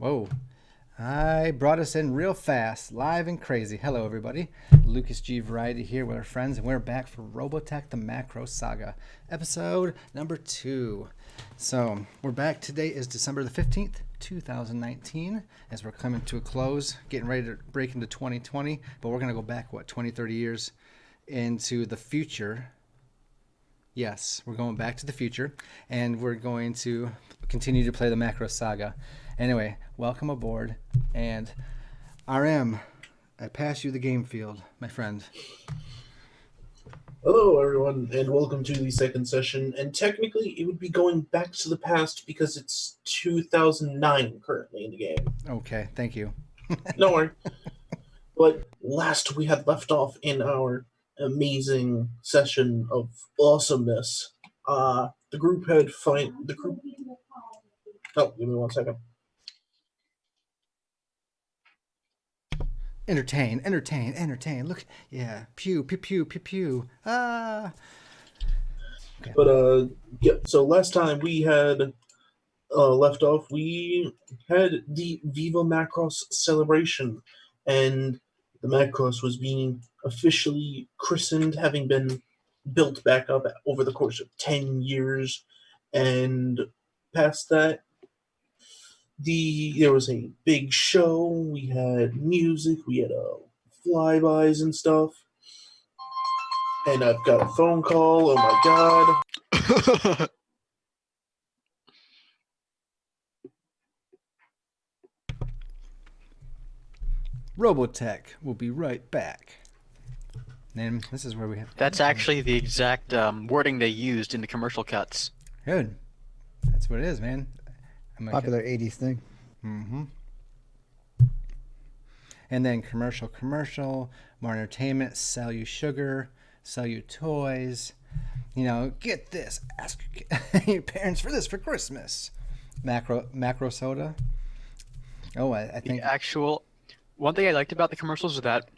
Whoa. I brought us in real fast, live and crazy. Hello, everybody. Lucasgvariety here with our friends, and we're back for Robotech, the MACROSS SAGA, episode number 2. So, we're back. Today is December the 15th, 2019, as we're coming to a close, getting ready to break into 2020, but we're going to go back, 20, 30 years into the future. Yes, we're going back to the future, and we're going to continue to play the MACROSS SAGA. Anyway, welcome aboard, and RM, I pass you the game field, my friend. Hello, everyone, and welcome to the second session. And technically, it would be going back to the past because it's 2009 currently in the game. Okay, thank you. No worry. But last we had left off in our amazing session of awesomeness. The group had the group. Oh, give me 1 second. Entertain. Look, yeah, pew. Ah. Okay. But yeah. So last time we had left off, we had the Viva Macross celebration, and the Macross was being officially christened, having been built back up over the course of 10 years, and past that, there was a big show. We had music, we had flybys and stuff. And I've got a phone call. Oh my god. Robotech will be right back. And this is where we have... That's actually the exact wording they used in the commercial cuts. Good. That's what it is, man. Popular 80s thing. Mm-hmm. And then commercial, more entertainment, sell you sugar, sell you toys. You know, get this, ask your parents for this for Christmas. Macro soda. Oh, I think... One thing I liked about the commercials was that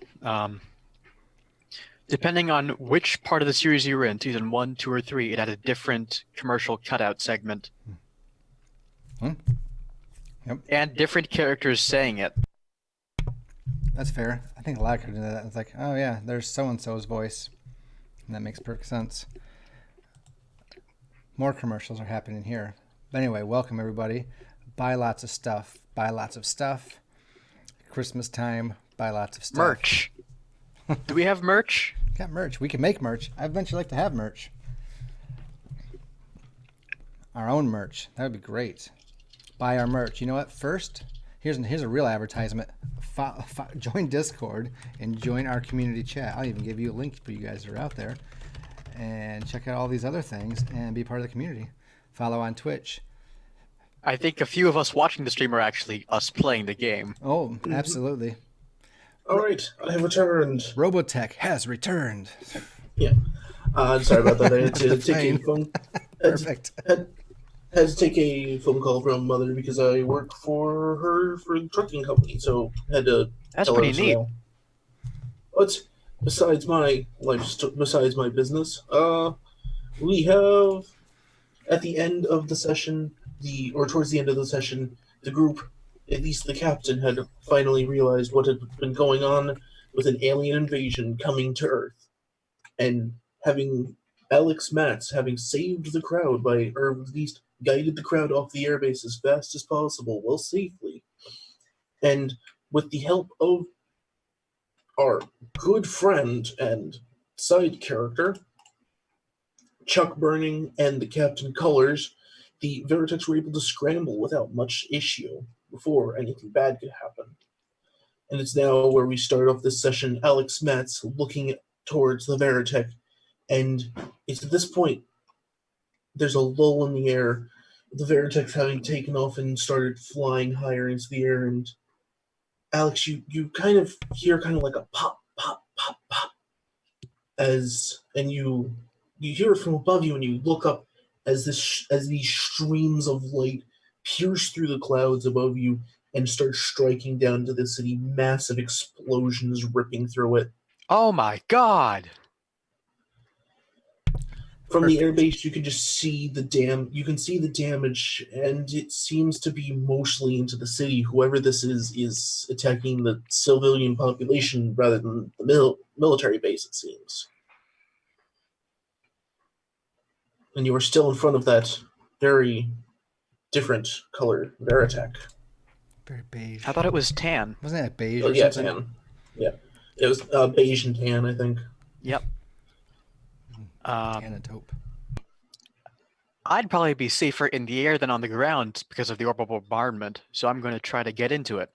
depending on which part of the series you were in, season 1, 2, or 3, it had a different commercial cutout segment. Yep. And different characters saying it. That's fair. I think a lot of people do that. It's like, oh yeah, there's so-and-so's voice. And that makes perfect sense. More commercials are happening here. But anyway, welcome everybody. Buy lots of stuff. Christmas time, buy lots of stuff. Merch. Do we have merch? Got merch. We can make merch. I eventually like to have merch. Our own merch. That would be great. Buy our merch. You know what? First, here's a real advertisement. Join Discord and join our community chat. I'll even give you a link for you guys that are out there. And check out all these other things and be part of the community. Follow on Twitch. I think a few of us watching the stream are actually us playing the game. Oh, absolutely. All right, I have returned. Robotech has returned. Yeah. Sorry about that. I had to take a phone. Perfect. Had to take a phone call from mother because I work for her for the trucking company, so had to. That's tell pretty her neat. But besides my besides my business, we have at the end of the session, towards the end of the session, the group, at least the captain, had finally realized what had been going on with an alien invasion coming to Earth, and having Alex Matz having saved the crowd or at least guided the crowd off the airbase as fast as possible, well, safely, and with the help of our good friend and side character, Chuck Burning, and the Captain Colors, the Veritechs were able to scramble without much issue before anything bad could happen. And it's now where we start off this session, Alex Matz looking towards the Veritech, and it's at this point, there's a lull in the air, the Veritechs having taken off and started flying higher into the air, and Alex, you kind of hear kind of like a pop, pop, pop, pop, and you hear it from above you, and you look up as these streams of light pierce through the clouds above you and start striking down to the city, massive explosions ripping through it. Oh my god! From the airbase, you can just see the You can see the damage, and it seems to be mostly into the city. Whoever this is attacking the civilian population rather than the military base. It seems. And you are still in front of that very different color Veritech. Very beige. I thought it was tan. Wasn't that beige Oh, or yeah, something? tan. Yeah. It was beige and tan, I think. Yep. Anatope. I'd probably be safer in the air than on the ground because of the orbital bombardment, so I'm going to try to get into it.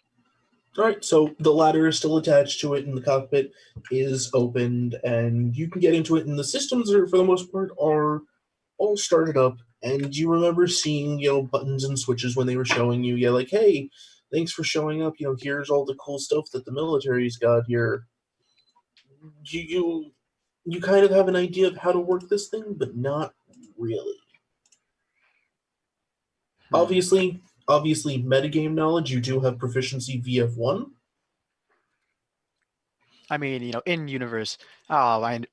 All right, so the ladder is still attached to it, and the cockpit is opened, and you can get into it. And the systems, are, for the most part, are all started up. And you remember seeing, buttons and switches when they were showing you. Yeah, like, hey, thanks for showing up. Here's all the cool stuff that the military's got here. You kind of have an idea of how to work this thing, but not really. Obviously, metagame knowledge, you do have proficiency VF1. I mean, in universe, I've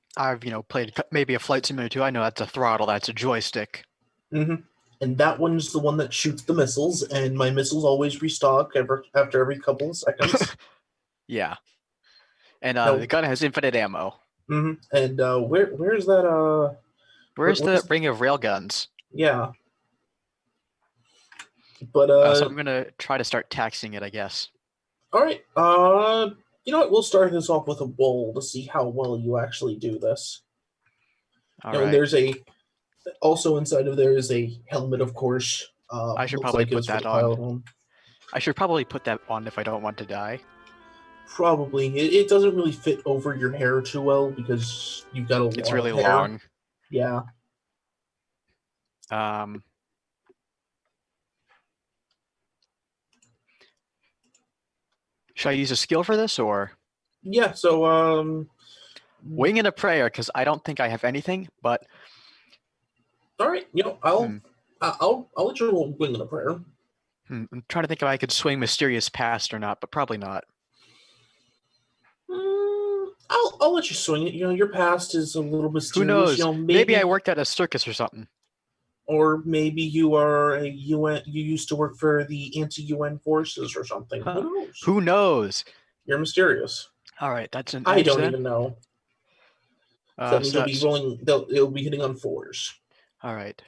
played maybe a flight simulator 2. I know that's a throttle, that's a joystick. Mm-hmm. And that one's the one that shoots the missiles, and my missiles always restock after every couple of seconds. Yeah. And the gun has infinite ammo. Mm-hmm. And where's that? Where's the ring of railguns? Yeah. But so I'm gonna try to start taxing it, I guess. All right. You know what? We'll start this off with a roll to see how well you actually do this. All right. There's also inside of there is a helmet, of course. I should probably put that on. I should probably put that on if I don't want to die. Probably. It doesn't really fit over your hair too well because you've got a lot It's really of hair. long. Yeah. Should I use a skill for this or? Yeah. So wing and a prayer, because I don't think I have anything. But all right, I'll let you roll wing and a prayer. I'm trying to think if I could swing mysterious past or not, but probably not. I'll let you swing it. Your past is a little mysterious. Who knows? Maybe I worked at a circus or something. Or maybe you are a UN. You used to work for the anti-UN forces or something. Huh. Who knows? Who knows? You're mysterious. All right, that's an. I don't even know. That means so you'll be rolling. It'll be hitting on 4s. All right.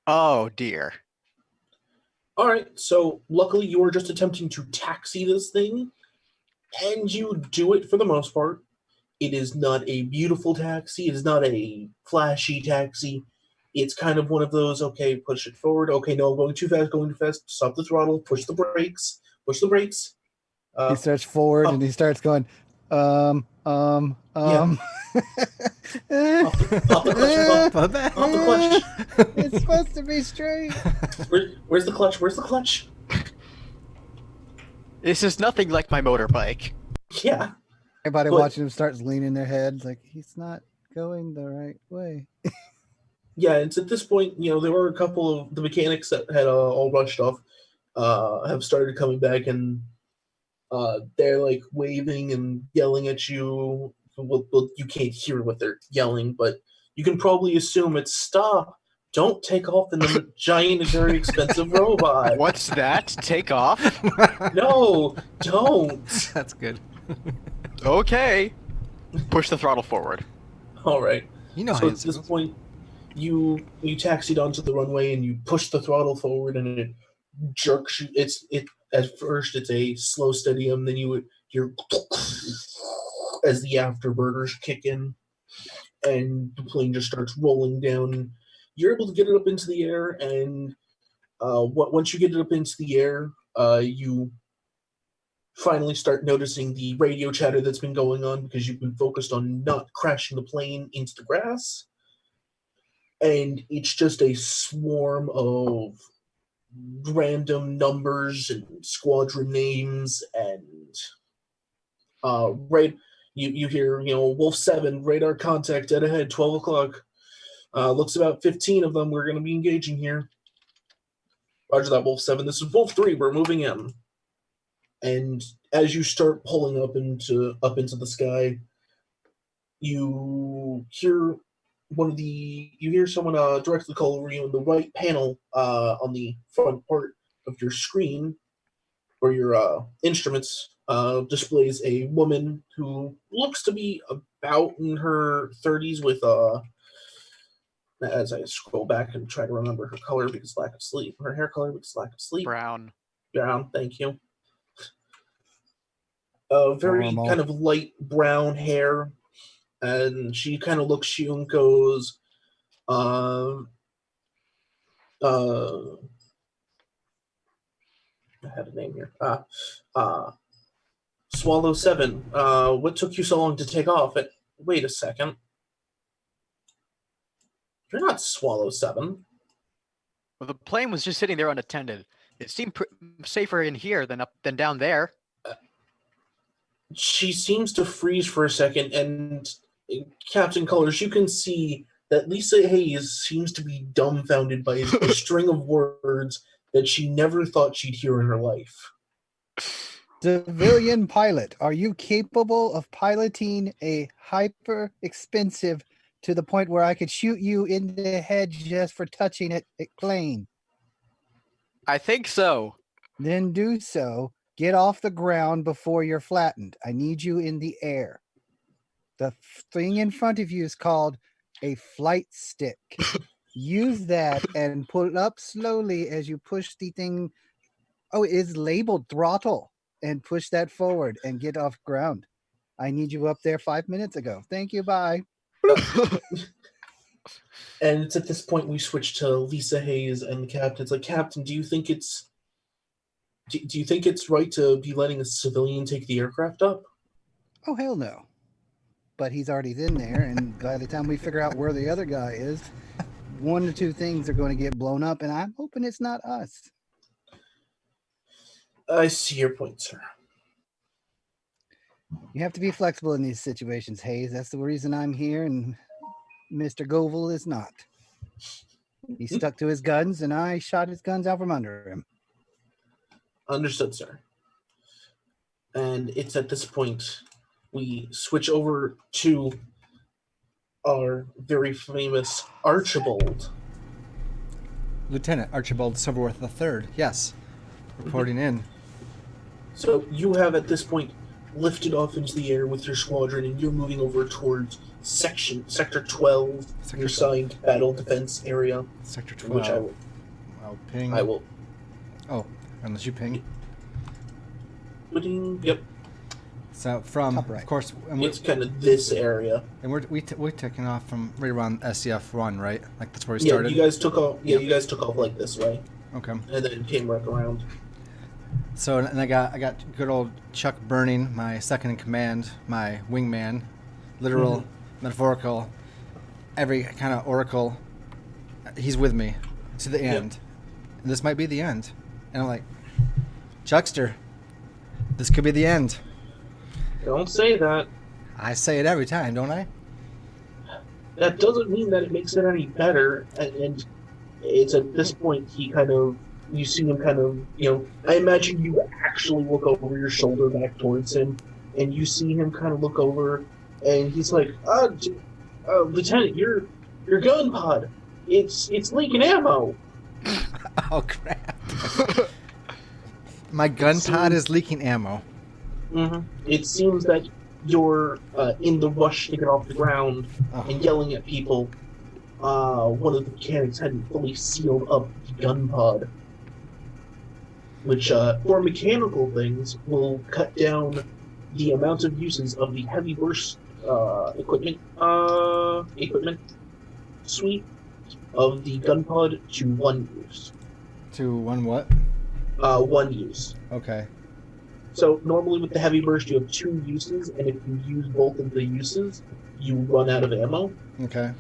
Oh dear. All right. So luckily, you are just attempting to taxi this thing, and you do it for the most part. It is not a beautiful taxi. It is not a flashy taxi. It's kind of one of those, okay, push it forward. Okay, no, going too fast. Stop the throttle. Push the brakes. He starts forward and he starts going, Yeah. Pop the clutch. Pop the clutch. It's supposed to be straight. Where's the clutch? This is nothing like my motorbike. Yeah. Everybody watching him starts leaning their heads like he's not going the right way. Yeah, it's at this point, there were a couple of the mechanics that had all rushed off, have started coming back, and they're like waving and yelling at you. Well, you can't hear what they're yelling, but you can probably assume it's stop. Don't take off in the giant, very expensive robot. What's that? Take off? No, don't. That's good. Okay. Push the throttle forward. All right. So at this point, you taxied onto the runway and you push the throttle forward and it jerks you. At first it's a slow steady, and then you hear as the afterburners kick in, and the plane just starts rolling down. You're able to get it up into the air, and once you get it up into the air, you finally start noticing the radio chatter that's been going on because you've been focused on not crashing the plane into the grass. And it's just a swarm of random numbers and squadron names, and you hear, Wolf 7, radar contact dead ahead, 12 o'clock. Looks about 15 of them. We're going to be engaging here. Roger that, Wolf 7. This is Wolf 3. We're moving in. And as you start pulling up into the sky, you hear you hear someone directly call over you in the right panel on the front part of your screen or your instruments displays a woman who looks to be about in her 30s with as I scroll back and try to remember her color because lack of sleep. Her hair color because lack of sleep. Brown. Brown, thank you. Very Normal. kind of light brown hair, and she kind of looks at you and goes, I had a name here. Swallow 7. What took you so long to take off? Wait a second. You're not Swallow 7. Well, the plane was just sitting there unattended. It seemed safer in here than down there. She seems to freeze for a second, and Captain Colors, you can see that Lisa Hayes seems to be dumbfounded by a string of words that she never thought she'd hear in her life. Civilian pilot, are you capable of piloting a hyper expensive to the point where I could shoot you in the head just for touching it plane? I think so. Then do so. Get off the ground before you're flattened. I need you in the air. The thing in front of you is called a flight stick. Use that and pull up slowly as you push the thing. Oh, it is labeled throttle. And push that forward and get off ground. I need you up there 5 minutes ago. Thank you. Bye. And it's at this point we switch to Lisa Hayes and the captain's like, Captain, do you think it's right to be letting a civilian take the aircraft up? Oh, hell no. But he's already in there, and by the time we figure out where the other guy is, one or two things are going to get blown up, and I'm hoping it's not us. I see your point, sir. You have to be flexible in these situations, Hayes. That's the reason I'm here, and Mr. Govel is not. He stuck to his guns, and I shot his guns out from under him. Understood, sir. And it's at this point we switch over to our very famous Archibald. Lieutenant Archibald Silverworth III. Yes. Reporting in. So you have at this point lifted off into the air with your squadron, and you're moving over towards Sector 12, your assigned battle defense area. Sector 12. Which I will. I'll ping. I will. Oh, unless you ping. Yep. So from, Top right. of course, and It's kind of this area. and we're taking off from right around SCF1, right? Like that's where we Yeah, started. you guys took off. Yeah, you guys took off like this way, Okay. and then came back around. So and I got good old Chuck Burning, my second in command, my wingman, literal, metaphorical, every kind of oracle. He's with me to the end. And this might be the end. And I'm like, Chuckster, this could be the end. Don't say that. I say it every time, don't I? That doesn't mean that it makes it any better. And it's at this point you see him kind of, I imagine you actually look over your shoulder back towards him, and you see him kind of look over, and he's like, Lieutenant, your gun pod, it's leaking ammo. Oh, crap. My gun pod is leaking ammo. Mm-hmm. It seems that you're in the rush to get off the ground and yelling at people. One of the mechanics hadn't fully sealed up the gun pod, which for mechanical things will cut down the amount of uses of the heavy burst equipment suite of the gun pod to one use. To one what? One use. Okay. So normally with the heavy burst you have two uses, and if you use both of the uses, you run out of ammo. Okay.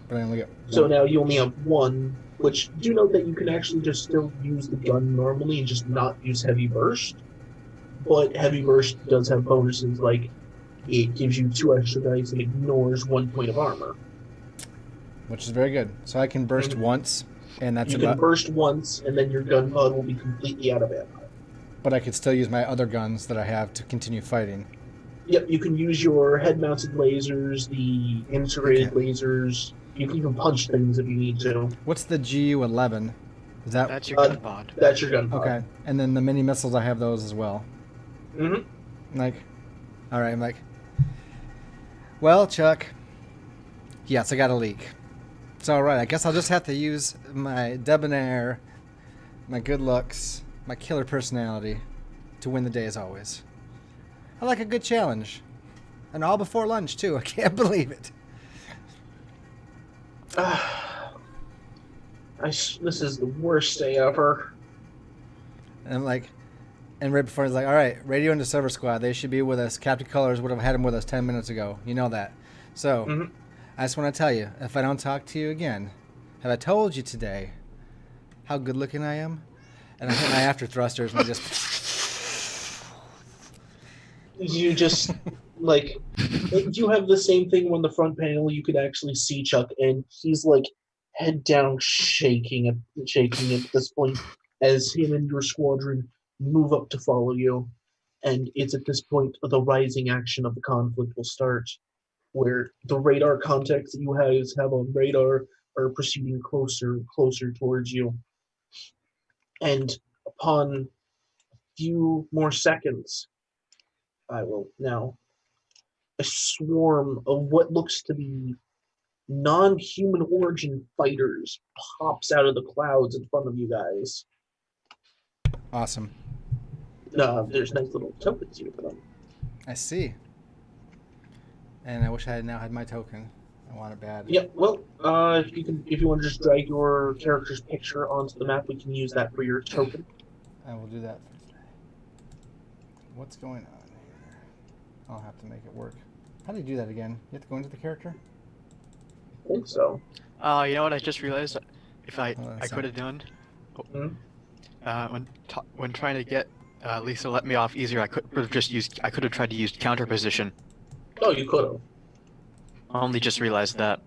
But I only get one. So now you only have one, which do note that you can actually just still use the gun normally and just not use heavy burst. But heavy burst does have bonuses, like it gives you 2 extra dice and ignores 1 point of armor. Which is very good. So I can burst once, and that's You about... can burst once, and then your gun pod will be completely out of ammo. But I could still use my other guns that I have to continue fighting. Yep, you can use your head-mounted lasers, the integrated lasers. You can even punch things if you need to. What's the GU-11? Is that... That's your gun pod. That's your gun pod. Okay. And then the mini missiles, I have those as well. Mm-hmm. Like, all right, I'm like, well, Chuck, yes, I got a leak. It's all right. I guess I'll just have to use my debonair, my good looks, my killer personality to win the day as always. I like a good challenge. And all before lunch, too. I can't believe it. This is the worst day ever. And I'm like, and right before, he's like, all right, radio into server squad. They should be with us. Captain Colors would have had them with us 10 minutes ago. You know that. So, I just want to tell you, if I don't talk to you again, have I told you today how good looking I am? And I hit my after thrusters and I just... You just, like, you have the same thing when the front panel, you could actually see Chuck, and he's, like, head down shaking at this point as him and your squadron move up to follow you. And it's at this point the rising action of the conflict will start, where the radar contacts that you guys have on radar are proceeding closer and closer towards you. And upon a few more seconds, I will now, a swarm of what looks to be non-human origin fighters pops out of the clouds in front of you guys. Awesome. There's nice little tokens here for them. I see. And I wish I had now had my token. I want it bad. Yeah, well, if you want to just drag your character's picture onto the map, we can use that for your token. I will do that for today. What's going on here? I'll have to make it work. How do you do that again? You have to go into the character? I think so. You know what? I just realized if I could have done when trying to get Lisa let me off easier. I could have tried to use counter position. Oh, you could have. I only just realized that.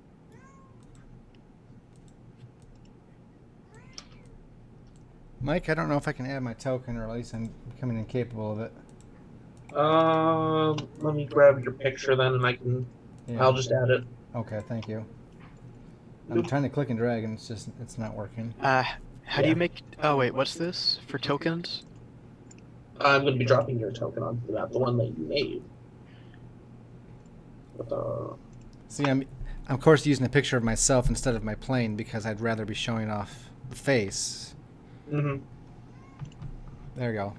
Mike, I don't know if I can add my token, or at least I'm becoming incapable of it. Let me grab your picture then, and I can. Yeah. I'll just add it. Okay, thank you. I'm trying to click and drag, and it's not working. How do you make? Oh wait, what's this for tokens? I'm going to be dropping your token onto the map, the one that you made. See, I'm of course using a picture of myself instead of my plane because I'd rather be showing off the face. Mm-hmm. There we go.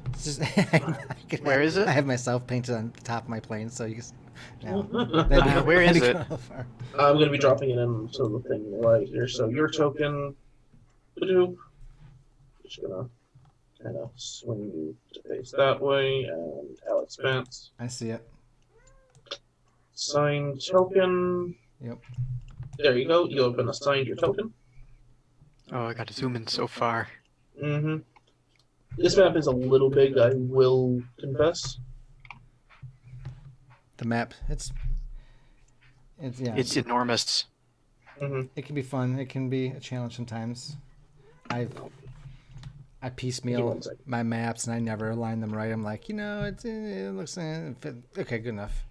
It's just, where is it? I have myself painted on the top of my plane, so you can. Where is it? I'm going to be dropping it into the thing right here. So your token. Just gonna kind of swing you to face that way, and Alex Vance. I see it. Sign token. Yep. There you go. You have been assigned your token. Oh, I got to zoom in so far. Mm-hmm. This map is a little big, I will confess. The map, it's It's enormous. Mm-hmm. It can be fun. It can be a challenge sometimes. I piecemeal my maps and I never align them right. I'm like, it looks okay, good enough.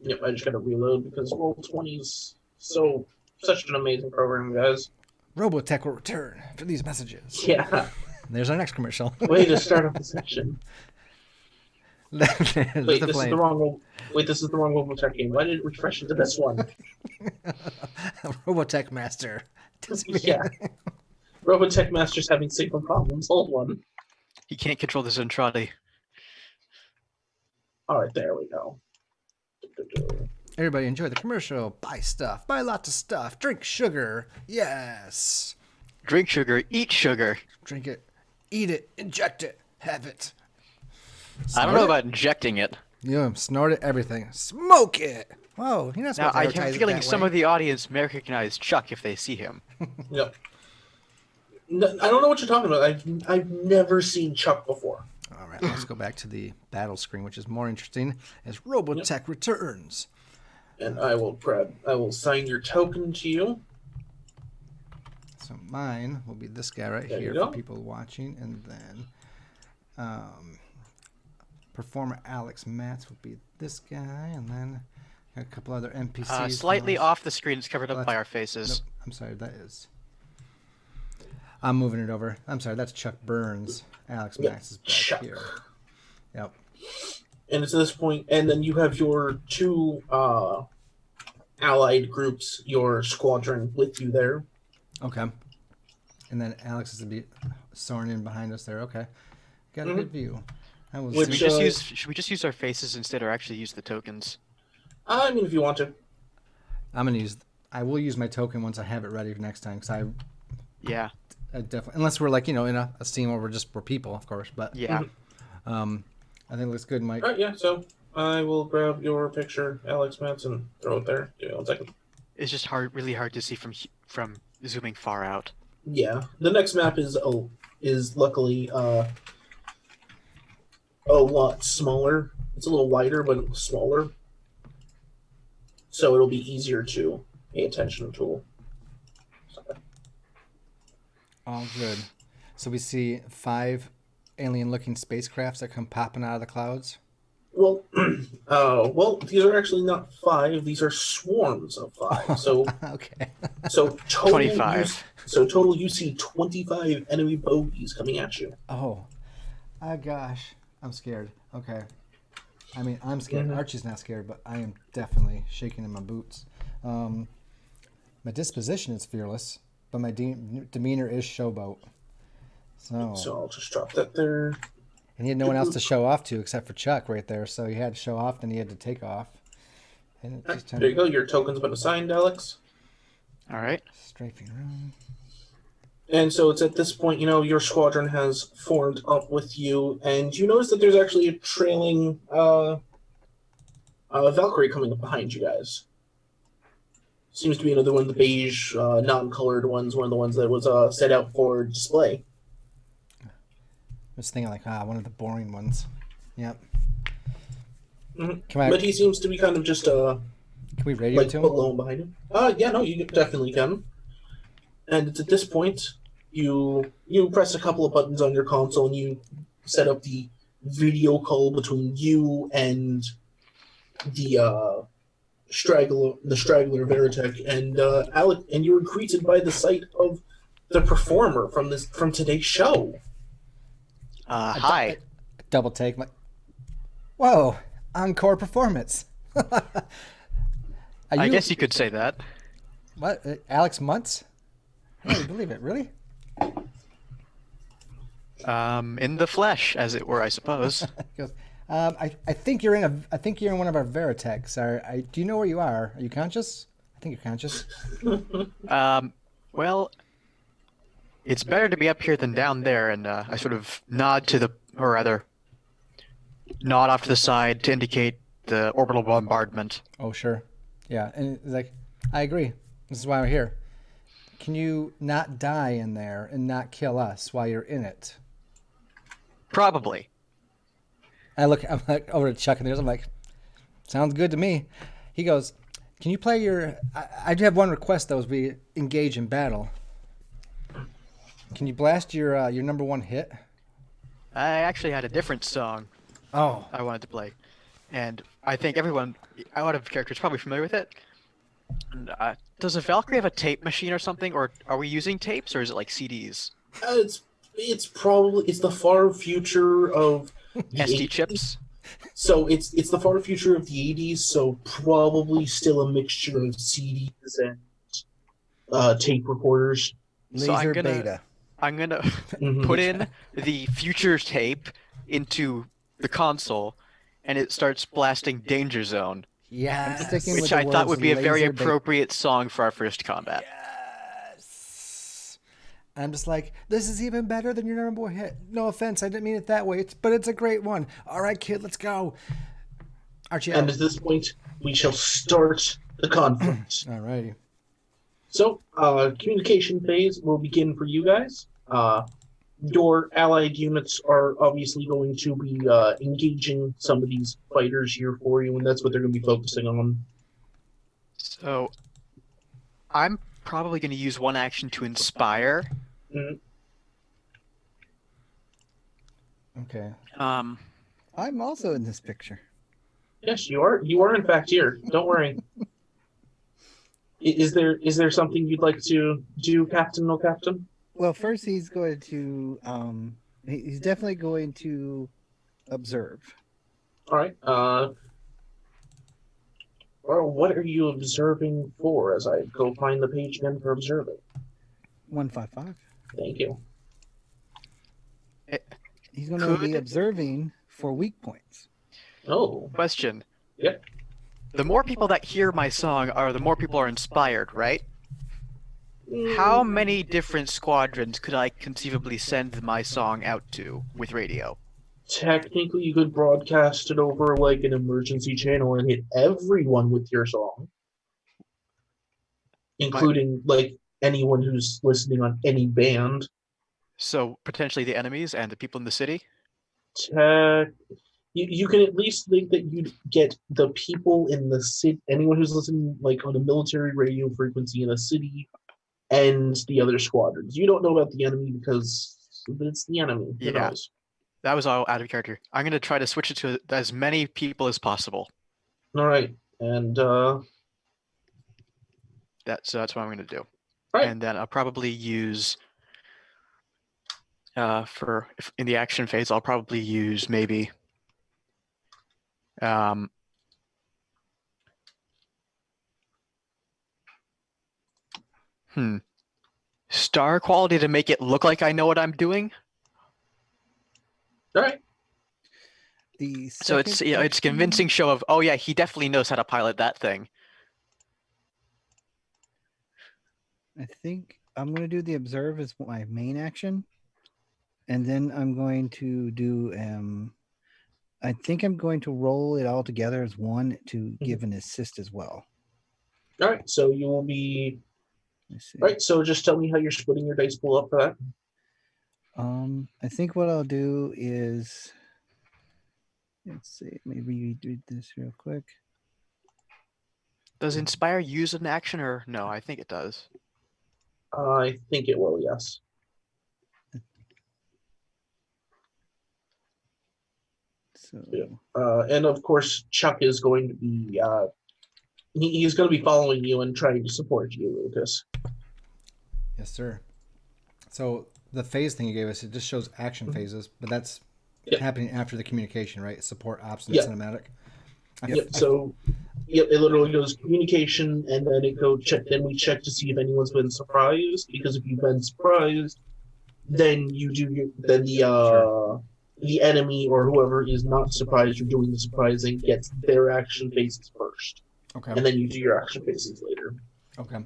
Yep, I just gotta reload because Roll20 is such an amazing program, guys. Robotech will return for these messages. Yeah. There's our next commercial. Way to start off the section. Wait, this is the wrong Robotech game. Why did it refresh into this one? Robotech Master. Yeah. Robotech Master's having signal problems. Hold one. He can't control the Zentradi. Alright, there we go. Everybody enjoy the commercial. Buy stuff. Buy lots of stuff. Drink sugar. Yes. Drink sugar. Eat sugar. Drink it. Eat it. Inject it. Have it. I don't know about injecting it. Snort it. Everything. Smoke it. Whoa. You're not supposed to I advertise have a it feeling that some way. of the audience may recognize Chuck if they see him. Yep. No, I don't know what you're talking about. I've never seen Chuck before. All right. Let's go back to the battle screen, which is more interesting as Robotech returns. And I will sign your token to you. So So mine will be this guy right There here you for go. people watching, and then performer Alex Matz will be this guy, and then got a couple other NPCs. Slightly fellas. off the screen, it's covered up Well, by our Nope, faces. I'm sorry, that is. I'm moving it over. I'm sorry, that's Chuck Burns. Alex Yep, Max is back Chuck. here. Yep. And it's at this point, and then you have your two allied groups, your squadron with you there. Okay. And then Alex is to be soaring in behind us there. Okay. Got a Mhm. good view. I will Which, zoom- Should we just use our faces instead, or actually use the tokens? I mean, if you want to. I will use my token once I have it ready for next time, because Yeah. I definitely, unless we're like, in a scene where we're people, of course, but Yeah. Mhm. I think it looks good, Mike. All right, yeah. So I will grab your picture, Alex Matz, and throw it there. Give me 1 second. It's just really hard to see from zooming far out. Yeah, the next map is luckily a lot smaller. It's a little wider, but smaller, so it'll be easier to pay attention to. All good. So we see 5 alien-looking spacecrafts that come popping out of the clouds. Well, these are actually not 5. These are swarms of 5. So, Okay. so total 25. total, you see 25 enemy bogeys coming at you. Oh, gosh, I'm scared. Okay. I mean, I'm scared. Mhm. Archie's not scared, but I am definitely shaking in my boots. My disposition is fearless, but my demeanor is showboat. So I'll just drop that there. and he had no one else to show off to except for Chuck right there. So he had to show off, then he had to take off. And it just There you go. Your token's been assigned, Alex. All right. Strafing around. And so it's at this point, your squadron has formed up with you, and you notice that there's actually a trailing Valkyrie coming up behind you guys. Seems to be another one of the beige, non-colored ones, one of the ones that was set out for display. I was thinking like, one of the boring ones. Yep. Mhm. Can But he seems to be kind of just can we radio like to him? alone behind him. Yeah, no, you definitely can. And it's at this point you press a couple of buttons on your console and you set up the video call between you and the straggler Veritech, and Alec, and you were greeted by the sight of the performer from today's show. Hi. Double take. Like, whoa, encore performance. I guess you could say that. What? Alex Muntz? I don't believe it. Really? In the flesh, as it were, I suppose. He goes, I think you're in one of our Veritechs. Do you know where you are? Are you conscious? I think you're conscious. Well, it's better to be up here than down there, and I sort of nod off to the side to indicate the orbital bombardment. Oh, sure. Yeah, and it's like, I agree. This is why we're here. Can you not die in there and not kill us while you're in it? Probably. I'm like over to Chuck and I'm like, sounds good to me. He goes, can you play your? I do have one request though, as we engage in battle. Can you blast your number one hit? I actually had a different song Oh, I wanted to play, and I think everyone out of character is probably familiar with it. And, does a Valkyrie have a tape machine or something, or are we using tapes, or is it like CDs? It's probably the far future of the SD 80s. chips? So it's the far future of the 80s, so probably still a mixture of CDs and tape recorders. So Laser beta. I'm gonna Mhm. put in the future tape into the console, and it starts blasting Danger Zone, yeah. sticking with which the I thought words would be a very laser beta. appropriate song for our first combat. Yes. I'm just like, this is even better than your number one hit. No offense, I didn't mean it that way, but it's a great one. All right, kid, let's go. Archie, And at this point, we shall start the conflict. all righty. So, communication phase will begin for you guys. Your allied units are obviously going to be engaging some of these fighters here for you, and that's what they're going to be focusing on. So, I'm probably going to use one action to inspire. Mhm. Okay. Um, I'm also in this picture. Yes, you are. You are in fact here. Don't worry. Is there something you'd like to do, Captain? No, Captain. Well, first he's going to he's definitely going to observe. All right. Well, what are you observing for? As I go find the page again for observing. 155. Thank you. He's going to be Could- observing for weak points. Oh, question. yeah. The more people that hear my song are the more people are inspired, right? How many different squadrons could I conceivably send my song out to with radio? Technically, you could broadcast it over like an emergency channel and hit everyone with your song, including like anyone who's listening on any band. So potentially the enemies and the people in the city? You can at least think that you'd get the people in the city, anyone who's listening like on a military radio frequency in a city, and the other squadrons. You don't know about the enemy because it's the enemy. Who Yeah. knows? That was all out of character. I'm going to try to switch it to as many people as possible. All right, and So that's what I'm going to do. Right. And then I'll probably use in the action phase, I'll probably use maybe star quality to make it look like I know what I'm doing. all right. So it's it's a convincing show of, oh yeah, he definitely knows how to pilot that thing. I think I'm going to do the observe as my main action. And then I'm going to do I think I'm going to roll it all together as one to give an assist as well. All right, so you will be Let's see. right. So just tell me how you're splitting your dice pool up for that. I think what I'll do is, let's see, maybe you do this real quick. Does inspire use an action or no? I think it does. I think it will. Yes. So Yeah. And of course, Chuck is going to be he's going to be following you and trying to support you, Lucas. Yes, sir. So the phase thing you gave us, it just shows action phases, but that's happening after the communication, right? Support, ops, and cinematic. So it literally goes communication, and then it goes check. Then we check to see if anyone's been surprised. Because if you've been surprised, then you do. Then the enemy or whoever is not surprised you're doing the surprising gets their action phases first. Okay. And then you do your action phases later. Okay.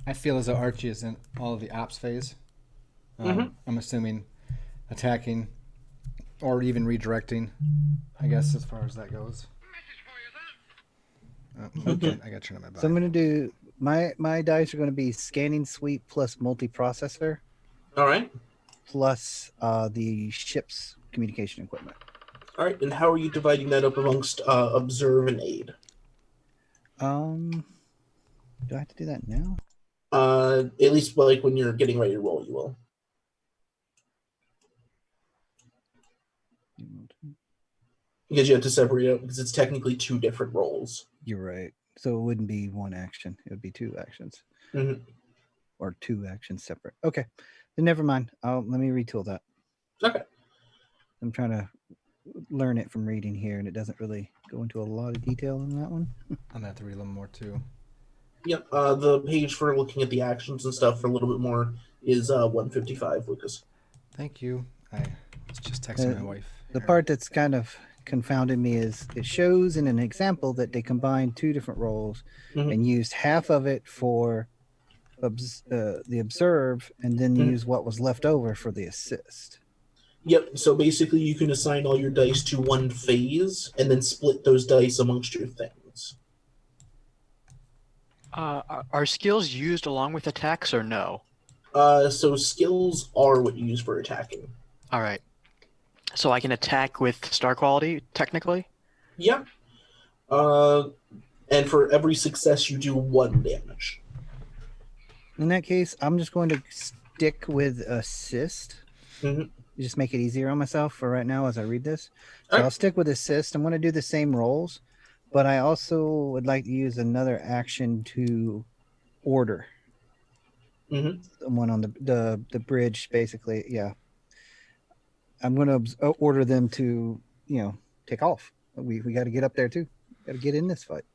I feel as though Archie is in all of the ops phase. I'm assuming attacking or even redirecting, I guess, as far as that goes. Okay, I got to turn on my body. So I'm going to do my dice are going to be scanning suite plus multiprocessor All right. plus the ship's communication equipment. All right. And how are you dividing that up amongst observe and aid? Do I have to do that now? At least like when you're getting ready to roll, you will. Because you have to separate it because it's technically two different roles. You're right. So it wouldn't be one action. It would be two actions. Mm-hmm. Or two actions separate. Okay. Then never mind. Let me retool that. Okay. I'm trying to learn it from reading here, and it doesn't really go into a lot of detail in that one. I'm going to have to read a little more, too. Yep. The page for looking at the actions and stuff for a little bit more is 155, Lucas. Thank you. I was just texting my wife. The part that's kind of confounded me is it shows in an example that they combined two different roles and used half of it for the observe and then use what was left over for the assist. Yep. So basically, you can assign all your dice to one phase and then split those dice amongst your things. Are skills used along with attacks or no? So skills are what you use for attacking. All right. So I can attack with star quality, technically? Yeah. And for every success, you do 1 damage. In that case, I'm just going to stick with assist. Mhm. Just make it easier on myself for right now as I read this. So Alright. I'll stick with assist. I'm going to do the same roles, but I also would like to use another action to order Mhm. someone on the bridge, basically. Yeah, I'm going to order them to take off. We got to get up there too. Got to get in this fight.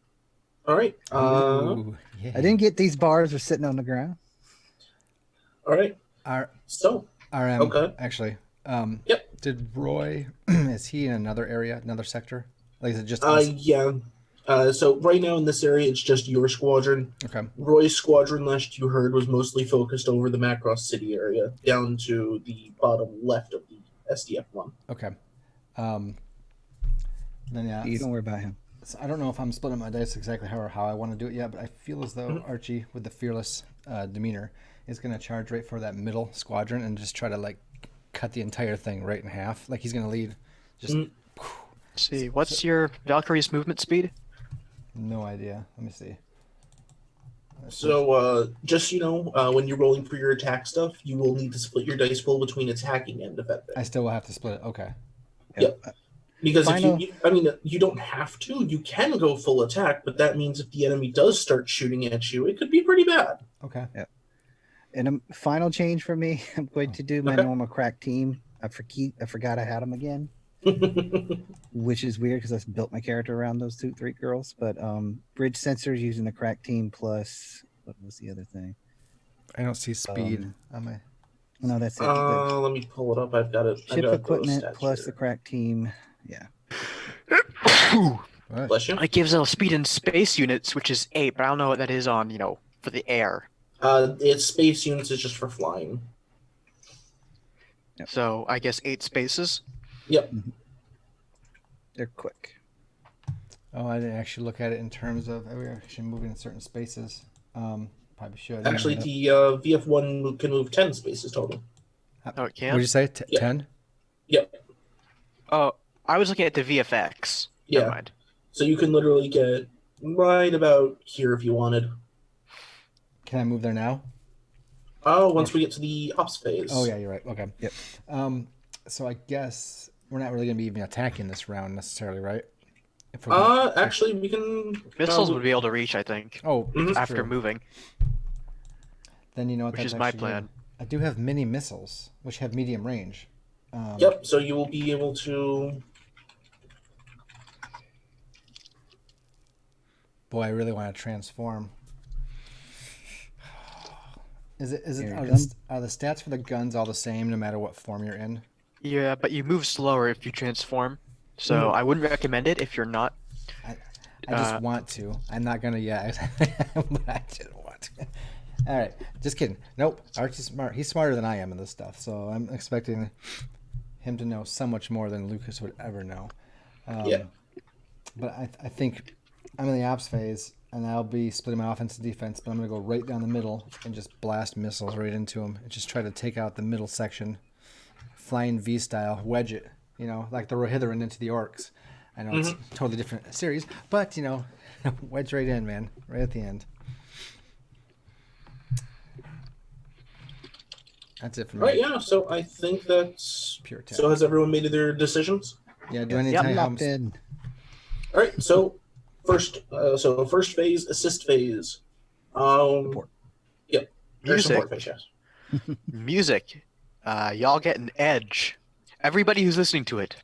All right. Ooh, yeah. I didn't get these bars are sitting on the ground. All right. Our So, RM. Okay. Actually, Yep. Did Roy? Is he in another area, another sector? Like, is it just us? yeah. So right now in this area, it's just your squadron. Okay. Roy's squadron, last you heard, was mostly focused over the Macross City area, down to the bottom left of the SDF one. Okay. Then yeah. You don't worry about him. So I don't know if I'm splitting my dice exactly how I want to do it yet, but I feel as though Archie, with the fearless demeanor, is going to charge right for that middle squadron and just try to like cut the entire thing right in half. Like he's going to lead. Just Mhm. Let's see, what's your Valkyrie's movement speed? no idea. Let me see. So, just when you're rolling for your attack stuff, you will need to split your dice pool between attacking and defending. I still will have to split it. Okay. Yep. Because Final- you don't have to. You can go full attack, but that means if the enemy does start shooting at you, it could be pretty bad. Okay. And a final change for me, I'm going to do my Okay. normal crack team. I forgot I had them again, which is weird because I built my character around those 2-3 girls. But bridge sensors using the crack team plus what was the other thing? I don't see speed on my. No, that's it. Let me pull it up. I've got it. Ship I've got equipment those stats plus here. the crack team. Yeah. What? Bless you. It gives a speed in space units, which is 8, but I don't know what that is on, for the air. It's space units is just for flying. Yep. So I guess 8 spaces. Yep. They're quick. Oh, I didn't actually look at it in terms of we're actually moving in certain spaces. Probably should. Actually, the VF1 can move 10 spaces total. Oh, it What can? did you say? Yeah. 10? Yep. Oh, I was looking at the VFX. Yeah. Never mind. So you can literally get right about here if you wanted. Can I move there now? Once we get to the ops phase. Oh yeah, you're right. Okay. Yep. So I guess we're not really gonna be even attacking this round necessarily, right? If we're Actually, we can. Missiles would be able to reach, I think, oh, that's after true. moving, Then you know what? which That's is my actually plan. good. I do have mini missiles, which have medium range. Yep. So you will be able to. Boy, I really want to transform. Is it Here, are the stats for the guns all the same no matter what form you're in? Yeah, but you move slower if you transform. So I wouldn't recommend it if you're not. I just want to. I'm not gonna yet. But I just want to. All right, just kidding. Nope, Archie's smart. He's smarter than I am in this stuff, so I'm expecting him to know so much more than Lucas would ever know. Yeah. But I think I'm in the ops phase, and I'll be splitting my offense and defense. But I'm gonna go right down the middle and just blast missiles right into him, and just try to take out the middle section, flying V style, wedge it. Like the Rohirrim into the orcs. I know it's a totally different series, but wedge right in, man, right at the end. That's it for me. Right. Yeah. So I think that's Pure attack. So has everyone made their decisions? Yeah, do I need to Yep. tell you how Locked in. All right. So first phase, assist phase. Support. Yep. Or Music. support phase, yes. Music. Y'all get an edge. Everybody who's listening to it.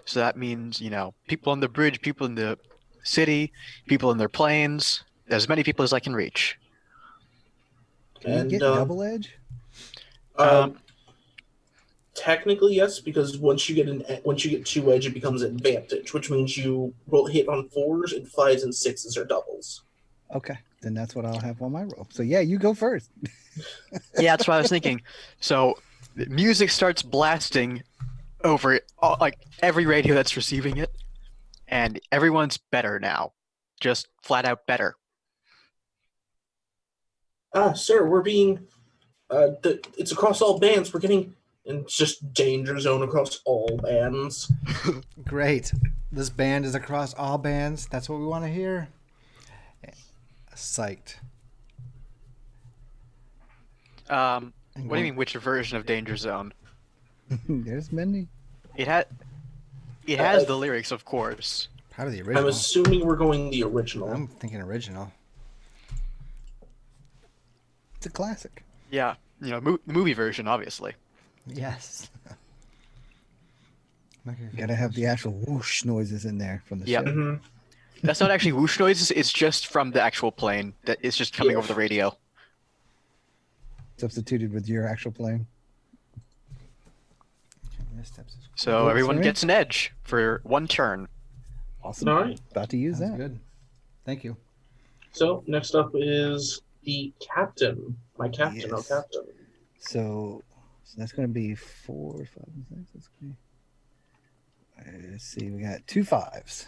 So that means, people on the bridge, people in the city, people in their planes, as many people as I can reach. Can you And, get double edge? Technically, yes, because once you get 2 edge, it becomes advantage, which means you roll hit on 4s and 5s and 6s are doubles. Okay, then that's what I'll have on my roll. So yeah, you go first. Yeah, that's what I was thinking. So the music starts blasting over like every radio that's receiving it, and everyone's better now. Just flat out better. Sir, we're being it's across all bands. We're getting and it's just danger zone across all bands. Great. This band is across all bands. That's what we want to hear. Psyched. What do you going- mean? Which version of Danger Zone? There's many. It has the lyrics, of course. Probably the I'm original. assuming we're going the original. I'm thinking original. It's a classic. Yeah, the movie version, obviously. Yes. Gotta have the actual whoosh noises in there from the Yep. ship. Mhm. That's not actually whoosh noises. It's just from the actual plane. That it's just coming Yeah. over the radio. Substituted with your actual plane. So Works everyone for me. gets an edge for one turn. Awesome. All right. About to use Sounds that. good. Thank you. So next up is the captain. My captain, Yes. captain. So that's going to be 4, 5, and 6. That's gonna be... Let's see. We got 2 5s.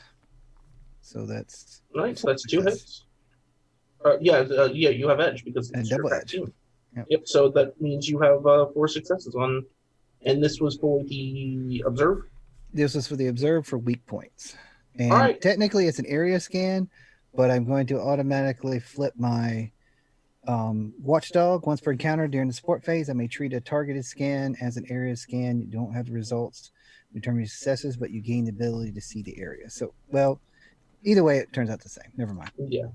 So that's Right, so that's 2 success. hits. Yeah, you have edge because And it's your double edge. team. Yep. Yep. So that means you have 4 successes on, and this was for the observe. This is for the observe for weak points. And All right. technically it's an area scan, but I'm going to automatically flip my watchdog. Once per encounter during the support phase, I may treat a targeted scan as an area scan. You don't have the results determine your successes, but you gain the ability to see the area. So, well, either way, it turns out the same. Never mind. Yeah.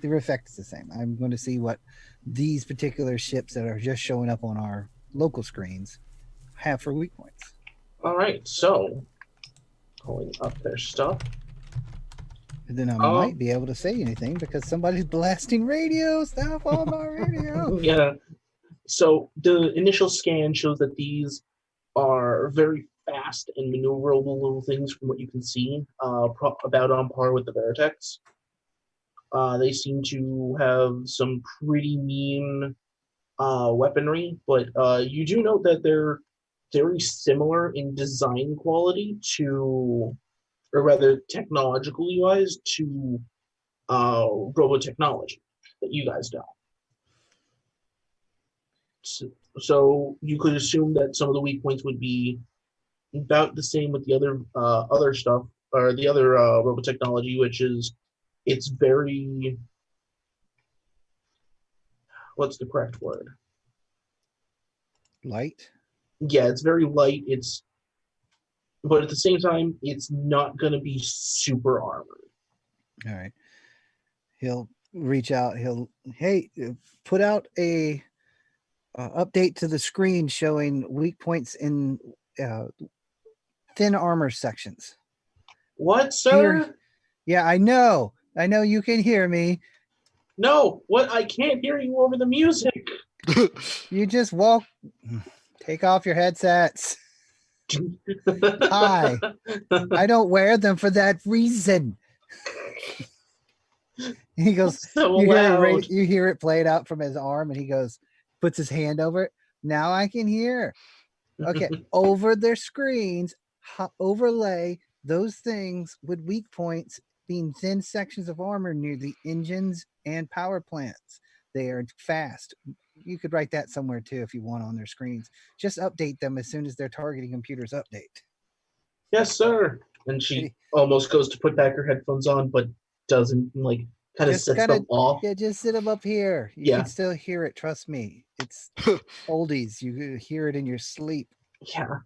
The effect is the same. I'm going to see what these particular ships that are just showing up on our local screens have for weak points. All right. So pulling up their stuff. And then I Oh. might be able to say anything because somebody's blasting radio stuff on my radio. Yeah. So the initial scan shows that these are very fast and maneuverable little things from what you can see, about on par with the Veritex. They seem to have some pretty mean weaponry, but you do note that they're very similar in design quality to, or rather technologically wise, to Robotechnology that you guys know. So you could assume that some of the weak points would be about the same with the other stuff, or the other Robotechnology, which is it's very, what's the correct word? Light. Yeah, it's very light. But at the same time, it's not going to be super armored. All right. He'll reach out. Hey, put out a update to the screen showing weak points in thin armor sections. What, sir? Here. Yeah, I know you can hear me. No, what? I can't hear you over the music. You just walk. Take off your headsets. Hi. I don't wear them for that reason. He goes, So you loud. hear it played out from his arm, and he goes, puts his hand over it. Now I can hear. Okay, over their screens, overlay those things with weak points being thin sections of armor near the engines and power plants. They are fast. You could write that somewhere too if you want on their screens. Just update them as soon as their targeting computers update. Yes, sir. And she almost goes to put back her headphones on, but doesn't, like, kind of Just sets gotta- them off. Yeah, just sit them up here. You Yeah. can still hear it. Trust me. It's oldies. You can hear it in your sleep. Yeah.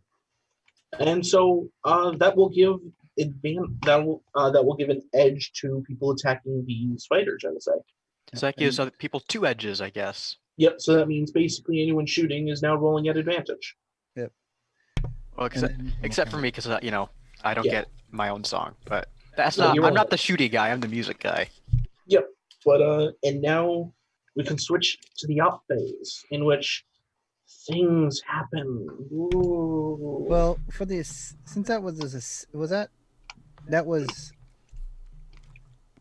And so that will give that will give an edge to people attacking these fighters, I would say. So that gives other people 2 edges, I guess. Yep, so that means basically anyone shooting is now rolling at advantage. Well, except for me, because I don't Yeah. get my own song. But that's No, not. you're I'm not right. the shooty guy. I'm the music guy. But and now we can switch to the op phase, in which things happen. Ooh. Well, for this, since that was was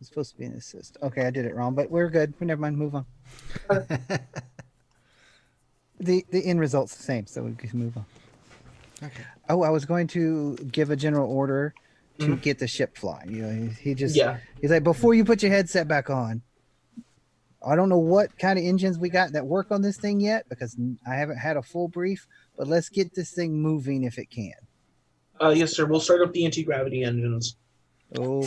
supposed to be an assist. Okay, I did it wrong, but we're good. We never mind. Move on. The end result's the same, so we can move on. Okay. Oh, I was going to give a general order to Mhm. get the ship flying. You know, he just Yeah, he's like, before you put your headset back on. I don't know what kind of engines we got that work on this thing yet because I haven't had a full brief, but let's get this thing moving if it can. yes, sir. We'll start up the anti-gravity engines, Oh,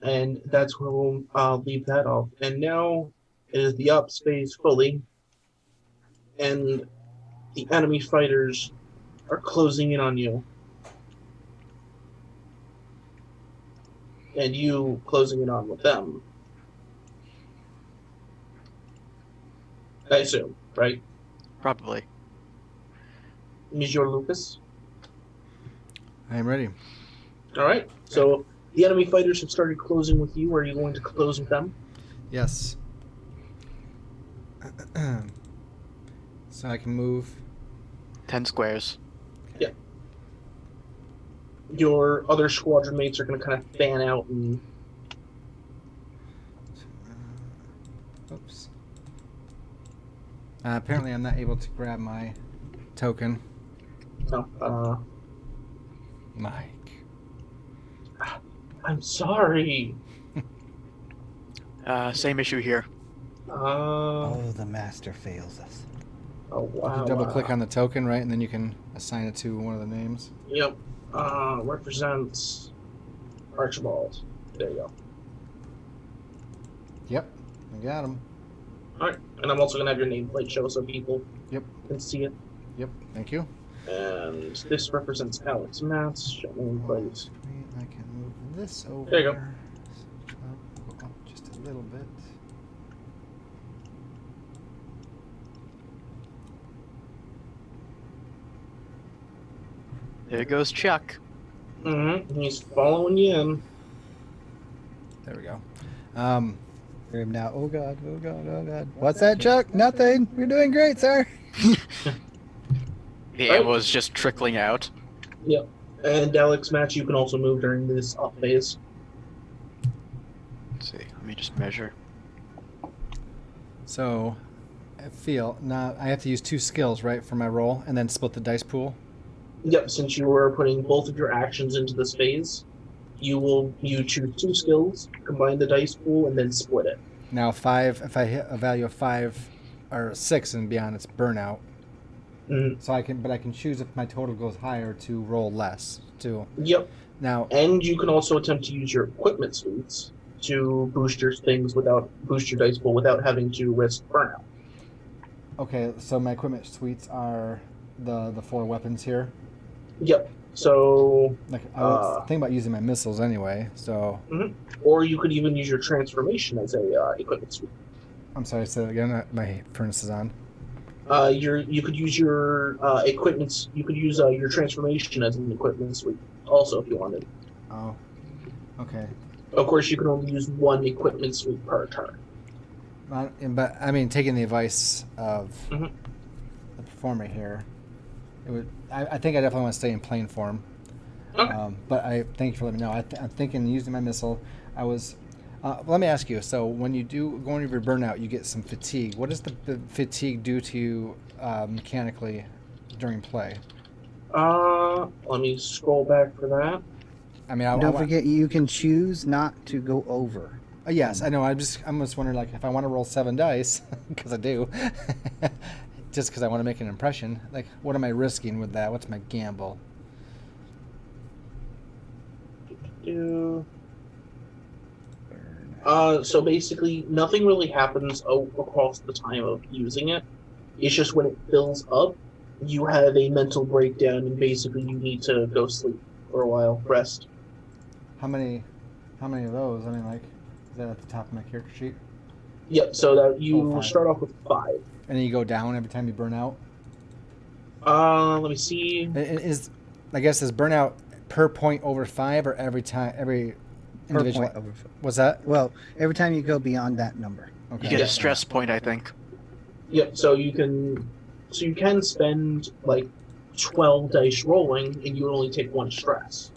and that's where we'll leave that off. And now It is the up space fully, and the enemy fighters are closing in on you. And you closing in on with them. I assume, right? Probably. Monsieur Lucas? I am ready. Alright, so the enemy fighters have started closing with you. Are you going to close with them? Yes. So I can move. 10 squares. Your other squadron mates are going to kind of fan out and... Oops. Apparently I'm not able to grab my token. No, Mike. I'm sorry. Same issue here. Oh, the master fails us. Oh, wow. You double click on the token, right? And then you can assign it to one of the names. Yep. Represents Archibald. There you go. Yep. I got him. Alright, and I'm also going to have your nameplate show so people Yep. can see it. Yep. Thank you. And this represents Alex Matz. Show nameplate. I can move this over. There you go. Go up just a little bit. There goes Chuck. Mm-hmm. He's following you in. There we go. Hear him now. Oh god, oh god, oh god. What's that, Chuck? Nothing. You're doing great, sir. The Right. ammo is just trickling out. Yep. And Alex Match, you can also move during this up phase. Let's see. Let me just measure. So I feel now I have to use 2 skills, right, for my roll, and then split the dice pool. Yep, since you are putting both of your actions into this phase, you choose 2 skills, combine the dice pool, and then split it. Now 5, if I hit a value of 5 or 6 and beyond, it's burnout. Mm-hmm. So I can choose if my total goes higher to roll less too. Yep. Now, And you can also attempt to use your equipment suites to boost your things boost your dice pool without having to risk burnout. okay, so my equipment suites are the 4 weapons here. Yep. So, Like I was thinking about using my missiles anyway. So or you could even use your transformation as a equipment suite. I'm sorry. Say that again. My furnace is on. You could use your equipment. You could use your transformation as an equipment suite also if you wanted. Oh, okay. Of course, you can only use 1 equipment suite per turn. But I mean, taking the advice of Mhm. the performer here, it would. I think I definitely want to stay in plane form. Okay. But I thank you for letting me know. I'm thinking using my missile. I was. Let me ask you. So when you do go into your burnout, you get some fatigue. What does the fatigue do to you mechanically during play? Let me scroll back for that. I mean, Don't forget, you can choose not to go over. Yes, I know. I'm just wondering, like, if I want to roll 7 dice, because I do, just because I want to make an impression. Like, what am I risking with that? What's my gamble? So basically, nothing really happens across the time of using it. It's just when it fills up, you have a mental breakdown, and basically you need to go sleep for a while, rest. How many of those? I mean, like, is that at the top of my character sheet? Yep. So that you 5. start off with 5. And then you go down every time you burn out. Let me see. Is burnout per point over 5 or every individual? Per point over. What's that? Well, every time you go beyond that number. Okay. You get Yeah. a stress point, I think. Yep. So you can spend like 12 dice rolling, and you only take 1 stress.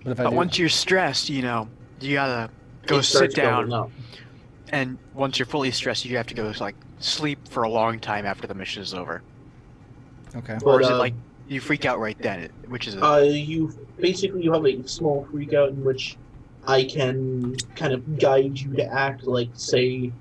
But if I But do, once you're stressed, you gotta go It sit starts building down. up. And once you're fully stressed, you have to go like sleep for a long time after the mission is over. okay. Or is But, it like you freak out right then? Which is it? You have a small freak out in which I can kind of guide you to act. Like, say,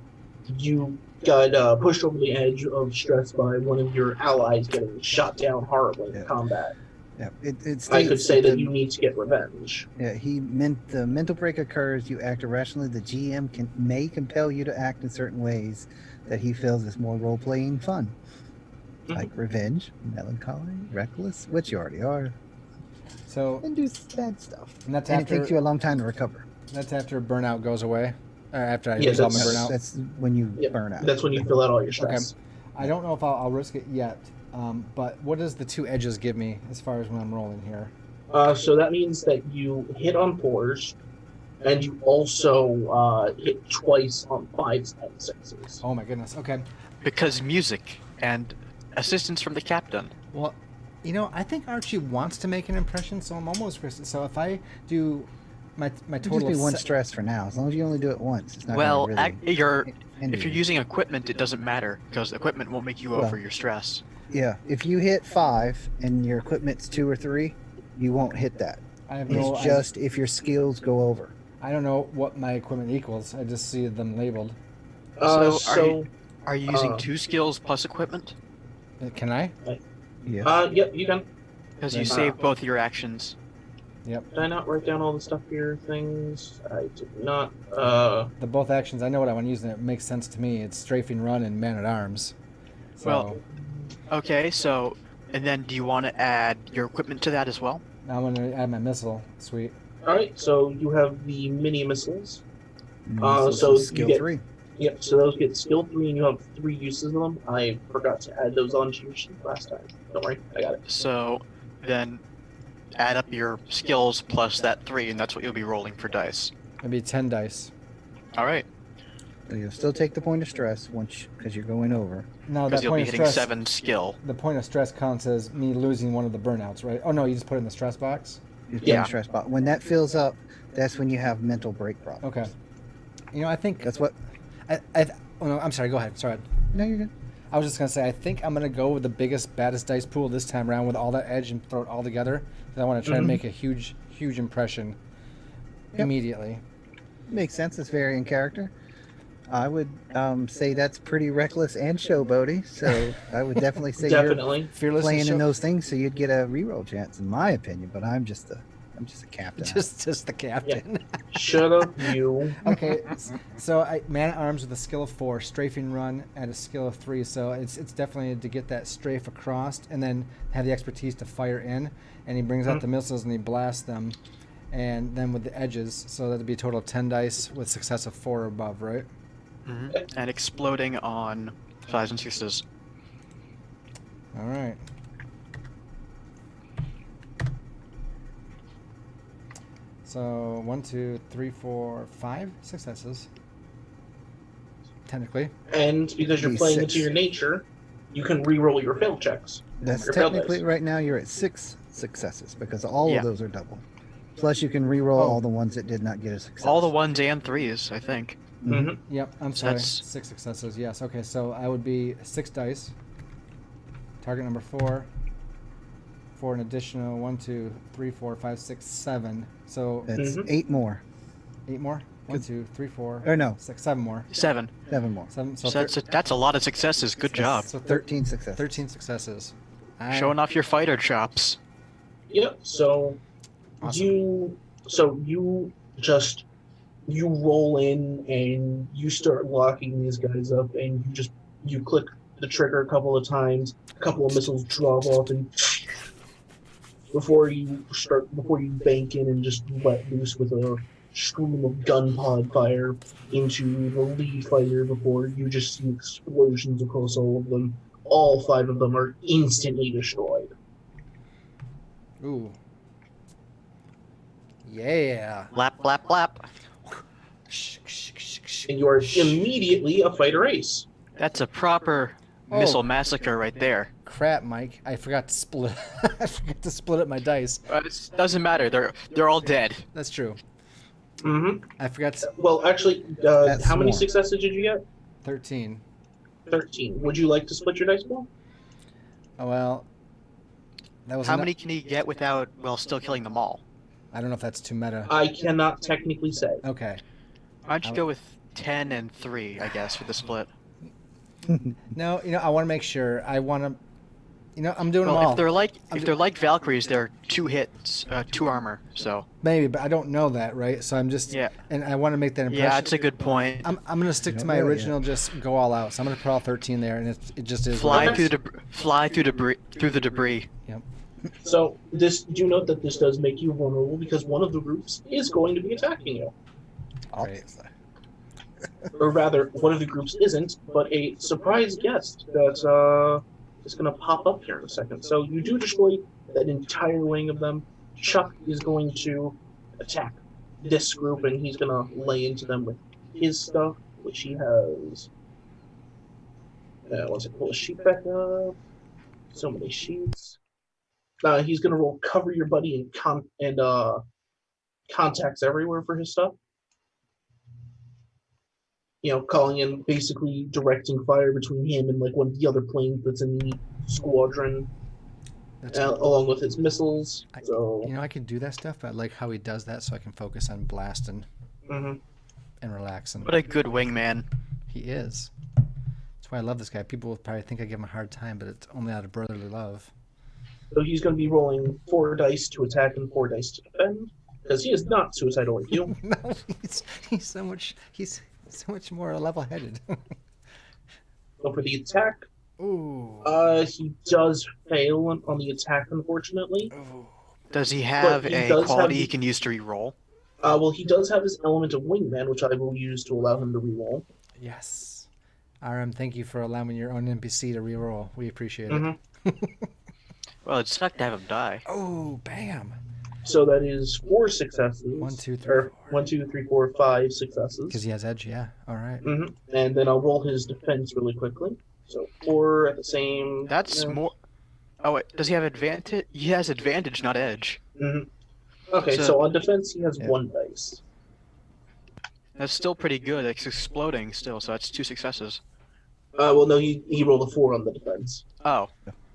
you got pushed over the edge of stress by one of your allies getting shot down horribly in combat. Yeah, it states I could say that the- you need to get revenge. Yeah, he meant the mental break occurs. You act irrationally. The GM may compel you to act in certain ways that he feels is more role playing fun, like revenge, melancholy, reckless, which you already are, So and do sad stuff. and that's And it after takes you a long time to recover. that's after burnout goes away. After I Yeah, use all my that's- burnout. That's when you Yep. burn out. That's when you fill out all your stress. I don't know if I'll risk it yet. But what does the 2 edges give me as far as when I'm rolling here? So that means that you hit on 4s, and you also hit twice on 5s and 6s. Oh my goodness. Okay. Because music and assistance from the captain. Well, I think Archie wants to make an impression, so I'm almost risking. So if I do my It'd total just be of one se- stress for now. As long as you only do it once, it's not Well, gonna really you're hinder if you're you. using equipment, it doesn't matter because equipment won't make you Well, over your stress. Yeah, if you hit 5 and your equipment's 2 or 3, you won't hit that. I have It's no. just if your skills go over. I don't know what my equipment equals. I just see them labeled. Are you using uh, 2 skills plus equipment? Can I? Yes. Yep, you can. Because you Then- save both your actions. Yep. Did I not write down all the stuff here? Things I did not. The both actions. I know what I want to use, and it makes sense to me. It's strafing, run, and man at arms. So Well- Okay, so and then do you want to add your equipment to that as well? now I'm gonna add my missile. Sweet. All right, so you have the mini missiles. So so you skill get- 3. Yep, so those get skill 3, and you have 3 uses of them. I forgot to add those onto your sheet last time. Don't worry, I got it. So then add up your skills plus that 3, and that's what you'll be rolling for dice. It'd be 10 dice. All right, So you'll still take the point of stress once because you're going over. Now because that you'll be point of hitting stress. 7 skill. The point of stress counts as me losing one of the burnouts, right? Oh no, you just put it in the stress box. You Yeah. stress box. When that fills up, that's when you have mental break problems. Okay. I think That's what. oh no, I'm sorry. Go ahead. Sorry. No, you're good. I was just gonna say I think I'm gonna go with the biggest, baddest dice pool this time around with all that edge and throw it all together. 'Cause I want to try and make a huge impression Yep. immediately. Makes sense. It's very in character. I would say that's pretty reckless and showboaty. So I would definitely say you're Definitely. Fearless. playing and in those things, so you'd get a reroll chance, in my opinion. But I'm just a captain. just the captain. Shut up, you. Okay, so man at arms with a skill of 4, strafing run at a skill of 3. So it's definitely to get that strafe across, and then have the expertise to fire in. And he brings out the missiles and he blasts them, and then with the edges. So that'd be a total of 10 dice with success of 4 or above, right? And exploding on 5s and 6s. All right. So 1, 2, 3, 4, 5 successes. Technically. And because you're Be playing 6. into your nature, you can re-roll your fail checks. That's Your fail technically dice. right now you're at 6 successes because all Yeah. of those are double. Plus you can re-roll Oh. all the ones that did not get a success. All the 1s and 3s, I think. Mm-hmm. Yep, I'm sorry. That's- 6 successes, yes. Okay, so I would be 6 dice. Target number 4. For an additional 1, 2, 3, 4, 5, 6, 7. So That's Mhm. 8 more. 8 more? 1, 2, 3, 4, Or no, 6, 7 more. 7. 7 more. 7, so So that's a lot of successes. Good job. So 13 successes. 13 successes. Showing off your fighter chops. Yep. So Awesome. you roll in and you start locking these guys up, and you click the trigger a couple of times. A couple of missiles drop off, and before you bank in and just let loose with a stream of gun pod fire into the lead fighter, before you just see explosions across all of them. All 5 of them are instantly destroyed. Ooh. Yeah. Lap, lap, lap. And you are immediately a fighter ace. That's a proper Oh. missile massacre right there. Crap, Mike. I forgot to split. I forgot to split up my dice. It doesn't matter. They're all dead. That's true. Mm-hmm. I forgot to, Well, actually, That's how many smart. successes did you get? 13. 13. Would you like to split your dice pool? Oh well. That was How eno- many can he get without, well, still killing them all? I don't know if that's too meta. I cannot technically say. Okay. Why don't you go with 10 and 3, I guess, for the split? No, I want to make sure. I want to. You know, I'm doing them Well, all. if they're like Valkyries, they're 2 hits, 2 armor. So Maybe, but I don't know that, right? So I'm just Yeah. and I want to make that impression. yeah, it's a good point. I'm gonna stick to my Yeah, yeah. original, just go all out. So I'm gonna put all 13 there, and it just is. Fly what it through the debris. Yep. So do note that this does make you vulnerable because one of the groups is going to be attacking you. Obviously. Or rather, one of the groups isn't, but a surprise guest that is going to pop up here in a second. So you do destroy that entire wing of them. Chuck is going to attack this group, and he's going to lay into them with his stuff, which he has. Once I pull a sheet back up, so many sheets. He's going to roll cover your buddy and contacts everywhere for his stuff. You know, calling in, basically directing fire between him and like one of the other planes that's in the squadron, along with his missiles. You know, I could do that stuff, but I like how he does that, so I can focus on blasting and relaxing. What a good wingman. He is. That's why I love this guy. People will probably think I give him a hard time, but it's only out of brotherly love. So he's going to be rolling 4 dice to attack and 4 dice to defend, because he is not suicidal like you. No, he's so much more level-headed. So for the attack, Ooh. he does fail on the attack, unfortunately. Ooh. Does he have But he a does quality have- he can use to reroll? Well, he does have his element of wingman, which I will use to allow him to reroll. Yes. RM, thank you for allowing your own NPC to reroll. We appreciate it. Well, it'd suck to have him die. Oh, bam. So that is 4 successes. 1, 2, 3, Or 4. 1, 2, 3, 4, 5 successes. Because he has edge, yeah. All right. And then I'll roll his defense really quickly. So 4 at the same. That's more. Oh, wait, does he have advantage? He has advantage, not edge. Okay, So- so on defense he has 1 dice. That's still pretty good. It's exploding still, so that's 2 successes. Well, no, he rolled a 4 on the defense. Oh,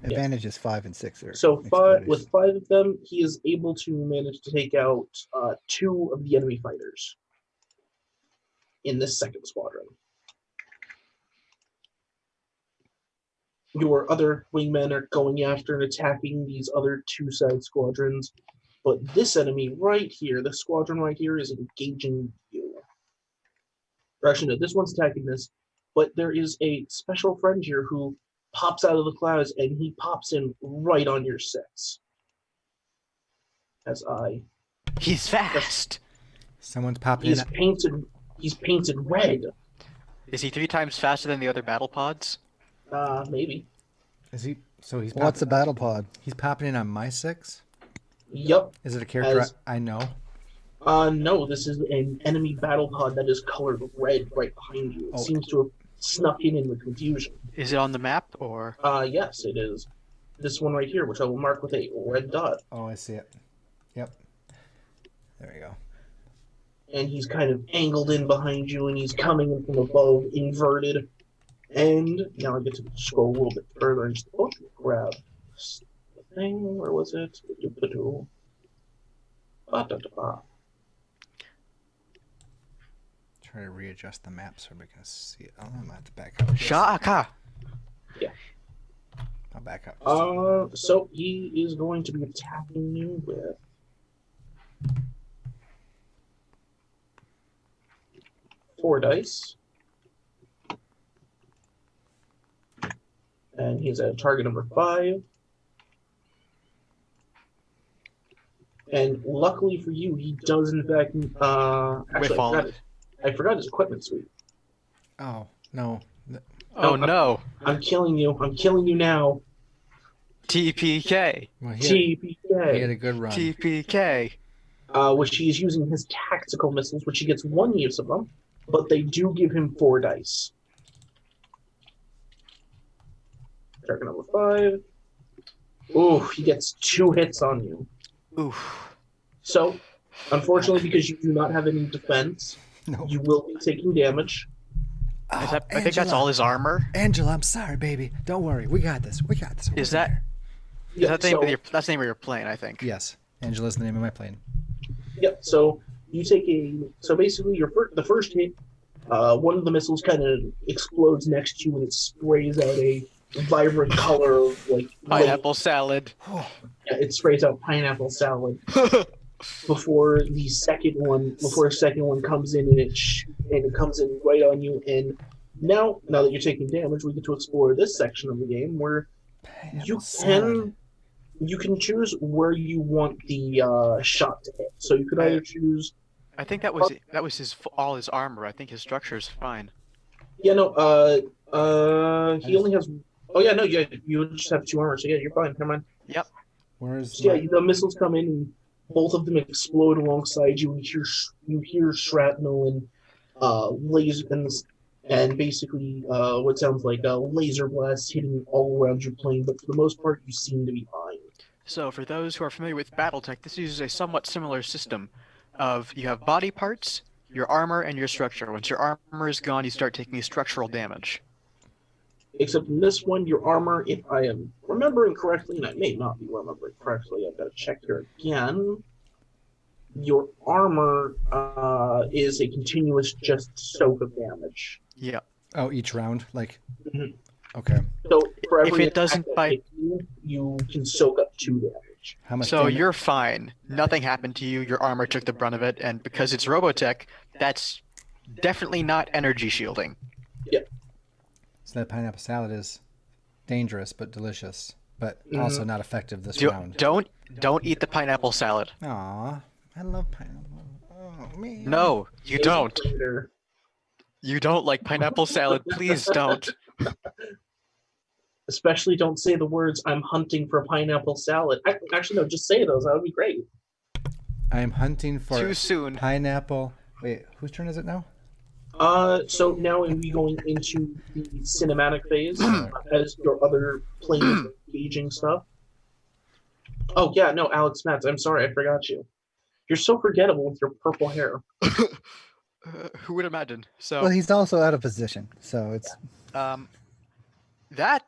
Advantage is 5 and 6. So with 5 of them, he is able to manage to take out 2 of the enemy fighters in this second squadron. Your other wingmen are going after and attacking these other 2 side squadrons, but this enemy right here, the squadron right here, is engaging you. Or actually, no, this one's attacking this, but there is a special friend here who pops out of the clouds, and he pops in right on your 6. he's fast. Someone's popping in. He's painted red. Is he 3 times faster than the other battle pods? Maybe. Is he? So he's What's a popping, battle pod? he's popping in on my 6? Yup. Is it a character As- I know? No, this is an enemy battle pod that is colored red right behind you. It Oh. seems to have snuck in the confusion. Is it on the map or? Yes, it is. This one right here, which I will mark with a red dot. Oh, I see it. Yep. There we go. And he's kind of angled in behind you, and he's coming in from above, inverted. And now I get to scroll a little bit further and just grab the thing. Where was it? Try to readjust the map so we can see it. Oh, I'm gonna have to back up. Shaka. I'll back up. So he is going to be attacking you with 4 dice. And he's at target number 5. And luckily for you, he does in fact Whiff all of it. I forgot his equipment suite. Oh, no. Oh no. I'm killing you. I'm killing you now. TPK. Well, he had TPK. a good run. TPK. Which he is using his tactical missiles, which he gets 1 use of them, but they do give him 4 dice. Target number 5. Ooh, he gets 2 hits on you. Oof. So, unfortunately, because you do not have any defense, No. you will be taking damage. Oh, I think that's all his armor. Angela, I'm sorry, baby. Don't worry. We got this. We got this. Is What's that- in there? Is that the name so, of that's the name of your plane, I think. Yes. Angela's the name of my plane. Yep. So you take so basically the first hit, one of the missiles kind of explodes next to you and it sprays out a vibrant color of like Pineapple salad. Oh, yeah, it sprays out pineapple salad before the second one comes in and it comes in right on you. And now that you're taking damage, we get to explore this section of the game where pineapple you salad. can choose where you want the shot to hit. So you could either choose. I think that was all his armor. I think his structure is fine. Yeah, no. He only has. Oh yeah, no. Yeah, you just have 2 armor, so yeah, you're fine. Never mind. Yep. Where's So yeah, the missiles come in and both of them explode alongside you, and you hear shrapnel and laser and basically what sounds like laser blasts hitting all around your plane. But for the most part, you seem to be fine. So for those who are familiar with BattleTech, this uses a somewhat similar system of you have body parts, your armor, and your structure. Once your armor is gone, you start taking structural damage. Except in this one, your armor, if I am remembering correctly, and I may not be remembering correctly, I've got to check here again. Your armor is a continuous just soak of damage. Yeah. Oh, each round, like. Mhm. Okay. So for every If it doesn't attack that bite, hits you can soak up 2 damage. How much? so damage? you're fine. Nothing happened to you. Your armor took the brunt of it, and because it's Robotech, that's definitely not energy shielding. So that pineapple salad is dangerous but delicious, but also not effective this round. Don't eat the pineapple salad. Aw, I love pineapple. Oh man. No, you don't. Later. You don't like pineapple salad. Please don't. Especially don't say the words "I'm hunting for pineapple salad." Actually, no, just say those. That would be great. I am hunting for Too soon. pineapple. Wait, whose turn is it now? So now we're going into the cinematic phase as your other planes engaging stuff. Oh yeah, no, Alex Metz. I'm sorry, I forgot you. You're so forgettable with your purple hair. Who would imagine? So, Well, he's also out of position, so it's that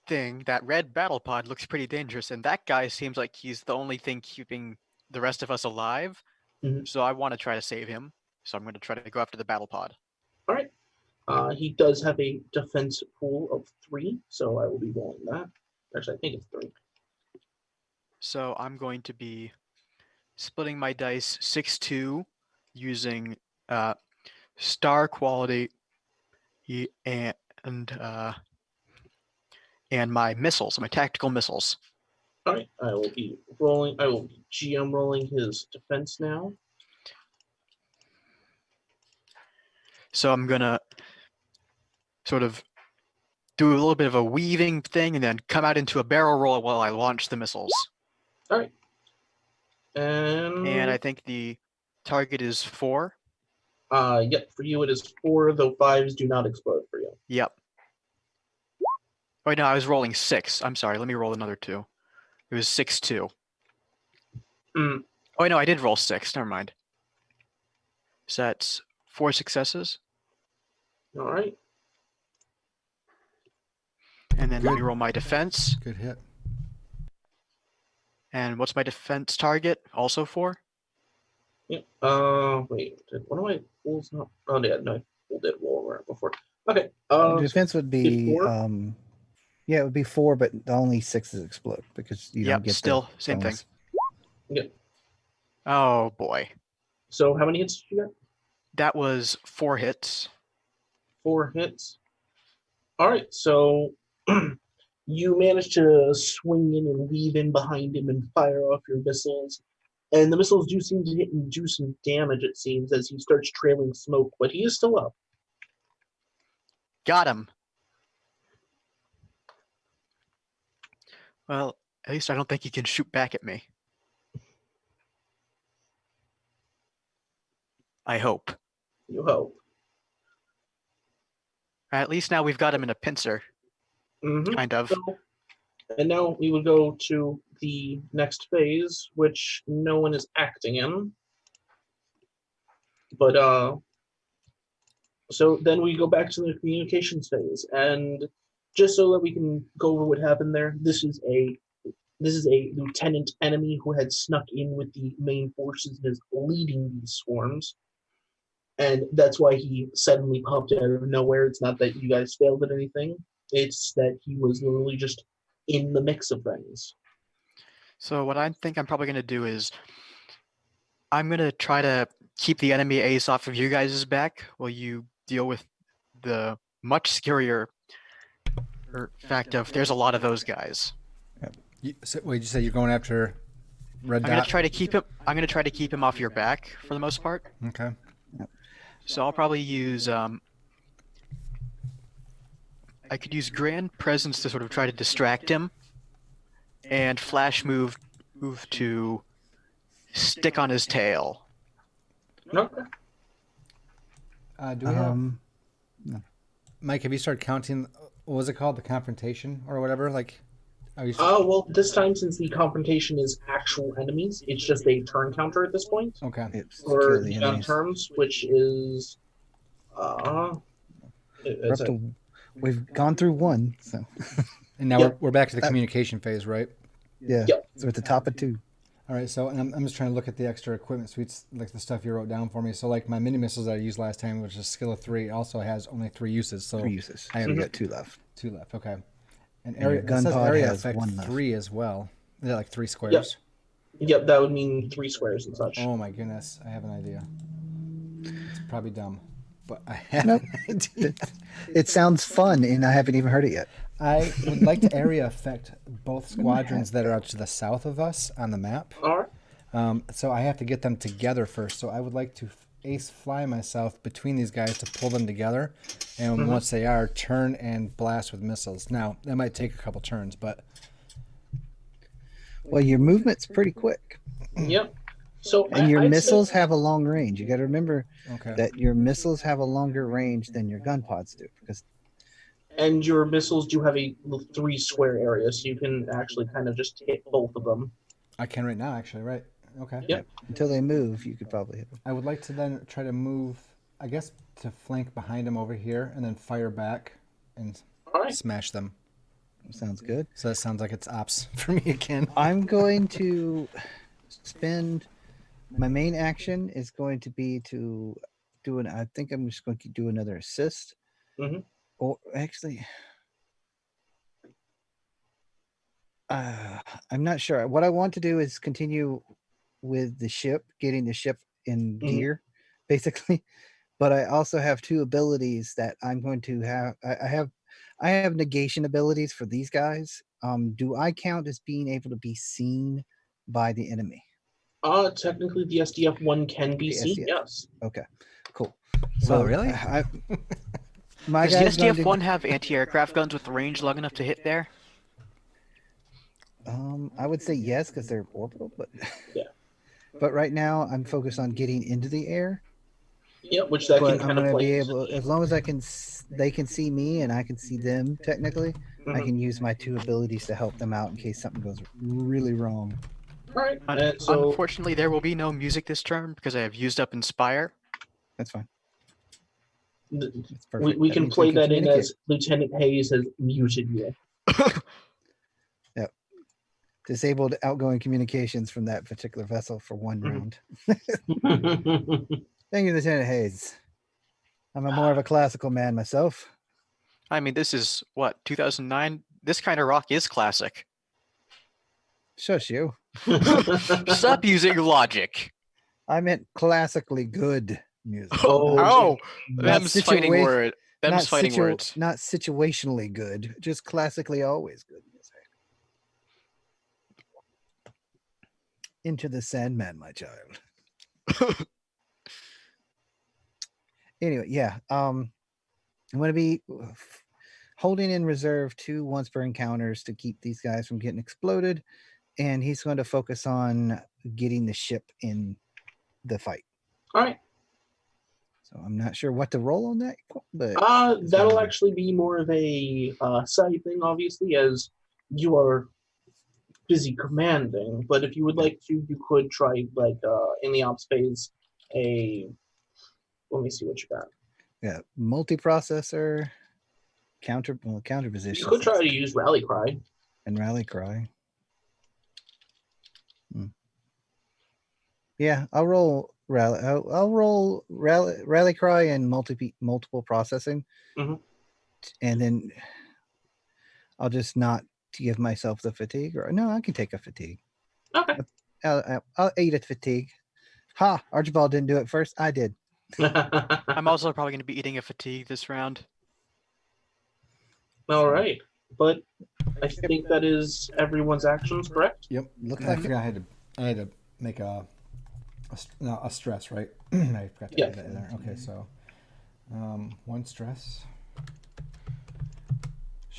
thing, that red battle pod, looks pretty dangerous, and that guy seems like he's the only thing keeping the rest of us alive. Mhm. So I want to try to save him. So I'm going to try to go after the battle pod. All right. He does have a defense pool of 3, so I will be rolling that. Actually, I think it's 3. So I'm going to be splitting my dice 6-2 using star quality and my missiles, my tactical missiles. All right. I will be GM rolling his defense now. So I'm gonna sort of do a little bit of a weaving thing and then come out into a barrel roll while I launch the missiles. All right. And I think the target is 4. Yep, for you it is 4, though 5s do not explode for you. Yep. Wait, no, I was rolling 6. I'm sorry. Let me roll another 2. It was 6-2. Mm. Oh, no, I did roll 6. Never mind. So that's 4 successes. All right. And then let me roll my defense. Good hit. And what's my defense target? Also 4? Yeah. Wait. One of my pools not? Oh yeah, no, I pulled it over before. Okay. defense would be 4? yeah, it would be 4, but only 6s explode because you don't get still the same bonus. thing. Yep. Oh boy. So how many hits did you get? That was 4 hits. 4 hits. All right. So you manage to swing in and weave in behind him and fire off your missiles. And the missiles do seem to hit and do some damage, it seems, as he starts trailing smoke, but he is still up. Got him. Well, at least I don't think he can shoot back at me. I hope. You hope. At least now we've got him in a pincer. Mm-hmm. Kind of. So, and now we would go to the next phase, which no one is acting in. But so then we go back to the communications phase, and just so that we can go over what happened there, this is a lieutenant enemy who had snuck in with the main forces and is leading these swarms. And that's why he suddenly popped out of nowhere. It's not that you guys failed at anything. It's that he was literally just in the mix of things. So what I think I'm probably going to do is I'm going to try to keep the enemy ace off of you guys' back while you deal with the much scarier fact of there's a lot of those guys. Wait, you say you're going after Red I'm Dot? going to try to keep him. I'm going to try to keep him off your back for the most part. Okay. So I'll probably use I could use Grand Presence to sort of try to distract him, and Flash move to stick on his tail. Okay. Do we have Mike? Have you started counting? What was it called? The confrontation or whatever? Like, are you? Well, this time since the confrontation is actual enemies, it's just a turn counter at this point. Okay. It's For secure the the enemies. terms, which is We've gone through one, so And now Yep. we're back to the communication phase, right? yeah. Yep. So at the top of 2. All right. So, and I'm just trying to look at the extra equipment suites, like the stuff you wrote down for me. So, like my mini missiles that I used last time, which is skill of 3, also has only 3 uses. So 3 uses. I So have we got 2 left. 2 left. Okay. And your area gun it says pod area has effect 1 left. 3 as well. Is that like 3 squares? Yep, that would mean 3 squares and such. Oh my goodness, I have an idea. It's probably dumb, but I have Nope. an idea. It sounds fun, and I haven't even heard it yet. I would like to area affect both squadrons that are out to the south of us on the map. All right. So I have to get them together first. So I would like to ace fly myself between these guys to pull them together, and once they are, turn and blast with missiles. Now that might take a couple turns, but Well, your movement's pretty quick, Yep. So and your I'd missiles say, have a long range. You got to remember okay. that your missiles have a longer range than your gun pods do, because and your missiles do have a 3 square area, so you can actually kind of just hit both of them. I can right now, actually, right? Okay. Yep. until they move, you could probably hit them. I would like to then try to move, I guess, to flank behind them over here, and then fire back and All right. smash them. Sounds good. So that sounds like it's ops for me again. I'm going to spend my main action is going to be to do an. I think I'm just going to do another assist. Mhm. Or actually, I'm not sure. What I want to do is continue with the ship, getting the ship in gear, basically. But I also have 2 abilities that I'm going to have. I have negation abilities for these guys. Do I count as being able to be seen by the enemy? Technically, the SDF-1 can be The seen. SDF. Yes. Okay, cool. Well, really? My Does the guy's going to- SDF-1 have anti-aircraft guns with range long enough to hit there? I would say yes because they're orbital, but Yeah. But right now I'm focused on getting into the air. Yep, which that But can I'm kind of going to play. be able, as long as I can, they can see me and I can see them. Technically, I Mhm. can use my 2 abilities to help them out in case something goes really wrong. All right. And so Unfortunately, there will be no music this turn because I have used up Inspire. That's fine. th- That's perfect. we That can means play that in communicate. as Lieutenant Hayes has muted you. Disabled outgoing communications from that particular vessel for 1 round. Thank you, Lieutenant Hayes. I'm more of a classical man myself. I mean, this is what 2009. This kind of rock is classic. Shush you. Stop using logic. I meant classically good music. Oh, Them's fighting situa- word. Them's fighting words. Not situationally good, just classically always good music. Into the Sandman, my child. Anyway, yeah. I'm going to be holding in reserve 2 once per encounters to keep these guys from getting exploded, and he's going to focus on getting the ship in the fight. all right. So I'm not sure what to roll on that, but That'll actually be more of a side thing, obviously, as you are busy commanding. But if you would like to, you could try, like, in the ops phase, let me see what you got. yeah, multiprocessor, counter position. You could try to use Rally Cry. and rally cry. Yeah, I'll roll rally. I'll roll rally cry and multiple processing, Mhm. and then I'll just not give myself the fatigue. Or no, I can take a fatigue. Okay. I'll eat a fatigue. Ha! Archibald didn't do it first. I did. I'm also probably going to be eating a fatigue this round. All right, but I think that is everyone's actions, correct? Yep. Looks I like it. forgot I had to make a stress, right? I forgot to Yeah. add that in there. Okay, so 1 stress.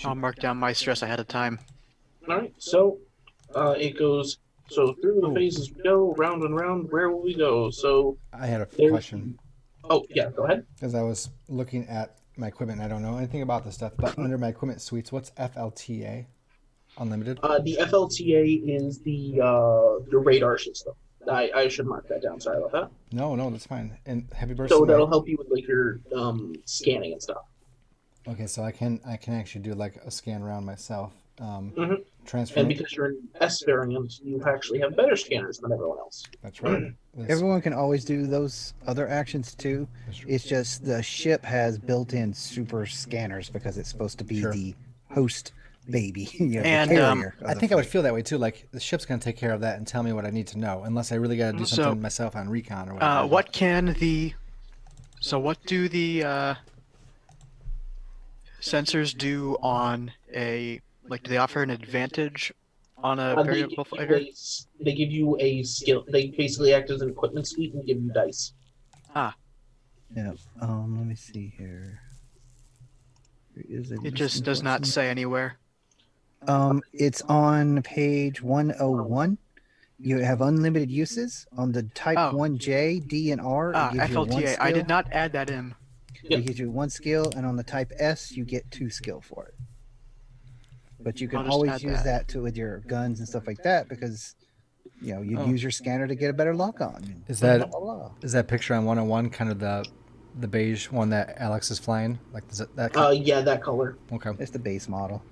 I'll mark down my stress ahead of time. All right, so it goes. So through the phases we go, round and round. Where will we go? So I had a there's. question Oh yeah, go ahead. because I was looking at my equipment. And I don't know anything about this stuff, but under my equipment suites, what's FLTA? Unlimited. The FLTA is the radar system. I should mark that down. Sorry about that. No, that's fine. And happy birthday. So that'll help you with like your scanning and stuff. Okay, so I can actually do like a scan round myself. Mhm. Transfer. And because you're an S variant, you actually have better scanners than everyone else. That's right. Everyone can always do those other actions too. It's just the ship has built-in super scanners because it's supposed to be Sure. the host baby. The And, carrier of I the think I would fleet. feel that way too. Like the ship's gonna take care of that and tell me what I need to know, unless I really gotta do So, something myself on recon or whatever. What do the sensors do on a, like, do they offer an advantage on a variable fighter? They give you a skill. They basically act as an equipment suite and give you dice. Yeah. Let me see here. There is a It just does not say anywhere. It's on page 101. You have unlimited uses on the type Oh. 1J, D, and R. It gives you one FLTA. I skill. did not add that in. It gives you 1 skill, and on the type S, you get 2 skill for it. But you I'll can just always add use that. that to with your guns and stuff like that because you'd Oh. use your scanner to get a better lock on. Is that- Blah, blah, blah. Is that picture on 101 kind of the beige one that Alex is flying? Like is it that? Yeah, that color. Okay. It's the base model.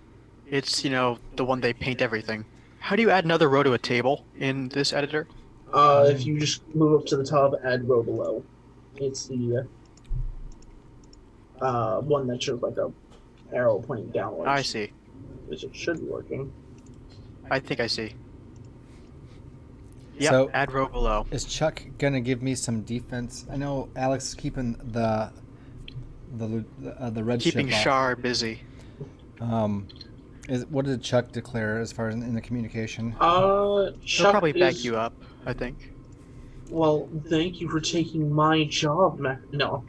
It's, the one they paint everything. How do you add another row to a table in this editor? If you just move up to the top, add row below. It's the one that shows like a arrow pointing downwards. I see. Which it should be working. I think I see. Yep, So- add row below. Is Chuck gonna give me some defense? I know Alex is keeping the red Keeping ship off. Shar busy. What did Chuck declare as far as in the communication? He'll Chuck probably back is- you up, I think. Well, thank you for taking my job, No.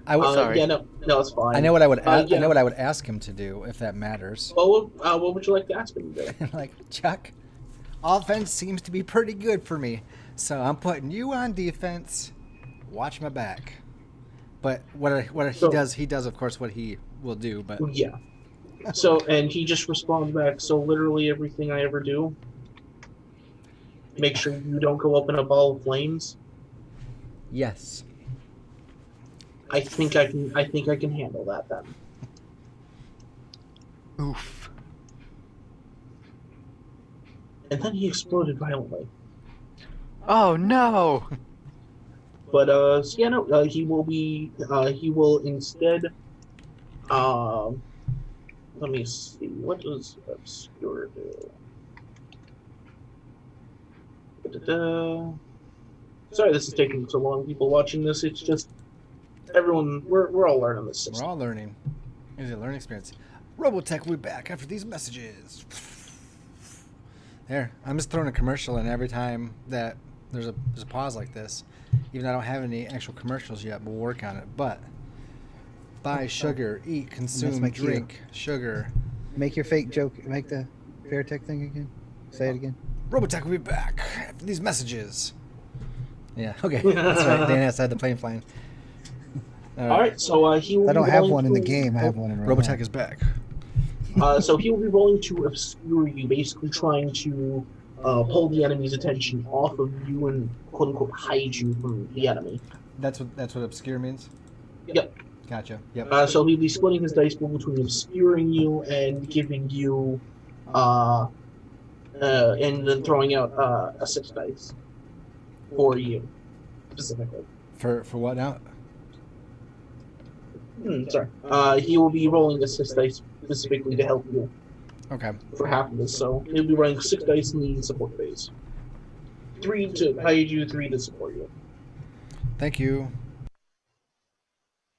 I would. Sorry. Yeah, no, it's fine. I know what I would. I yeah. know what I would ask him to do if that matters. What would you like to ask him to do? Like Chuck, offense seems to be pretty good for me, so I'm putting you on defense. Watch my back. But what he does of course what he will do. But Yeah. So, and he just responds back, so literally everything I ever do, make sure you don't go up in a ball of flames. yes, I think I can handle that then. Oof. And then he exploded violently. Oh no! But yeah, no, he will instead let me see, what does obscure do? Da-da-da. Sorry this is taking so long, people watching this. It's just everyone, we're all learning this we're system. all learning. It's a learning experience. Robotech will be back after these messages. There, I'm just throwing a commercial in every time that there's a pause like this. Even though I don't have any actual commercials yet, we'll work on it. But buy sugar, eat, consume, my cue. drink, sugar. Make your fake joke. Make the Veritech thing again. Say it again. Robotech will be back after these messages. Yeah, okay. That's right. Dan has had the plane flying. All right, so he will I don't be have rolling one in the to- game. I have one in real Robotech life. is back. So he will be rolling to obscure you, basically trying to pull the enemy's attention off of you and quote unquote hide you from the enemy. That's what obscure means? Yep. Gotcha. Yep. So he'll be splitting his dice pool between obscuring you and giving you, and then throwing out assist dice for you specifically. For what now? Sorry. He will be rolling assist dice specifically to help you Okay. for half of this. So he'll be running 6 dice in the support phase. 3 to hide you, 3 to support you. Thank you.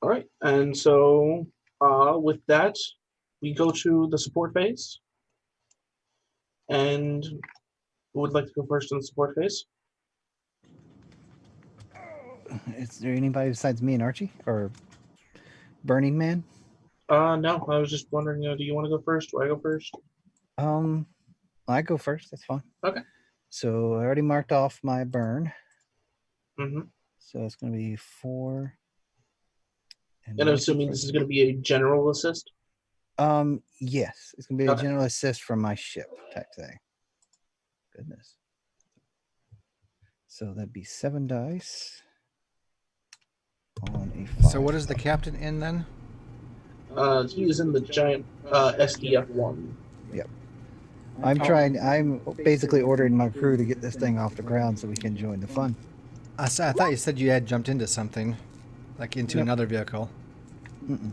All right, and so with that, we go to the support phase. And who would like to go first in the support phase? Is there anybody besides me and Archie or Burning Man? No, I was just wondering, do you want to go first? Do I go first? I go first. That's fine. Okay. So I already marked off my burn. Mm-hmm. So it's going to be 4. And I'm assuming this is going to be a general assist? Yes. It's going to be a Okay. general assist from my ship type thing. Goodness. So that'd be 7 dice on a 5. So what is the captain in then? He is in the giant SDF-1. I'm basically ordering my crew to get this thing off the ground so we can join the fun. I thought you said you had jumped into something, like into Nope. another vehicle. Mm-mm.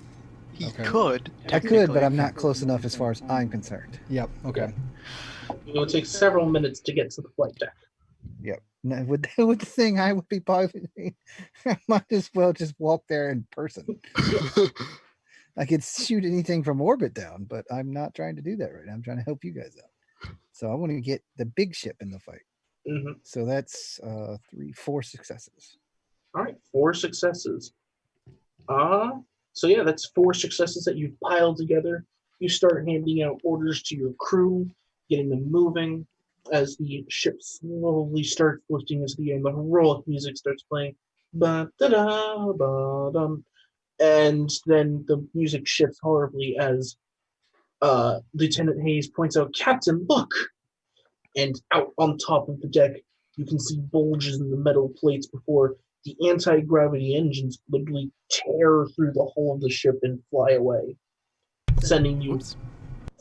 He Okay. could. I could, but I'm not close enough as far as I'm concerned. Yep. Okay. It will take several minutes to get to the flight deck. No, with the thing I would be piloting, I might as well just walk there in person. I could shoot anything from orbit down, but I'm not trying to do that right now. I'm trying to help you guys out. So I want to get the big ship in the fight. Mm-hmm. So that's 4 successes. All right, 4 successes. So yeah, that's 4 successes that you've piled together. You start handing out orders to your crew, getting them moving. As the ship slowly starts lifting into the air, the heroic music starts playing. Ba-da-da, ba-dum. And then the music shifts horribly as Lieutenant Hayes points out, "Captain, look!" And out on top of the deck, you can see bulges in the metal plates before the anti-gravity engines literally tear through the hull of the ship and fly away, sending you Whoops.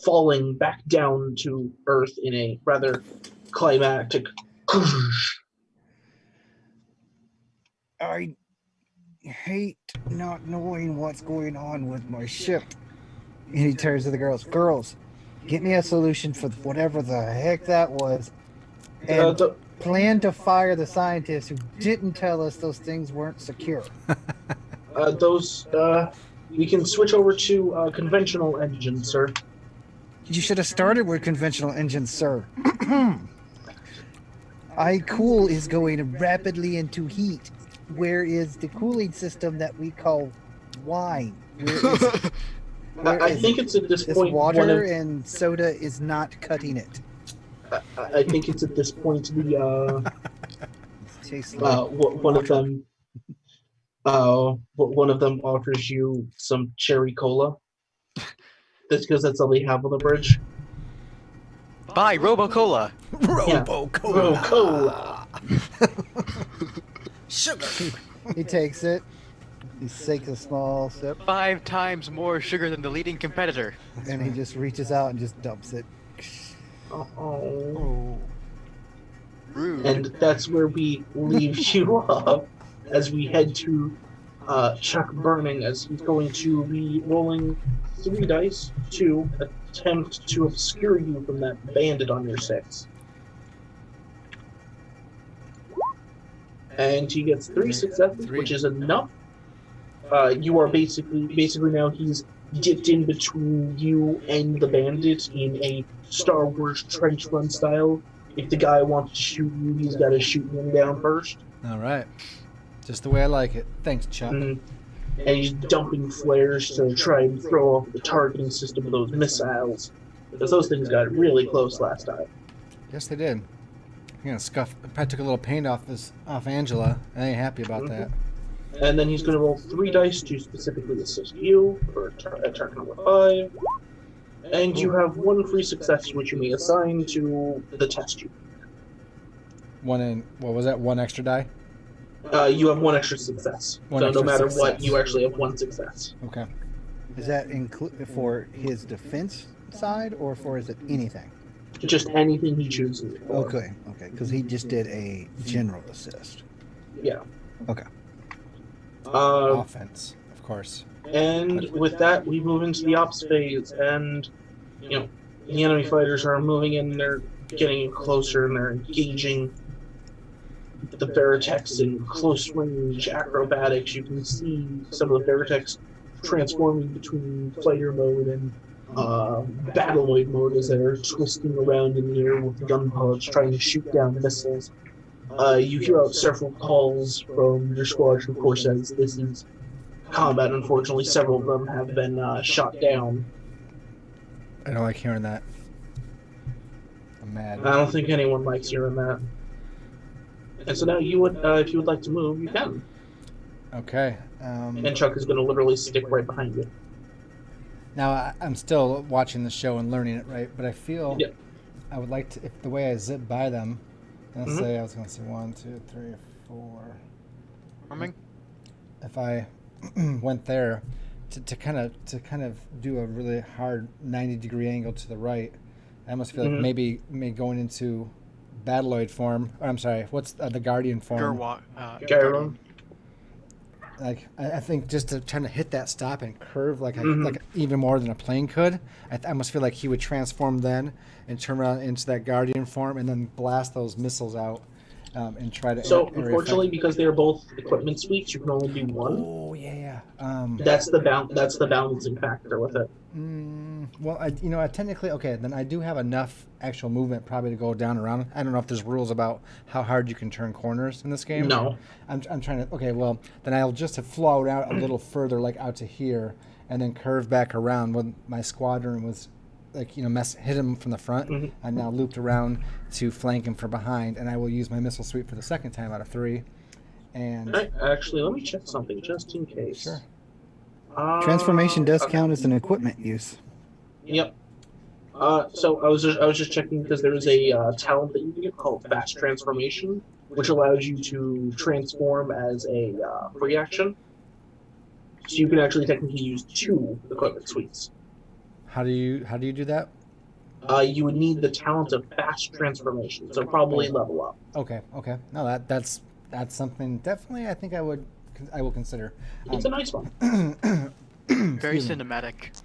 falling back down to Earth in a rather climactic. I hate not knowing what's going on with my ship. And he turns to the girls. Girls, get me a solution for whatever the heck that was. And plan to fire the scientists who didn't tell us those things weren't secure. We can switch over to conventional engines, sir. You should have started with conventional engines, sir. iCool is going rapidly into heat. Where is the cooling system that we call wine? I think it's at this point water and soda is not cutting it. I think it's at this point the Tastes like one of them offers you some cherry cola. That's because that's all they have on the bridge. Buy Robo-Cola. Cola. Sugar. he takes it. He takes a small sip 5 times more sugar than the leading competitor. and he just reaches out and just dumps it. Oh. Rude. And that's where we leave you up as we head to Chuck Burning, as he's going to be rolling 3 dice to attempt to obscure you from that bandit on your 6. And he gets 3 successes, which is enough. You are basically now he's dipped in between you and the bandit in a Star Wars trench run style. If the guy wants to shoot you, he's got to shoot him down first. All right. Just the way I like it. Thanks, Chuck. And he's dumping flares to try and throw off the targeting system of those missiles, because those things got really close last time. Yes, they did. I'm gonna I took a little paint off Angela. I ain't happy about that. And then he's going to roll 3 dice to specifically assist you for target number 5. And you have 1 free success, which you may assign to the test tube. What was that? 1 extra die? You have 1 extra success. One So extra no matter what, success. you actually have 1 success. Okay. Is that for his defense side or for is it anything? Just anything he chooses. Okay, because he just did a general assist. Yeah. Okay. Offense, of course. And with that, we move into the ops phase, and The enemy fighters are moving in, they're getting closer, and they're engaging the Veritechs in close range acrobatics. You can see some of the Veritechs transforming between fighter mode and battleoid mode as they're twisting around in the air with gun pellets, trying to shoot down missiles. You hear out several calls from your squadron. Of course, as this is combat, unfortunately, several of them have been shot down. I don't like hearing that. I'm mad. I don't think anyone likes hearing that. And so now you would, if you would like to move, you can. Okay. And Chuck is going to literally stick right behind you. Now I'm still watching the show and learning it, right? But I feel Yeah. I would like to, if the way I zip by them, let's Mhm. say I was going to say 1, 2, 3, 4. Farming? If I went there to kind of do a really hard 90-degree angle to the right, I almost feel like Mhm. maybe going into Battleoid form. Or I'm sorry, what's the Guardian form? Gyro. Guardian. Like I think just to trying to hit that stop and curve like Mhm. like even more than a plane could. I almost feel like he would transform then and turn around into that Guardian form and then blast those missiles out and try to. So, unfortunately, because they are both equipment suites, you can only do one. Oh yeah. That's the balancing factor with it. Well, I technically okay. Then I do have enough actual movement probably to go down around. I don't know if there's rules about how hard you can turn corners in this game. No. I'm trying to. Okay, well then I'll just have flowed out a little further, like out to here, and then curve back around when my squadron was, like hit him from the front. Mhm. I'm now looped around to flank him from behind, and I will use my missile sweep for the second time out of 3. And Right, actually, let me check something just in case. Sure. Transformation does Okay. count as an equipment use. Yep. So I was just checking because there is a talent that you can get called Fast Transformation, which allows you to transform as a free action. So you can actually technically use 2 equipment suites. how do you do that? You would need the talent of Fast Transformation, so probably level up. Okay. No, that's something definitely I think I will consider. It's a nice one. Very Excuse me. cinematic.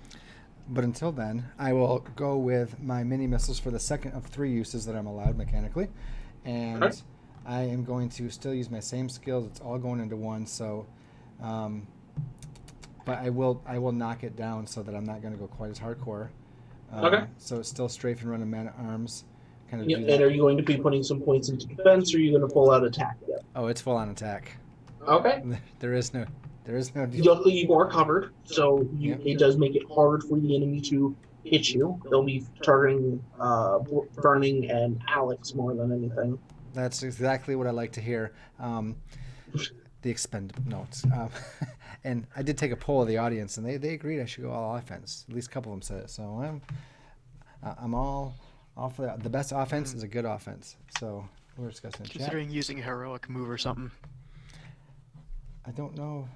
But until then, I will go with my mini missiles for the second of 3 uses that I'm allowed mechanically, and Okay. I am going to still use my same skills. It's all going into one, so. But I will knock it down so that I'm not going to go quite as hardcore. Okay. So it's still strafe and run and man at arms. Kind of Yeah, do and that. are you going to be putting some points into defense, or are you going to pull out attack yet? Oh, it's full on attack. Okay. There is no. Luckily, you are covered, so Yep. it does make it hard for the enemy to hit you. They'll be targeting Burning and Alex more than anything. That's exactly what I like to hear. The expendable notes. And I did take a poll of the audience, and they agreed I should go all offense. At least a couple of them said it. So I'm all for that. The best offense is a good offense. So we're discussing in chat. Considering using a heroic move or something. I don't know.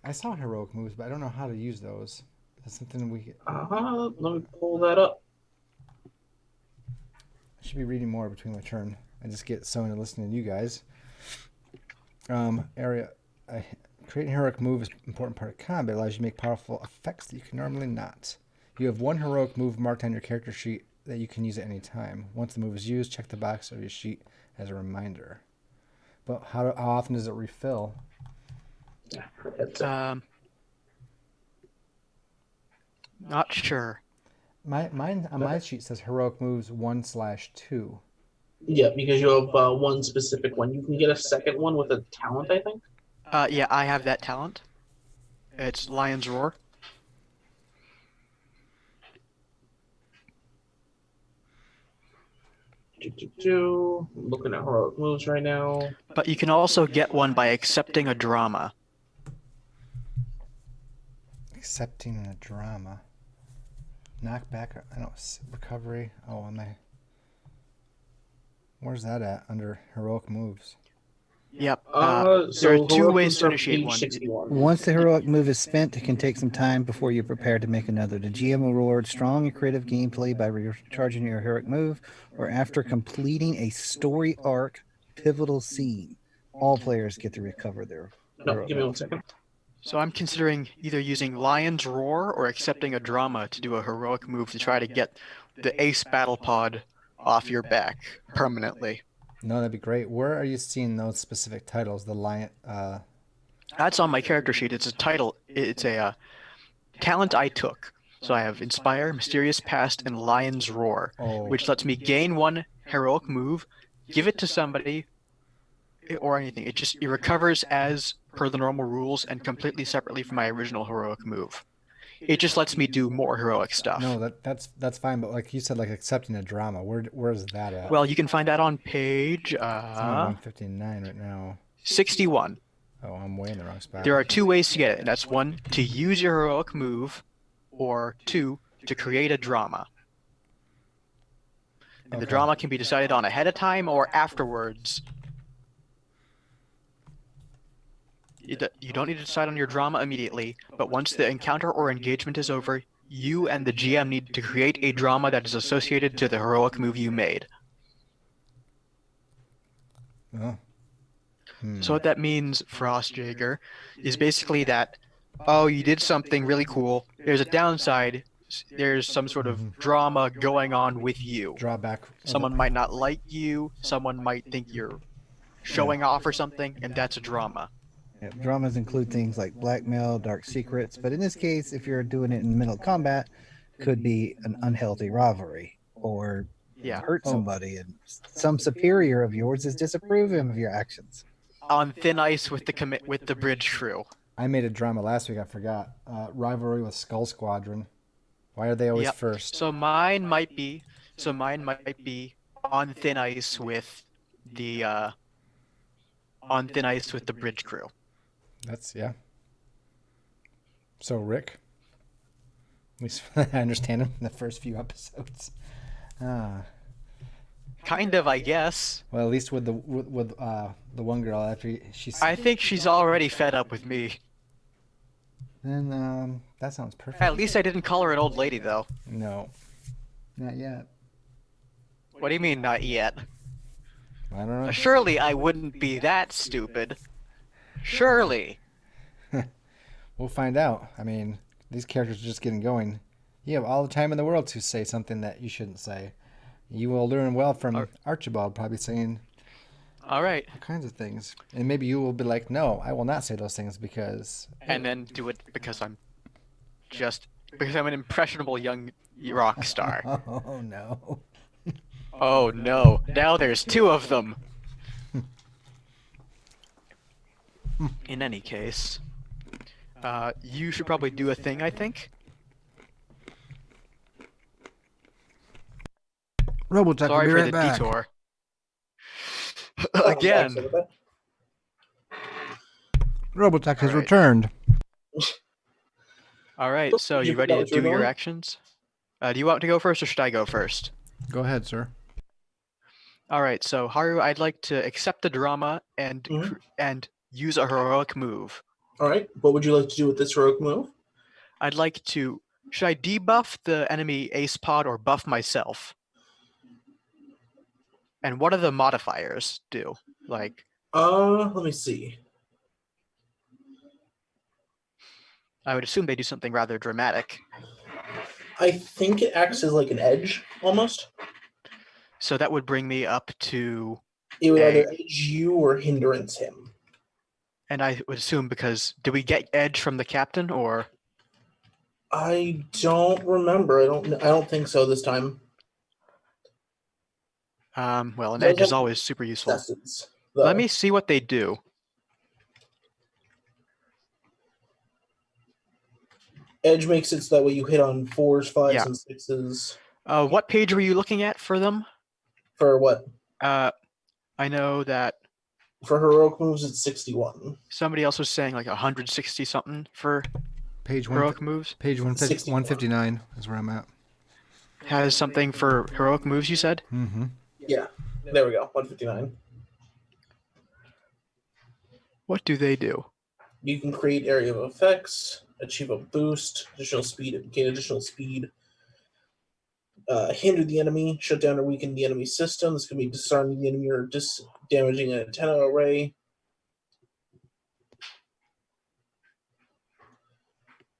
I saw heroic moves, but I don't know how to use those. That's something Let me pull that up. I should be reading more between my turn. I just get so into listening to you guys. Creating a heroic move is an important part of combat. It allows you to make powerful effects that you can normally not. You have 1 heroic move marked on your character sheet that you can use at any time. Once the move is used, check the box of your sheet as a reminder. But how often does it refill? Not sure. Mine on my sheet says heroic moves 1/2. Yeah, because you have one specific one. You can get a second one with a talent, I think. Yeah, I have that talent. It's Lion's Roar. I'm looking at heroic moves right now. But you can also get one by accepting a drama. Accepting a drama. Knockback. I don't. Recovery. Oh, am I? Where's that at under heroic moves? Yep. So there are 2 heroic ways moves to are initiate page one. 61. Once the heroic move is spent, it can take some time before you're prepared to make another. The GM will reward strong and creative gameplay by recharging your heroic move or after completing a story arc pivotal scene. All players get to recover their No, heroic give me move. 1 second. So I'm considering either using Lion's Roar or accepting a drama to do a heroic move to try to get the Ace Battle Pod off your back permanently. No, that'd be great. Where are you seeing those specific titles? The lion. That's on my character sheet. It's a title. It's a talent I took. So I have Inspire, Mysterious Past, and Lion's Roar, which lets me gain one heroic move, give it to somebody, or anything. It recovers as per the normal rules and completely separately from my original heroic move. It just lets me do more heroic stuff. No, that's fine. But like you said, like accepting a drama. Where's that at? Well, you can find that on page It's on 159 right now. 61. Oh, I'm way in the wrong spot. There are two ways to get it, and that's one, to use your heroic move, or two, to create a drama. And the drama can be decided on ahead of time or afterwards. You don't need to decide on your drama immediately, but once the encounter or engagement is over, you and the GM need to create a drama that is associated to the heroic move you made. Oh. So what that means, Frostjager, is basically that, oh, you did something really cool. There's a downside. There's some sort of drama going on with you. Drawback. Someone might not like you. Someone might think you're showing off or something, and that's a drama. Yeah, dramas include things like blackmail, dark secrets, but in this case, if you're doing it in middle combat, could be an unhealthy rivalry or hurt somebody, and some superior of yours is disapproving of your actions. On thin ice with the bridge crew. I made a drama last week. I forgot. Rivalry with Skull Squadron. Why are they always first? So mine might be on thin ice with the bridge crew. That's So Rick, at least I understand him in the first few episodes. Kind of, I guess. Well, at least with the one girl after she's. I think she's already fed up with me. Then that sounds perfect. At least I didn't call her an old lady, though. No, not yet. What do you mean, not yet? I don't know. Surely I wouldn't be that stupid. Surely. We'll find out. I mean, these characters are just getting going. You have all the time in the world to say something that you shouldn't say. You will learn well from Archibald probably saying all kinds of things. And maybe you will be like, no, I will not say those things because... And then do it because I'm an impressionable young rock star. Oh, no. Oh, no. Now there's two of them. In any case, you should probably do a thing, I think. Robotech, sorry will be for right the back. detour. Again. Robotech has returned. All right, so you ready to do your actions? Do you want to go first, or should I go first? Go ahead, sir. All right, so Haru, I'd like to accept the drama and use a heroic move. All right, what would you like to do with this heroic move? I'd like to. Should I debuff the enemy ace pod or buff myself? And what do the modifiers do? Like, let me see. I would assume they do something rather dramatic. I think it acts as like an edge, almost. So that would bring me up to... It would either edge you or hindrance him. And I would assume because... Do we get edge from the captain, or...? I don't remember. I don't think so this time. Well, an edge is always super useful. Let me see what they do. Edge makes it so that way you hit on 4s, 5s, and 6s. What page were you looking at for them? For what? I know that... For heroic moves, it's 61. Somebody else was saying like 160 something for page heroic moves. Page 159 is where I'm at. Has something for heroic moves, you said? Mm-hmm. Yeah, there we go, 159. What do they do? You can create area of effects, achieve a boost, additional speed, gain additional speed, hinder the enemy, shut down or weaken the enemy system. This can be disarming the enemy or damaging an antenna array.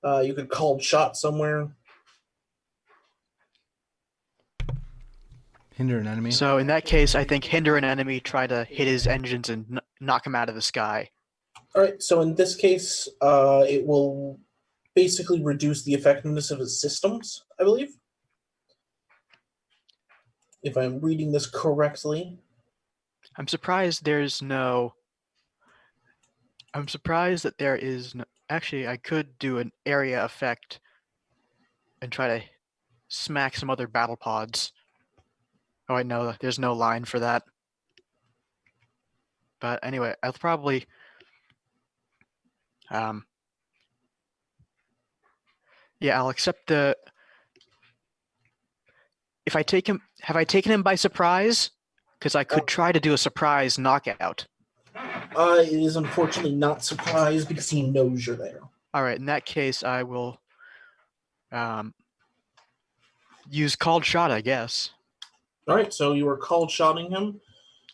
You could call shot somewhere. Hinder an enemy. So in that case, I think hinder an enemy, try to hit his engines and knock him out of the sky. All right. So in this case, it will basically reduce the effectiveness of his systems, I believe, if I'm reading this correctly. I'm surprised there's no. I'm surprised that there is no. Actually, I could do an area effect and try to smack some other battle pods. Oh, I know there's no line for that. But anyway, I'll probably. Yeah, I'll accept the. If I take him, have I taken him by surprise? Because I could try to do a surprise knockout. It is unfortunately not surprised because he knows you're there. All right, in that case, I will use called shot, I guess. All right, so you were cold shotting him.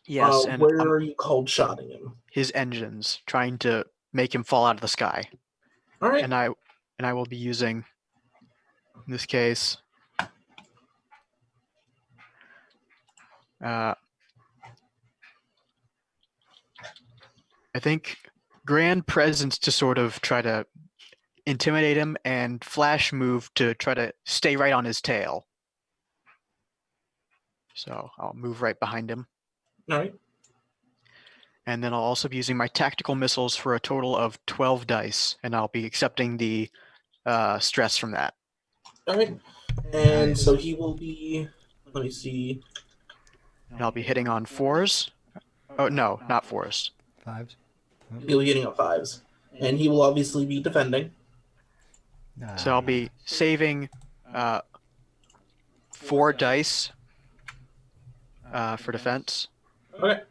Yes, and where are you cold shotting him? his engines, trying to make him fall out of the sky. All right, And I will be using, in this case, I think Grand Presence to sort of try to intimidate him, and Flash Move to try to stay right on his tail. So I'll move right behind him. all right. And then I'll also be using my tactical missiles for a total of 12 dice, and I'll be accepting the stress from that. All right, and so he will be. Let me see. And I'll be hitting on 4s. Oh, no, not 4s. 5s. He'll be hitting up 5s, and he will obviously be defending. So I'll be saving 4 dice for defense. Okay.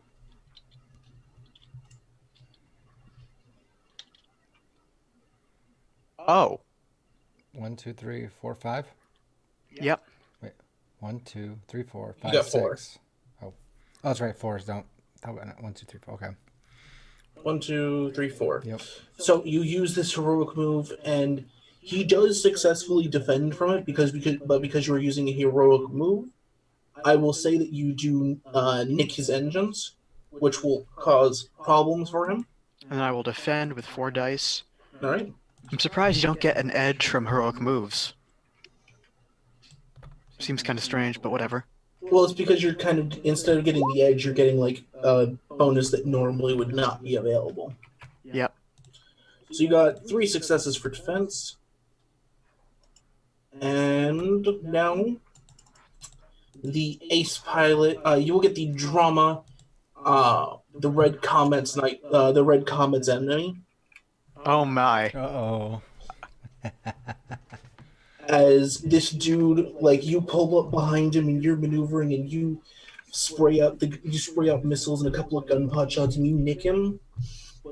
Oh. 1, 2, 3, 4, 5. Yep. Wait. 1, 2, 3, 4, You 5, got 4. 6. Oh, that's right. 4s don't. 1, 2, 3, 4. Okay. 1, 2, 3, 4. Yep. So you use this heroic move, and he does successfully defend from it because you were using a heroic move. I will say that you do nick his engines, which will cause problems for him. And I will defend with 4 dice. All right. I'm surprised you don't get an edge from heroic moves. Seems kind of strange, but whatever. Well, it's because you're kind of, instead of getting the edge, you're getting like a bonus that normally would not be available. Yep. So you got 3 successes for defense. And now the ace pilot, you will get the drama, the Red Comet's enemy. Oh my. Uh-oh. As this dude, like, you pull up behind him and you're maneuvering and you spray out missiles and a couple of gun pod shots and you nick him,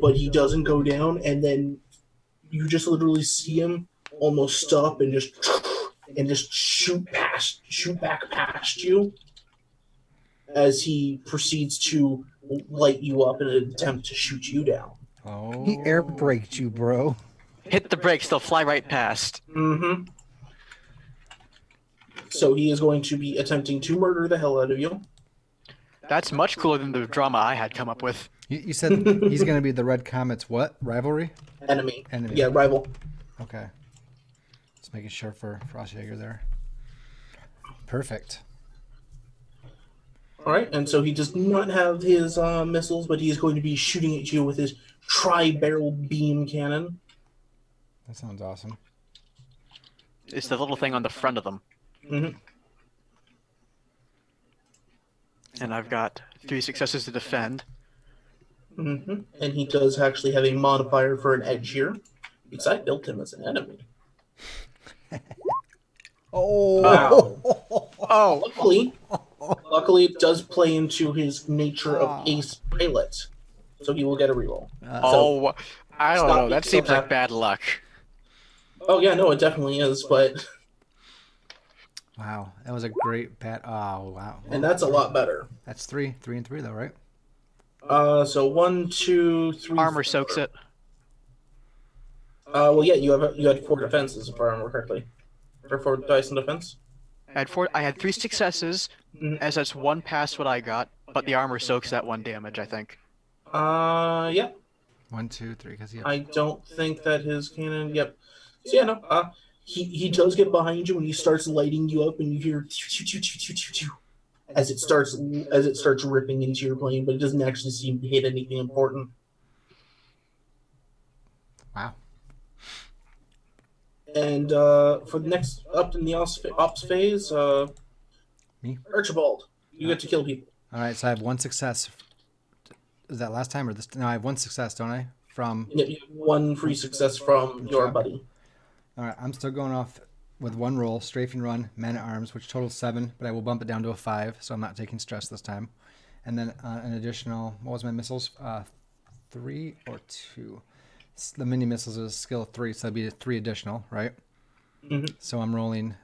but he doesn't go down, and then you just literally see him almost stop and just shoot back past you as he proceeds to light you up in an attempt to shoot you down. Oh. He air braked you, bro. Hit the brakes, they'll fly right past. Mm-hmm. So he is going to be attempting to murder the hell out of you. That's much cooler than the drama I had come up with. You said he's going to be the Red Comet's what? Rivalry? Enemy. Enemy. Yeah, rival. Okay. Just making sure for Frostjaeger there. Perfect. All right, and so he does not have his missiles, but he is going to be shooting at you with his tri-barrel beam cannon. That sounds awesome. It's the little thing on the front of them. Mm-hmm. And I've got 3 successes to defend. Mm-hmm. And he does actually have a modifier for an edge here, because I built him as an enemy. Oh. Wow. Oh! Luckily, it does play into his nature of ace pilot, so he will get a reroll. Oh, I don't Stop know. That being so seems like happy. bad luck. Oh yeah, no, it definitely is, but Wow. That was a great pat. Oh, wow. and that's a lot better. That's 3. 3 and 3 though, right? So 1, 2, 3. Armor 4. soaks it. Well, yeah, you had 4 defenses, if I remember correctly. Or 4 dice in defense. I had 3 successes, Mhm. as that's 1 past what I got, but the armor soaks that 1 damage, I think. Yeah. 1, 2, 3. Because I don't think that his cannon. Yep. So yeah, no. He does get behind you and he starts lighting you up, and you hear as it starts ripping into your plane, but it doesn't actually seem to hit anything important. Wow. And for the next up in the ops phase, Me. Archibald, you get to kill people. All right. So I have 1 success. Is that last time or this? No, I have 1 success, don't I? From. You get 1 free success from your Chuck. buddy. All right. I'm still going off with 1 roll, strafing run, man at arms, which totals 7, but I will bump it down to a 5, so I'm not taking stress this time. And then an additional. What was my missiles? 3 or 2. The mini missiles is a skill of 3, so that'd be 3 additional, right? Mhm. So I'm rolling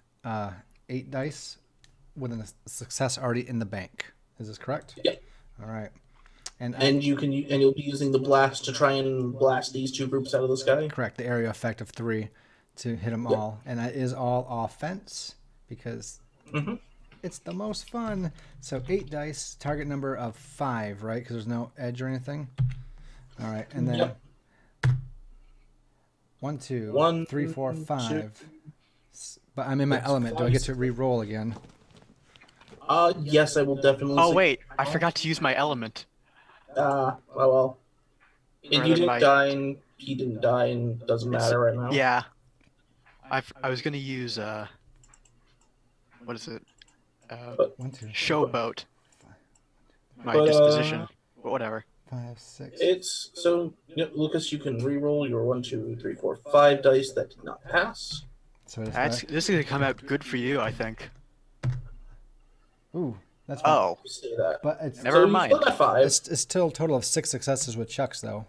8 dice with a success already in the bank. Is this correct? Yeah. All right. And you'll be using the blast to try and blast these 2 groups out of the sky. Correct. The area effect of 3 to hit them Yep. all, and that is all offense because Mhm. it's the most fun. So 8 dice, target number of 5, right? Because there's no edge or anything. All right, and then Yep. 1, 2, 1, 3, 4, 2. 5. But I'm in my That's element. Do I 5. get to re-roll again? Yes, I will definitely. Oh wait, I forgot to use my element. Well. And Rather you than didn't my- die, and he didn't die, and it doesn't matter right now. Yeah. I was gonna use what is it? 1, 2, Showboat. My But, disposition. But whatever. 5, 6. It's so Lucas, you can re-roll your 1, 2, 3, 4, 5 dice that did not pass. So it is This 5. is gonna come out good for you, I think. Ooh, that's fine. Oh, You say that. But it's Never so mind. You still got 5. it's still a total of 6 successes with Chuck's though.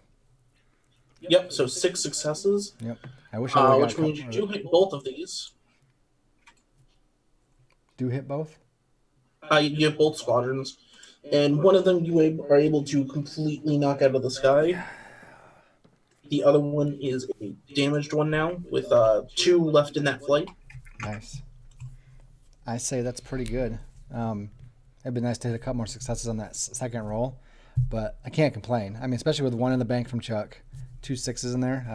Yep. So 6 successes, Yep. I wish I would have which got a means you couple. do hit both of these. Do hit both? You have both squadrons, and one of them you are able to completely knock out of the sky. The other one is a damaged one now, with 2 left in that flight. Nice. I say that's pretty good. It'd be nice to hit a couple more successes on that second roll, but I can't complain. I mean, especially with 1 in the bank from Chuck, 2 6s in there.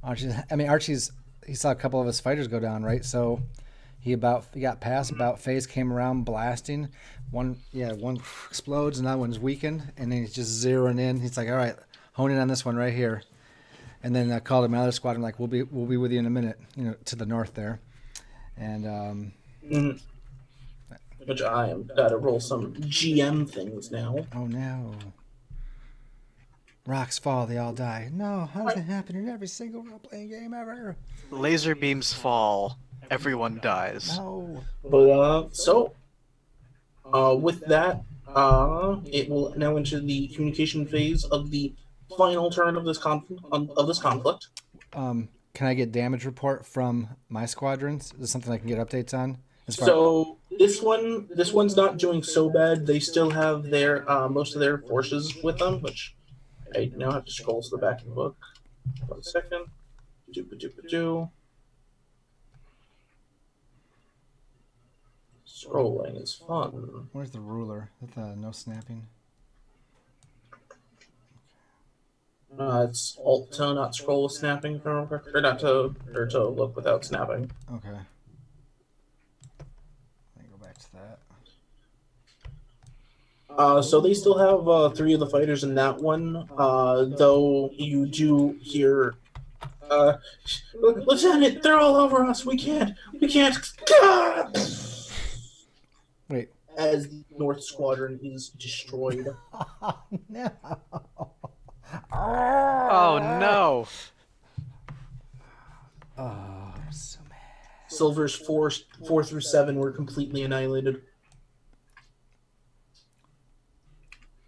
Archie's he saw a couple of his fighters go down, right? So he got past, about phase came around blasting. One explodes, and that one's weakened, and then he's just zeroing in. He's like, all right, hone in on this one right here. And then I called him out of the squadron, like, we'll be with you in a minute, to the north there. And Which I am gotta roll some GM things now. oh no. Rocks fall, they all die. No, how does that happen in every single role-playing game ever? laser beams fall. Everyone dies. No. But with that, it will now enter the communication phase of the final turn of this conflict. Can I get damage report from my squadrons? Is this something I can get updates on? So this one's not doing so bad. They still have their most of their forces with them, which I now have to scroll to the back of the book. 1 second. Doo-ba-doo-ba-doo. Scrolling is fun. Where's the ruler? With no snapping. It's alt to not scroll with snapping, if I remember correctly. Or to look without snapping. Okay. Let me go back to that. So they still have 3 of the fighters in that one, though you do hear, Lieutenant, they're all over us. We can't. God! Wait. As the North Squadron is destroyed. Oh, no. Oh no! Oh, I'm so mad. Silver's 4 through 7 were completely annihilated.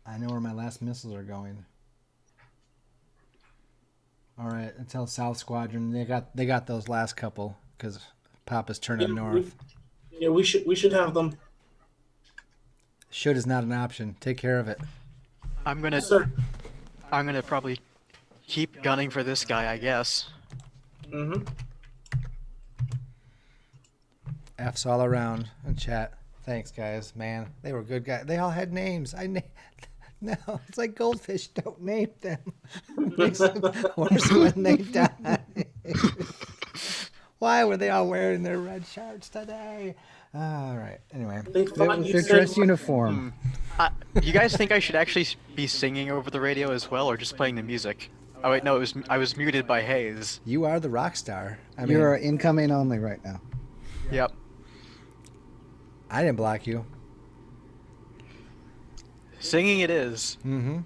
I know where my last missiles are going. All right, until South Squadron, they got those last couple because Papa's turning north. We should have them. Should is not an option. Take care of it. I'm gonna Sir. probably keep gunning for this guy, I guess. Mm-hmm. F's all around in chat. Thanks, guys. Man, they were good guys. They all had names. No, it's like goldfish. Don't name them. Makes them worse when they die. Why were they all wearing their red shirts today? All right. Anyway, They That thought was you their said dress uniform. You guys think I should actually be singing over the radio as well, or just playing the music? Oh wait, no, I was muted by Hayes. you are the rock star. I mean, You're incoming only right now. Yep. I didn't block you. Singing it is. Mm-hmm.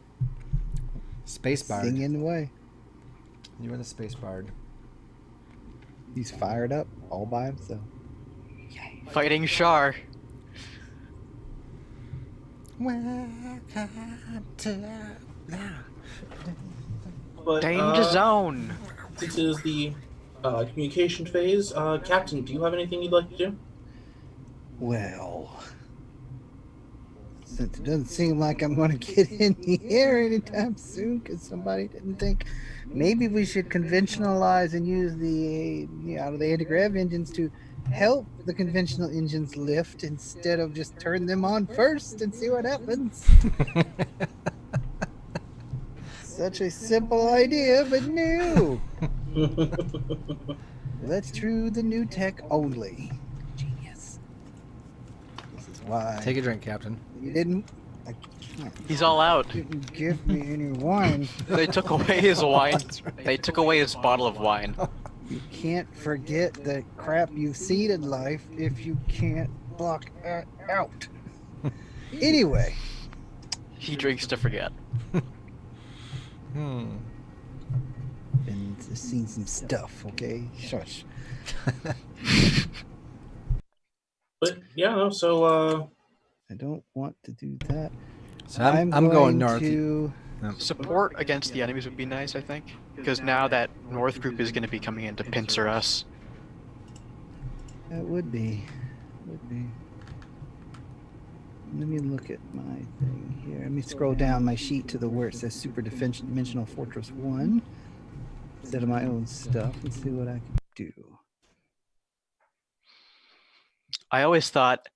Space Bard. Singing away. You are the Space Bard. He's fired up all by himself. Fighting Shar. Welcome to but, Danger zone. This is the communication phase. Captain, do you have anything you'd like to do? Well, since it doesn't seem like I'm going to get in the air anytime soon because somebody didn't think maybe we should conventionalize and use the anti-grav engines to help the conventional engines lift instead of just turn them on first and see what happens. Such a simple idea, but no. Let's true the new tech only. Genius. This is why Take a drink, Captain. you didn't He's all out. give me any wine. They took away his wine. They took away his bottle of wine. You can't forget the crap you've seen in life if you can't block it out. Anyway, He drinks to forget. Hmm. been seen some stuff, okay? Shush. But yeah, no, so I don't want to do that. So I'm going north. To... Support against the enemies would be nice, I think. Because now that North group is going to be coming in to pincer us. That would be. Let me look at my thing here. Let me scroll down my sheet to the where it says Super Dimensional Fortress 1 instead of my own stuff and see what I can do. I always thought,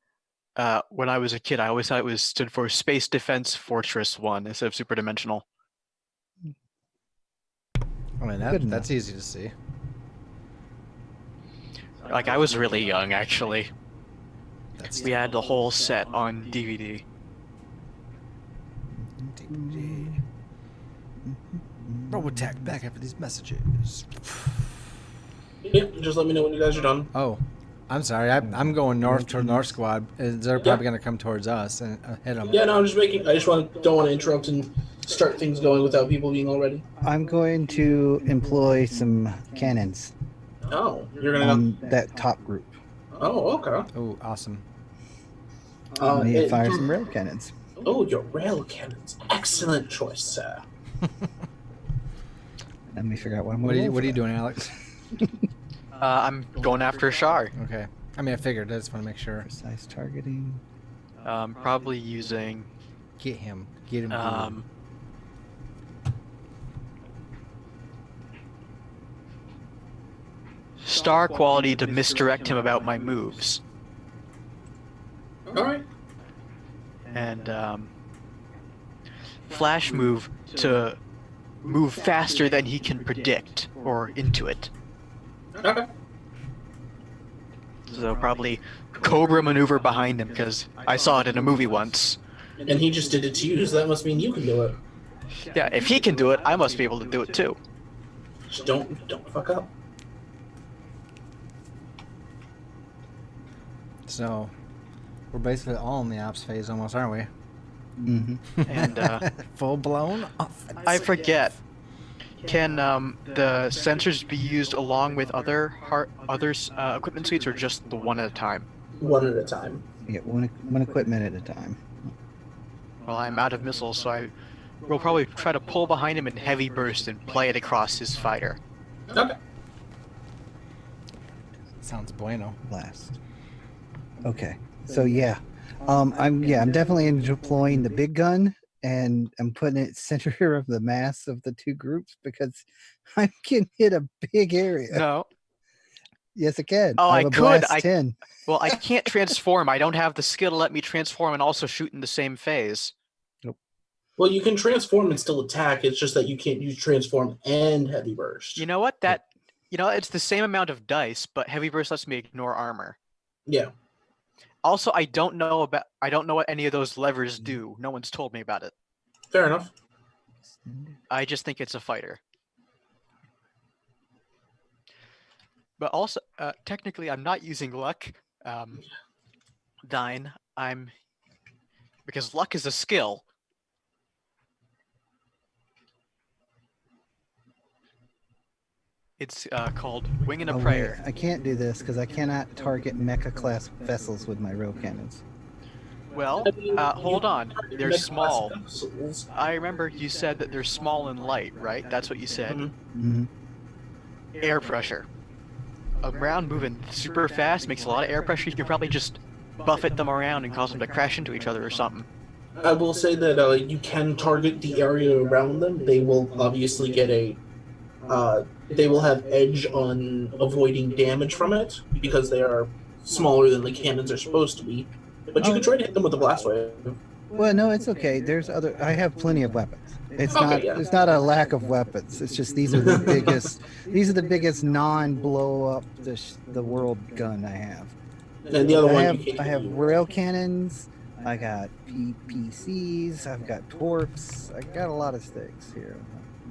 when I was a kid, I always thought it was stood for Space Defense Fortress 1 instead of Super Dimensional. I mean, Good enough. that's easy to see. Like, I was really young, actually. That's We had the whole set on DVD. Robotech back after these messages. yeah, just let me know when you guys are done. Oh, I'm sorry. I'm going north toward North Squad. They're probably going to come towards us and hit them. Yeah, no, I'm just making. I just don't want to interrupt and start things going without people being all ready. I'm going to employ some cannons Oh, you're gonna. on that top group. Oh, okay. Oh, awesome. Let me it- fire some rail cannons. Oh, your rail cannons. Excellent choice, sir. Let me figure out what I'm What going are to you doing, Alex? I'm going after Shar. Okay. I mean, I figured. I just want to make sure. Precise targeting. Probably using Get him. Get him. star quality to misdirect him about my moves. All right. And flash move to move faster than he can predict or intuit. Okay. So probably Cobra maneuver behind him because I saw it in a movie once. And he just did it to you, so that must mean you can do it. Yeah, if he can do it, I must be able to do it too. Just don't fuck up. So, we're basically all in the ops phase almost, aren't we? Mm-hmm. And Full blown. I forget. Can the sensors be used along with other equipment suites, or just the one at a time? One at a time. Yeah, one equipment at a time. Well, I'm out of missiles, so I will probably try to pull behind him in heavy burst and play it across his fighter. Okay. Sounds bueno. Last. Okay. So yeah. I'm definitely deploying the big gun and I'm putting it center of the mass of the two groups because I can hit a big area. No. Yes, I can. Oh, I I have a could. blast 10. Well, I can't transform. I don't have the skill to let me transform and also shoot in the same phase. Well, you can transform and still attack. It's just that you can't use transform and heavy burst. You know what? It's the same amount of dice, but heavy burst lets me ignore armor. Yeah. Also, I don't know what any of those levers do. No one's told me about it. Fair enough. I just think it's a fighter. But also, technically, I'm not using luck. Dine. Because luck is a skill. It's called Wing and a Oh, wait, Prayer. I can't do this because I cannot target mecha class vessels with my rope cannons. Well, hold on. They're Mecha small. vessels. I remember you said that they're small and light, right? That's what you said. Mhm. Mm-hmm. Air pressure. A round moving super fast makes a lot of air pressure. You can probably just buffet them around and cause them to crash into each other or something. I will say that you can target the area around them. They will obviously get they will have edge on avoiding damage from it because they are smaller than the cannons are supposed to be. But you can try to hit them with a blast wave. Well, no, it's okay. I have plenty of weapons. It's Okay, not a lack of weapons. It's just these are the biggest. These are the biggest non-blow up the world gun I have. And the other I one, have, you can't I have use. rail cannons. I got PPCs. I've got torps. I got a lot of sticks here.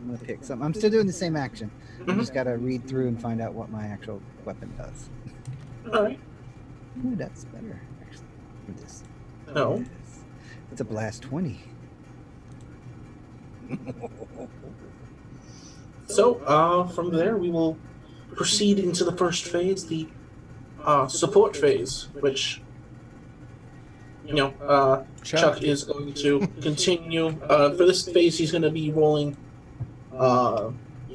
I'm gonna pick some. I'm still doing the same action. I Mhm. just gotta read through and find out what my actual weapon does. All right. Ooh, that's better actually. For this. No. It's a blast 20. So, from there, we will proceed into the first phase, the support phase, which, Chuck is going to continue. For this phase, he's going to be rolling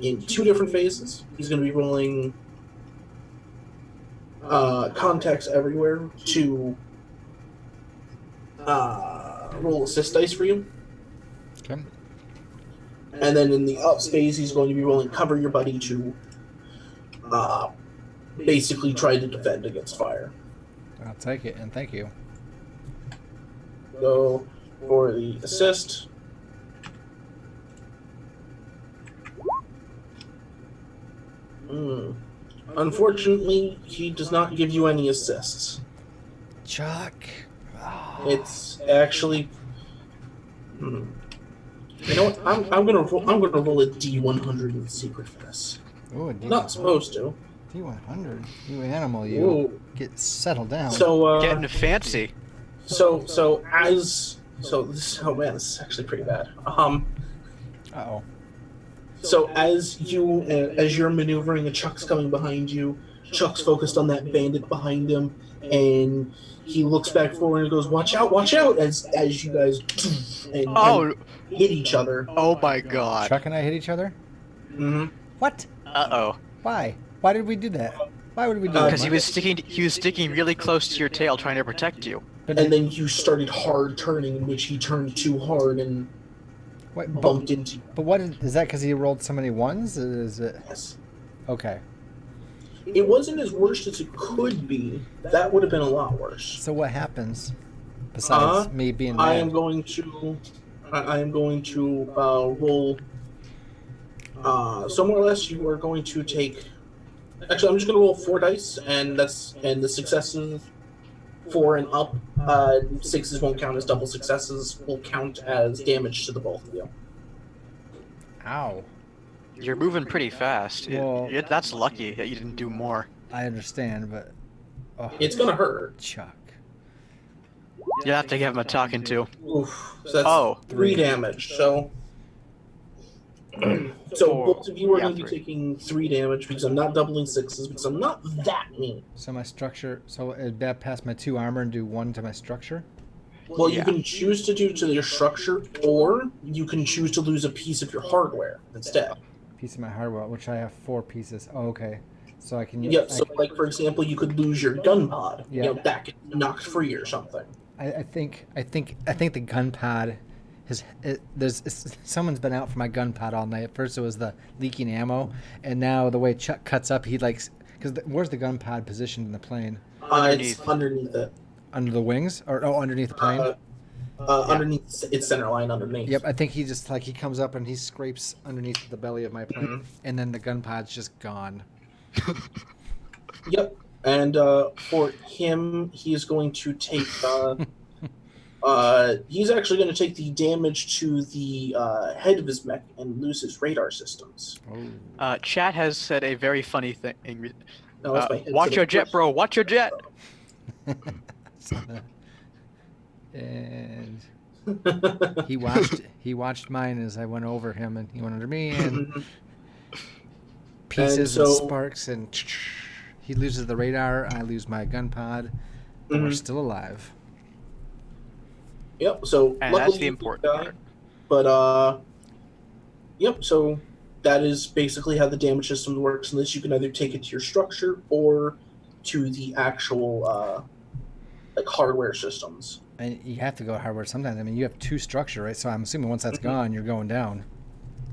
in two different phases. He's going to be rolling contacts everywhere to roll assist dice for you. Okay. And then in the ups phase, he's going to be rolling cover your buddy to basically try to defend against fire. I'll take it, and thank you. Go for the assist. Unfortunately, he does not give you any assists. Chuck. It's actually. You know what? I'm gonna roll a D100 in secret for this. Ooh, a Not supposed to. D100. You animal, you. Ooh. Get settled down. So Getting fancy. So this oh man, this is actually pretty bad. Uh-oh. So as you're maneuvering and Chuck's coming behind you, Chuck's focused on that bandit behind him, and he looks back forward and goes, watch out, as you guys and hit each other. Oh my god. Chuck and I hit each other? Mm-hmm. What? Uh-oh. Why? Why did we do that? Why would we do that? Because he was sticking really close to your tail trying to protect you. But And then you started hard turning, in which he turned too hard and wait, bumped into you. But what is that? Because he rolled so many ones? Is it? Yes. Okay. It wasn't as worse as it could be. That would have been a lot worse. So what happens besides me being mad? I am going to roll. So more or less, you are going to take. Actually, I'm just going to roll 4 dice, and the successes 4 and up. 6s won't count as double successes. Will count as damage to the both of you. Ow. You're moving pretty fast. Well- That's lucky that you didn't do more. I understand, but It's going to hurt. Chuck. You have to give him a talking to. Oof. So that's 3 damage. So. So both of you are going to be 3. taking 3 damage because I'm not doubling 6s because I'm not that mean. So my structure. So it'd that pass my 2 armor and do 1 to my structure. Well, you Yeah. can choose to do to your structure, or you can choose to lose a piece of your hardware instead. Piece of my hardware, which I have 4 pieces. Oh, okay. So I can. Yep. So, like for example, you could lose your gun pod. Yeah. That gets knocked free or something. I think the gun pad someone's been out for my gun pod all night. At first it was the leaking ammo, and now the way Chuck cuts up, he likes because where's the gun pod positioned in the plane? It's underneath it. Under the wings or underneath the plane? Underneath its center line underneath. Yep, I think he just he comes up and he scrapes underneath the belly of my plane, Mm-hmm. and then the gun pod's just gone. Yep. And for him, he is going to take. He's actually going to take the damage to the head of his mech and lose his radar systems. Oh. Chat has said a very funny thing. No, that's my headset. Watch your jet, bro. Watch your jet. And he watched mine as I went over him, and he went under me, and pieces and sparks, and he loses the radar. I lose my gun pod, but we're still alive. Yep. So And luckily that's the important part. But yep. So that is basically how the damage system works. And this you can either take it to your structure or to the actual hardware systems. And you have to go hardware sometimes. I mean, you have 2 structure, right? So I'm assuming once that's gone, you're going down.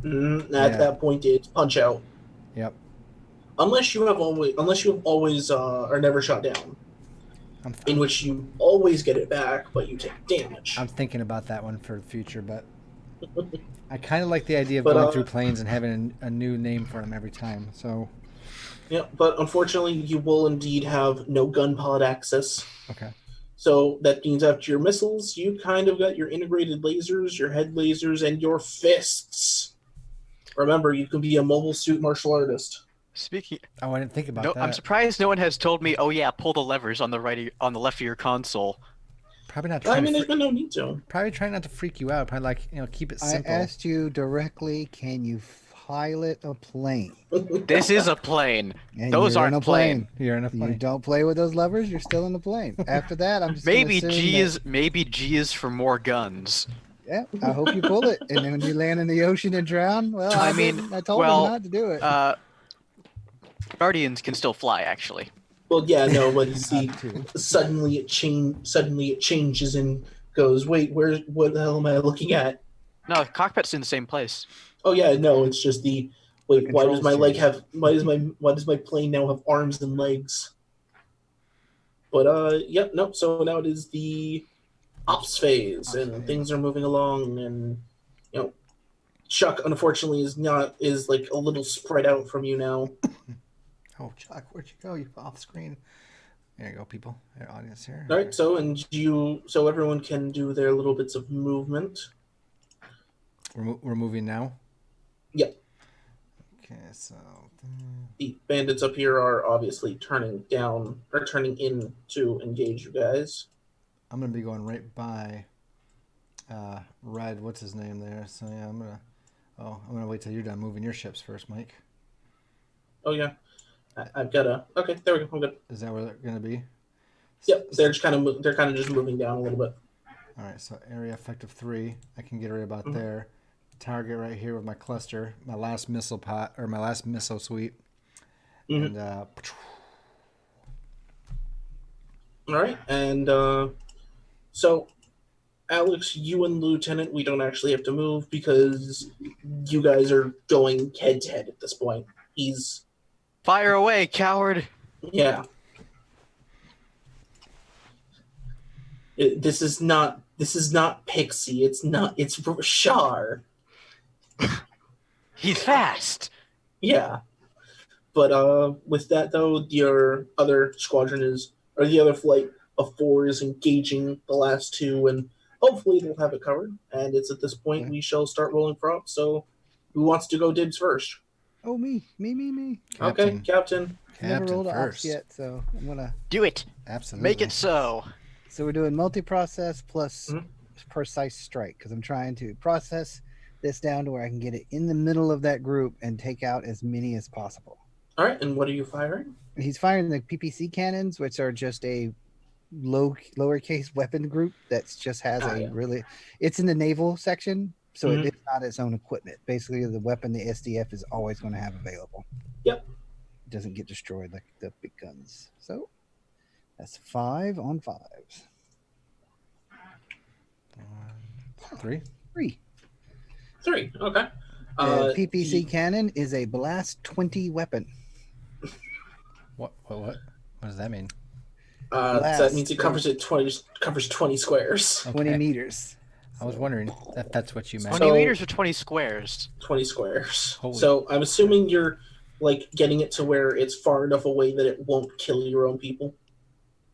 At that point, it's punch out. Yep. Unless you have always are never shot down, in which you always get it back, but you take damage. I'm thinking about that one for the future, but I kind of like the idea of going through planes and having a new name for them every time. So. Yeah, but unfortunately, you will indeed have no gun pod access. Okay. So that means after your missiles, you kind of got your integrated lasers, your head lasers, and your fists. Remember, you can be a mobile suit martial artist. Speaking. Oh, I didn't think about that. I'm surprised no one has told me. Oh yeah, pull the levers on the left of your console. Probably not. There's been no need to. Probably trying not to freak you out. Probably keep it simple. I asked you directly, can you pilot a plane? This is a plane. And Those you're aren't in a plane. You're in a plane. You don't play with those levers, you're still in the plane. After that, I'm just Maybe gonna assume G is for more guns. Yeah, I hope you pull it. And then when you land in the ocean and drown, well, I told him not to do it. Guardians can still fly, actually. Well, yeah, no, but you see, suddenly it changes and goes, wait, what the hell am I looking at? No, the cockpit's in the same place. Oh yeah, no, it's just why does my plane now have arms and legs? But no, so now it is the ops phase, and things are moving along, and Chuck unfortunately is a little spread out from you now. Oh, Chuck, where'd you go? You're off screen. There you go, people. Our audience here. All right, so everyone can do their little bits of movement. We're moving now. Yep. Okay, so the bandits up here are obviously turning in to engage you guys. I'm gonna be going right by Red. What's his name there? So yeah, I'm gonna wait till you're done moving your ships first, Mike. Oh yeah, I've got a. Okay, there we go. I'm good. Is that where they're gonna be? Yep, they're kind of just moving down a little bit. All right, so area effective 3. I can get right about there. Target right here with my cluster, my last missile pot or my last missile suite, and all right, and so Alex, you and Lieutenant, we don't actually have to move because you guys are going head to head at this point. He's fire away, coward. Yeah. This is not Pixie. It's Rashar. He's fast. Yeah. But with that though, your other the other flight of 4 is engaging the last 2, and hopefully they'll have it covered. And it's at this point we shall start rolling for ops. So who wants to go dibs first? Oh, me. Captain. Okay, Captain. Never rolled first. ops yet, so I'm gonna do it. Absolutely. Make it so. So we're doing multi-process plus precise strike because I'm trying to process this down to where I can get it in the middle of that group and take out as many as possible. All right, and what are you firing? He's firing the PPC cannons, which are just a lowercase weapon group that just has it's in the naval section, so it's not its own equipment. Basically, the weapon the SDF is always going to have available. Yep. It doesn't get destroyed like the big guns. So that's 5 on 5s. 3. 3. 3. Okay. The PPC cannon is a blast 20 weapon. What does that mean? So that means it covers 20 squares. 20 Okay. meters. I was wondering if that's what you meant. 20 So- meters or 20 squares? 20 squares. Holy- So I'm assuming you're like getting it to where it's far enough away that it won't kill your own people.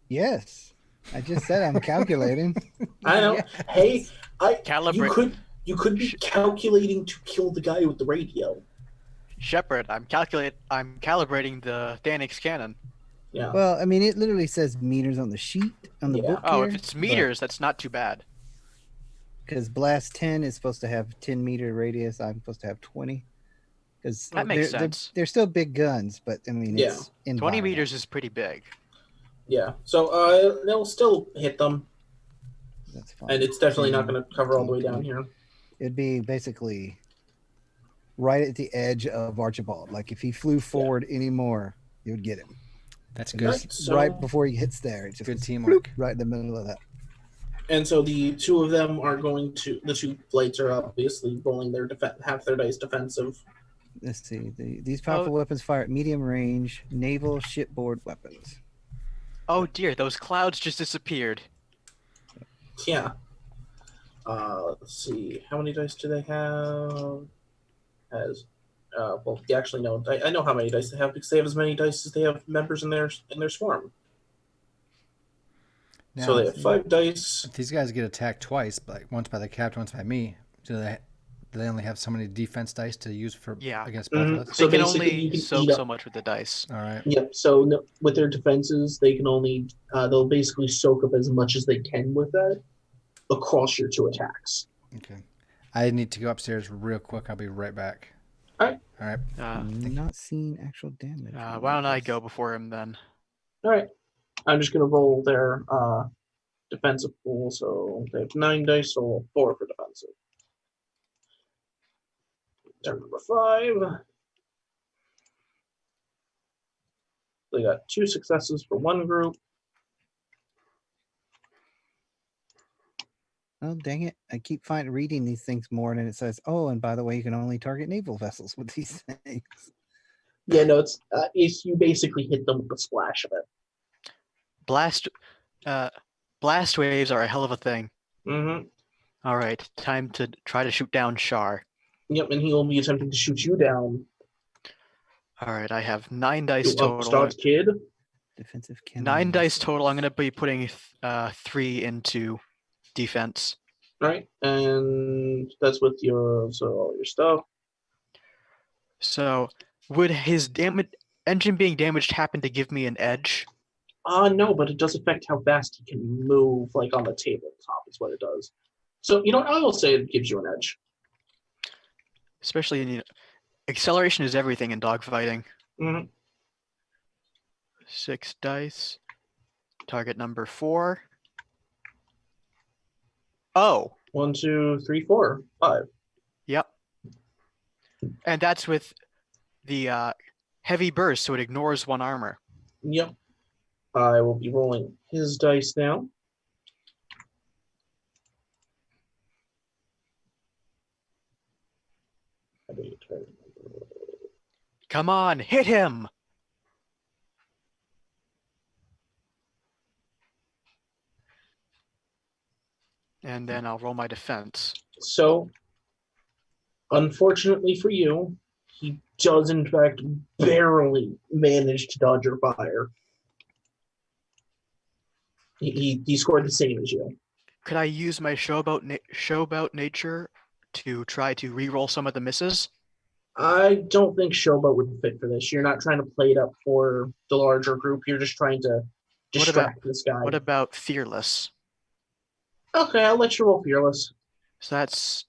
Yes. I just said I'm calculating. I know. Yes. Hey, Calibrate. you could be calculating to kill the guy with the radio. Shepard, I'm calibrating the Thanix cannon. Yeah. Well, I mean, it literally says meters on the sheet, on the Yeah. book Oh, here. if it's meters, that's not too bad. Because blast 10 is supposed to have 10-meter radius. I'm supposed to have 20. Because That makes sense. They're still big guns, but I mean, Yeah. it's in 20 violence. meters is pretty big. Yeah. So they'll still hit them, That's fine. and it's definitely not going to cover all the way down here. It'd be basically right at the edge of Archibald. Like if he flew forward anymore, you would get him. That's Okay, good. so- Right before he hits there. It's just Good teamwork. right in the middle of that. And so the two of them are going to. The two flights are obviously rolling their half their dice defensive. Let's see. These powerful weapons fire at medium range, naval shipboard weapons. Oh dear, those clouds just disappeared. Yeah. Let's see. How many dice do they have? Well, actually, no. I know how many dice they have because they have as many dice as they have members in their swarm. Now, So they have 5 dice. if these guys get attacked twice, like once by the captain, once by me, do they only have so many defense dice to use for Yeah. against both of us? So They can basically, you only can soak eat up- so much with the dice. All right. Yep. So no, with their defenses, they can only they'll basically soak up as much as they can with that across your 2 attacks. Okay. I need to go upstairs real quick. I'll be right back. All right. All right. I'm not seeing actual damage. Why don't I go before him then? All right. I'm just gonna roll their defensive pool. So they have 9 dice, so roll 4 for defensive. Turn number 5. They got 2 successes for one group. Oh, dang it. I keep reading these things more, and then it says, oh, and by the way, you can only target naval vessels with these things. Yeah, no, it's you basically hit them with a splash of it. Blast waves are a hell of a thing. Mm-hmm. All right, time to try to shoot down Shar. Yep, and he will be attempting to shoot you down. All right, I have 9 dice You total. upstart kid. Defensive cannon. 9 dice total. I'm going to be putting 3 into defense. All right, and that's with all your stuff. So, would his engine being damaged happen to give me an edge? No, but it does affect how fast he can move, like on the tabletop, is what it does. So, I will say it gives you an edge. Especially in acceleration is everything in dogfighting. Mm-hmm. 6 dice. Target number 4. Oh, 1, 2, 3, 4, 5. yep. And that's with the heavy burst, so it ignores 1 armor. Yep. I will be rolling his dice now. Come on, hit him! And then I'll roll my defense. So, unfortunately for you, he does in fact barely manage to dodge your fire. He scored the same as you. Could I use my showboat nature to try to re-roll some of the misses? I don't think Showboat would fit for this. You're not trying to play it up for the larger group. You're just trying to distract this guy. What about fearless? Okay, I'll let you roll Fearless. So that's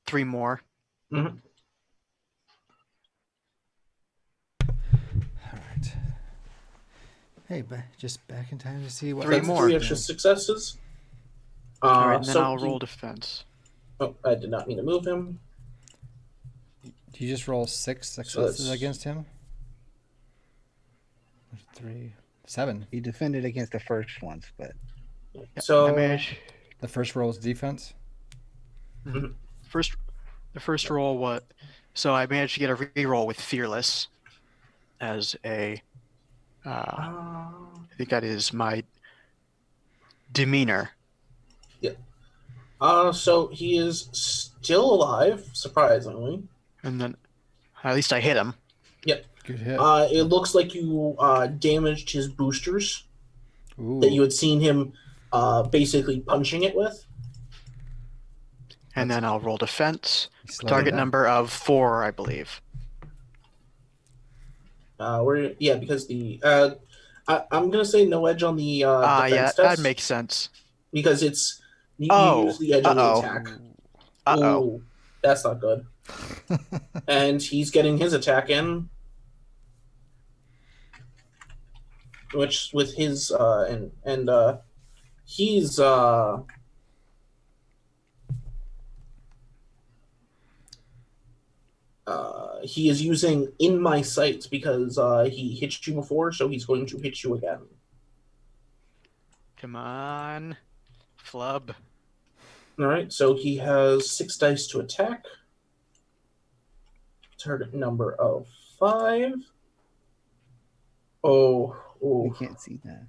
3 more. Mm-hmm. All right. Hey, just back in time to see what. 3 That's more. 3 extra successes. All right, and then so I'll he- roll defense. Oh, I did not mean to move him. Do you just roll 6 successes that's- against him? 3, 7. He defended against the first ones, but I So managed. The first roll is defense. Mhm. The first roll, what? So I managed to get a reroll with Fearless as a. I think that is my demeanor. So he is still alive, surprisingly. And then at least I hit him. Yep. Good hit. It looks like you damaged his boosters Ooh. that you had seen him basically punching it with. And then I'll roll defense. Slow Target down. number of 4, I believe. Because the I'm gonna say no edge on the defense Yeah, test. that makes sense. Because it's you use the edge on the attack. Ooh, that's not good. And he's getting his attack in, which with his he's he is using in my sights because he hit you before, so he's going to hit you again. Come on, flub. All right, so he has 6 dice to attack. Target number of 5. We Oh, can't see that.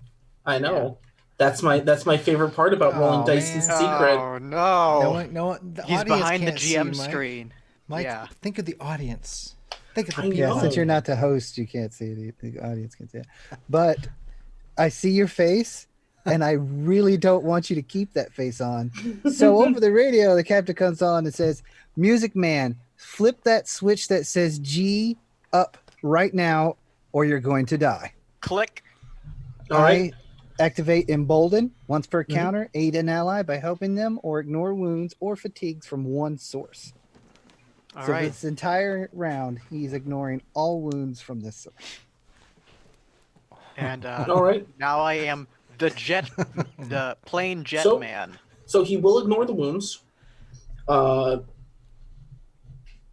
I know. That's my favorite part about rolling dice in man. secret. Oh no! No one, the He's audience behind the can't see, GM Mike. screen. Mike, Yeah. think of the audience. Think of the I people. Yeah, know. since you're not the host, you can't see it. The audience can see it. But I see your face, and I really don't want you to keep that face on. So over the radio, the captain comes on and says, "Music man, flip that switch that says G up right now, or you're going to die." Click. All right. I activate Embolden once per Mhm. counter. Aid an ally by helping them or ignore wounds or fatigues from one source. All So right. this entire round, he's ignoring all wounds from this source. And All right. now I am the plane jet So- man. So he will ignore the wounds.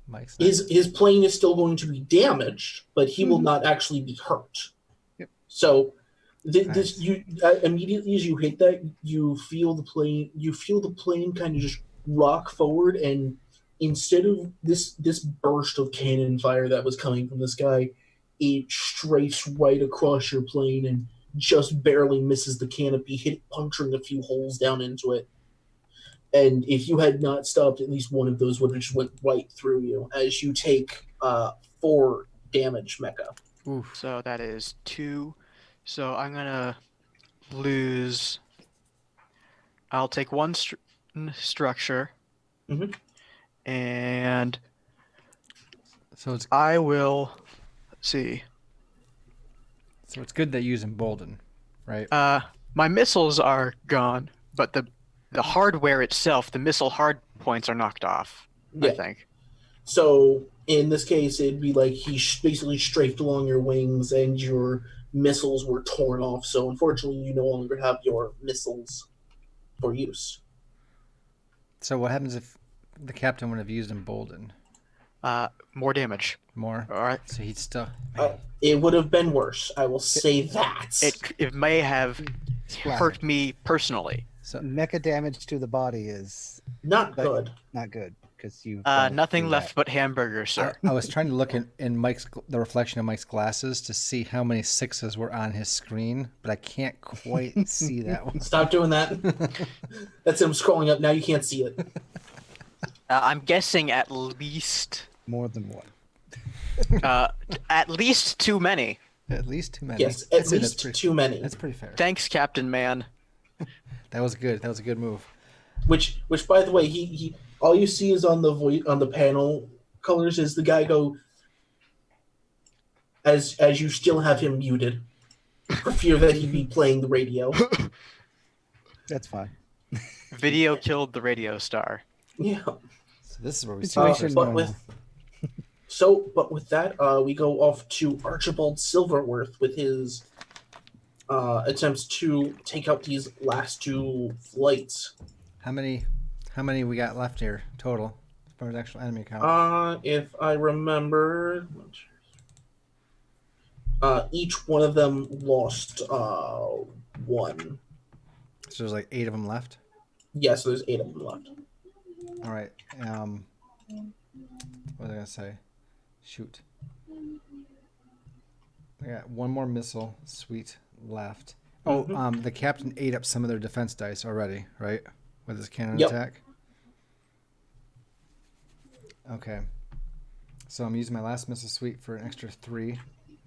Mike's not. His plane is still going to be damaged, but he will not actually be hurt. Yep. So Nice. this you immediately as you hit that, you feel the plane. You feel the plane kind of just rock forward, and instead of this burst of cannon fire that was coming from the sky, it strafes right across your plane and just barely misses the canopy, puncturing a few holes down into it. And if you had not stopped, at least one of those would have just went right through you as you take 4 damage, Mecha. Oof. So that is 2. So I'm gonna lose. I'll take 1 structure, Mhm. and So it's I will. Let's see. good that you use Embolden, right? My missiles are gone, but the hardware itself, the missile hard points, are knocked off. I Yeah. think. So in this case, it'd be like he basically strafed along your wings and your missiles were torn off. So unfortunately, you no longer have your missiles for use. So what happens if the captain would have used Embolden? More damage. More? All right. So he'd still... It would have been worse. I will say that. It may have Splatter. hurt me personally. So Mecha damage to the body is Not But- good. not good because you. Nothing left but hamburgers, sir. I was trying to look in the reflection of Mike's glasses to see how many 6s were on his screen, but I can't quite see that one. Stop doing that. That's him scrolling up. Now you can't see it. I'm guessing at least More than one. at least too many. At least too many. Yes, I'd at say that's least pretty- too many. That's pretty fair. Thanks, Captain Man. That was good. That was a good move. Which by the way, he all you see is on the panel colors is the guy go as you still have him muted for fear that he'd be playing the radio. That's fine. Video killed the radio star. Yeah. So this is where we see Situation but normal. with that, we go off to Archibald Silverworth with his attempts to take out these last 2 flights. How many we got left here total as far as actual enemy count? If I remember, each one of them lost 1. So there's like 8 of them left. Yeah, so there's 8 of them left. All right. What was I gonna say? Shoot. I got one more missile suite left. Oh, the captain ate up some of their defense dice already, right? With his cannon Yep. attack. Okay. So I'm using my last missile suite for an extra 3.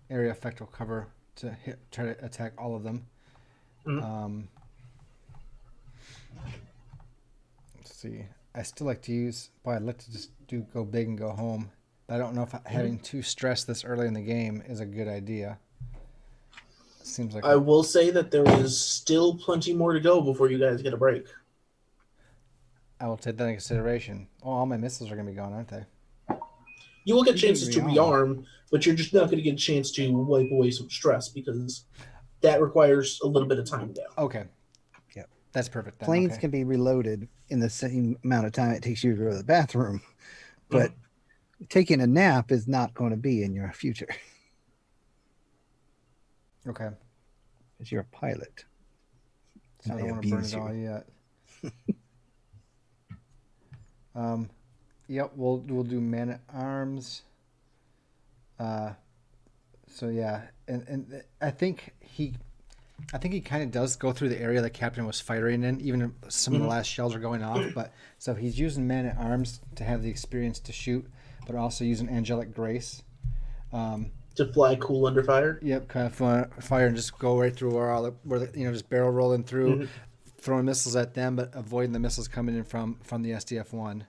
Area effect will cover to try to attack all of them. Let's see. I still like to use. Boy, I'd like to just go big and go home. But I don't know if having 2 stress this early in the game is a good idea. It seems like I will say that there is still plenty more to go before you guys get a break. I will take that into consideration. Oh, all my missiles are going to be gone, aren't they? You will get You can chances to rearm, but you're just not going to get a chance to wipe away some stress because that requires a little bit of time now. Okay. Yep. That's perfect then. Planes Okay. can be reloaded in the same amount of time it takes you to go to the bathroom, but taking a nap is not going to be in your future Okay. because you're a pilot. So I They don't want to burn abuse it all you. yet. Yep, we'll do man at arms. So yeah, and I think he kind of does go through the area the captain was firing in. Even some of the last shells are going off, but so he's using man at arms to have the experience to shoot, but also using angelic grace. To fly cool under fire. Yep, kind of fire and just go right through just barrel rolling through, throwing missiles at them, but avoiding the missiles coming in from the SDF-1.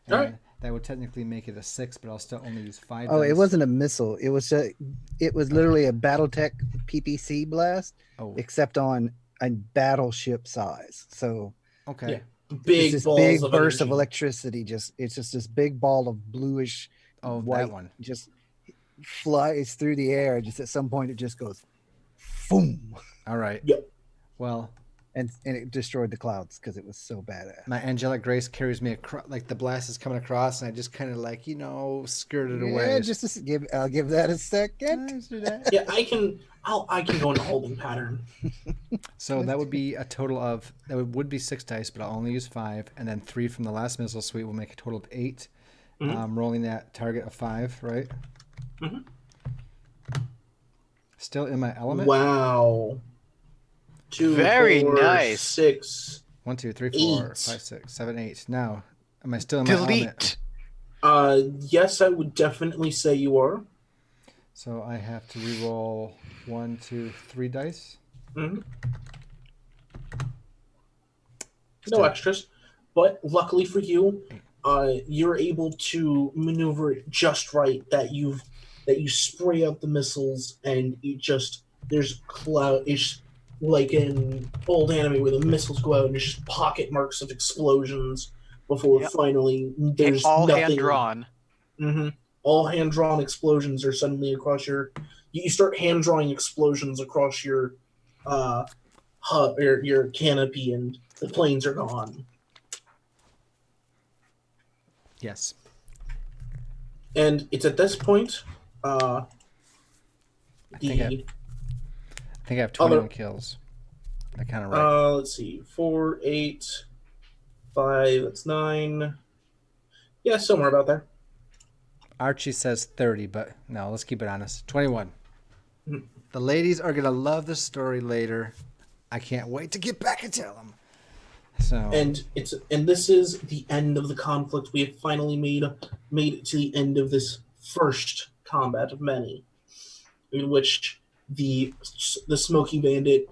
And All right. that would technically make it a 6, but I'll still only use 5. Oh, dice. it wasn't a missile. It was literally a BattleTech PPC blast, Oh, except on a battleship size. So okay. Yeah. Big it's this balls big of burst of energy. electricity. It's just this big ball of bluish Oh, white. that one. Just flies through the air. Just at some point, it just goes, boom, All right. Yep. Well, and it destroyed the clouds because it was so badass. my angelic grace carries me across, like the blast is coming across, and I just kind of skirted away. Yeah, I'll give that a second. Let's do that. Yeah, I can go into holding pattern. So that would be a total of would be 6 dice, but I'll only use 5, and then 3 from the last missile suite will make a total of 8. Rolling that target of 5, right? Still in my element. Wow. 2, Very 4, nice. 6. 1, 2, 3, 4, 5, 6, 7, 8. Now, am I still in my element? Delete. Yes, I would definitely say you are. So I have to re-roll 1, 2, 3 dice. No Still. extras. But luckily for you, you're able to maneuver it just right that you spray out the missiles and there's cloud. It's like in old anime where the missiles go out and there's just pocket marks of explosions before finally there's all nothing. hand drawn. All hand drawn explosions are suddenly across your. You start hand drawing explosions across your hub or your canopy, and the planes are gone. Yes. And it's at this point, I think I have 21 kills. That kind of right. Let's see, 4, 8, 5. That's 9. Yeah, somewhere about there. Archie says 30, but no, let's keep it honest. 21. The ladies are gonna love the story later. I can't wait to get back and tell them. So And this is the end of the conflict. We have finally made it to the end of this first combat of many, in which the Smoky Bandit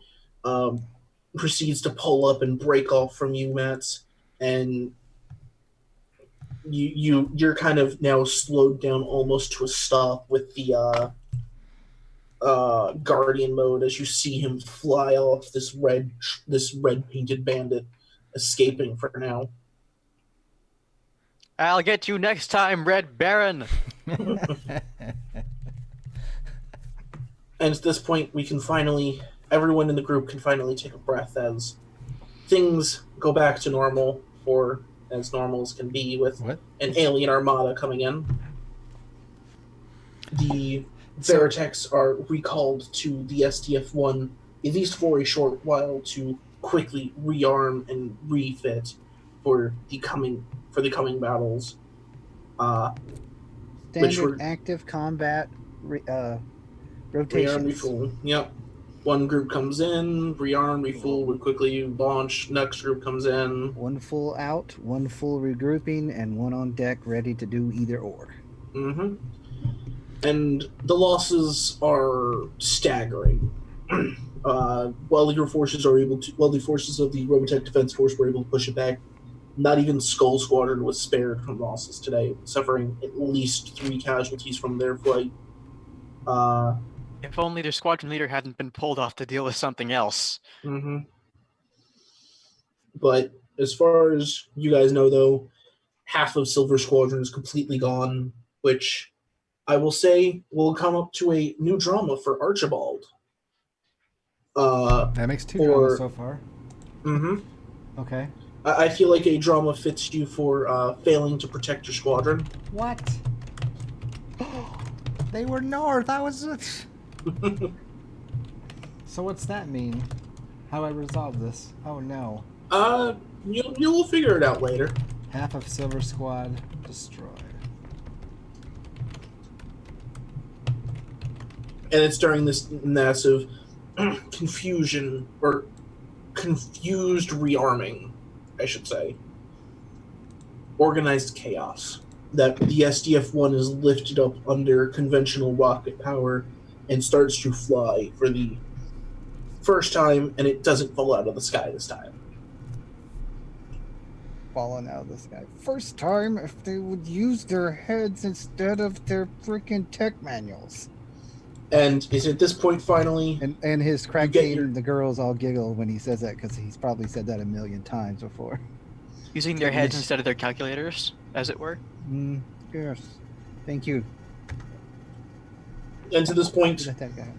proceeds to pull up and break off from you, Mats, and you're kind of now slowed down almost to a stop with the Guardian mode as you see him fly off this red painted bandit, escaping for now. I'll get you next time, Red Baron. And at this point, everyone in the group can finally take a breath as things go back to normal, or as normal as can be with an alien armada coming in. The Veritechs are recalled to the SDF-1, at least for a short while, to quickly rearm and refit for the coming battles. Standard active combat Rearm, rotations. refuel. Yep. One group comes in, rearm, refuel, would quickly launch. Next group comes in. One full out, one full regrouping, and one on deck ready to do either or. Mm-hmm. And the losses are staggering. While the forces of the Robotech Defense Force were able to push it back, not even Skull Squadron was spared from losses today, suffering at least 3 casualties from their flight. If only their squadron leader hadn't been pulled off to deal with something else. Mm-hmm. But as far as you guys know, though, half of Silver Squadron is completely gone, which I will say will come up to a new drama for Archibald. That makes 2 dramas so far. Mm-hmm. Okay. I feel like a drama fits you for failing to protect your squadron. What? They were north. I was. So what's that mean? How do I resolve this? Oh no. You'll figure it out later. Half of Silver Squad destroyed. And it's during this massive confusion, or confused rearming, I should say. Organized chaos. That the SDF-1 is lifted up under conventional rocket power and starts to fly for the first time, and it doesn't fall out of the sky this time. Falling out of the sky. First time if they would use their heads instead of their freaking tech manuals. And is at this point finally... And his crack game, the girls all giggle when he says that, because he's probably said that 1,000,000 times before. Using their heads instead of their calculators, as it were? Yes. Thank you. And to this point... Let that guy on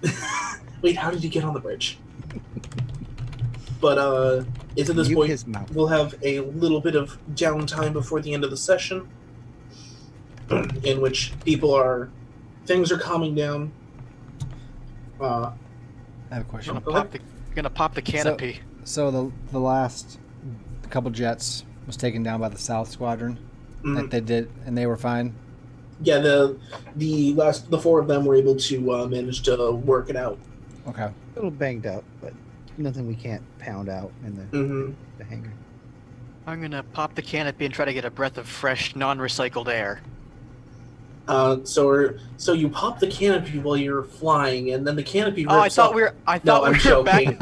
the bridge. Wait, how did he get on the bridge? But, it's at this point, we'll have a little bit of downtime before the end of the session, in which things are calming down. I have a question. Gonna pop the canopy. So the last couple jets was taken down by the South Squadron. Like they did, and they were fine. Yeah, the 4 of them were able to manage to work it out. Okay. A little banged up, but nothing we can't pound out in the hangar. I'm gonna pop the canopy and try to get a breath of fresh, non-recycled air. So you pop the canopy while you're flying, and then the canopy rips I thought up. we were back.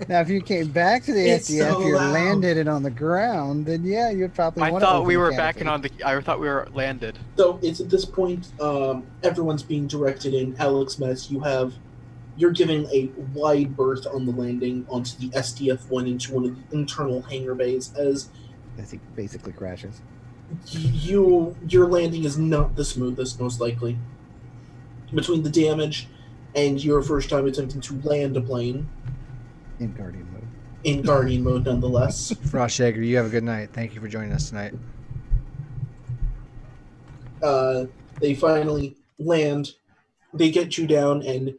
Now, if you came back to the SDF, you landed it on the ground, then yeah, you'd probably. I thought we were back on the. I thought we were landed. So it's at this point, everyone's being directed in. Alex Mess, you're giving a wide berth on the landing onto the SDF-1 into one of the internal hangar bays as he basically crashes. Your landing is not the smoothest, most likely. Between the damage and your first time attempting to land a plane. In Guardian mode. In Guardian mode, nonetheless. Frost Shaker, you have a good night. Thank you for joining us tonight. They finally land. They get you down, and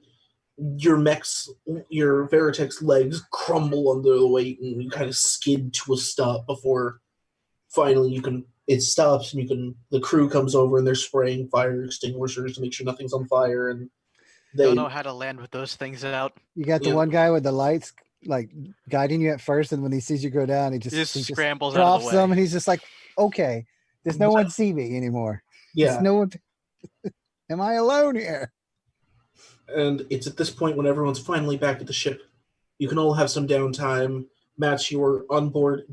your Veritech's legs crumble under the weight, and you kind of skid to a stop before finally it stops, and the crew comes over, and they're spraying fire extinguishers to make sure nothing's on fire, and they don't know how to land with those things out. You got the one guy with the lights like guiding you at first, and when he sees you go down, he just scrambles drops out of the way. them, and he's just like, okay, does no one see me anymore? Yeah. Does no one am I alone here? And it's at this point when everyone's finally back at the ship. You can all have some downtime. Matt, you were on board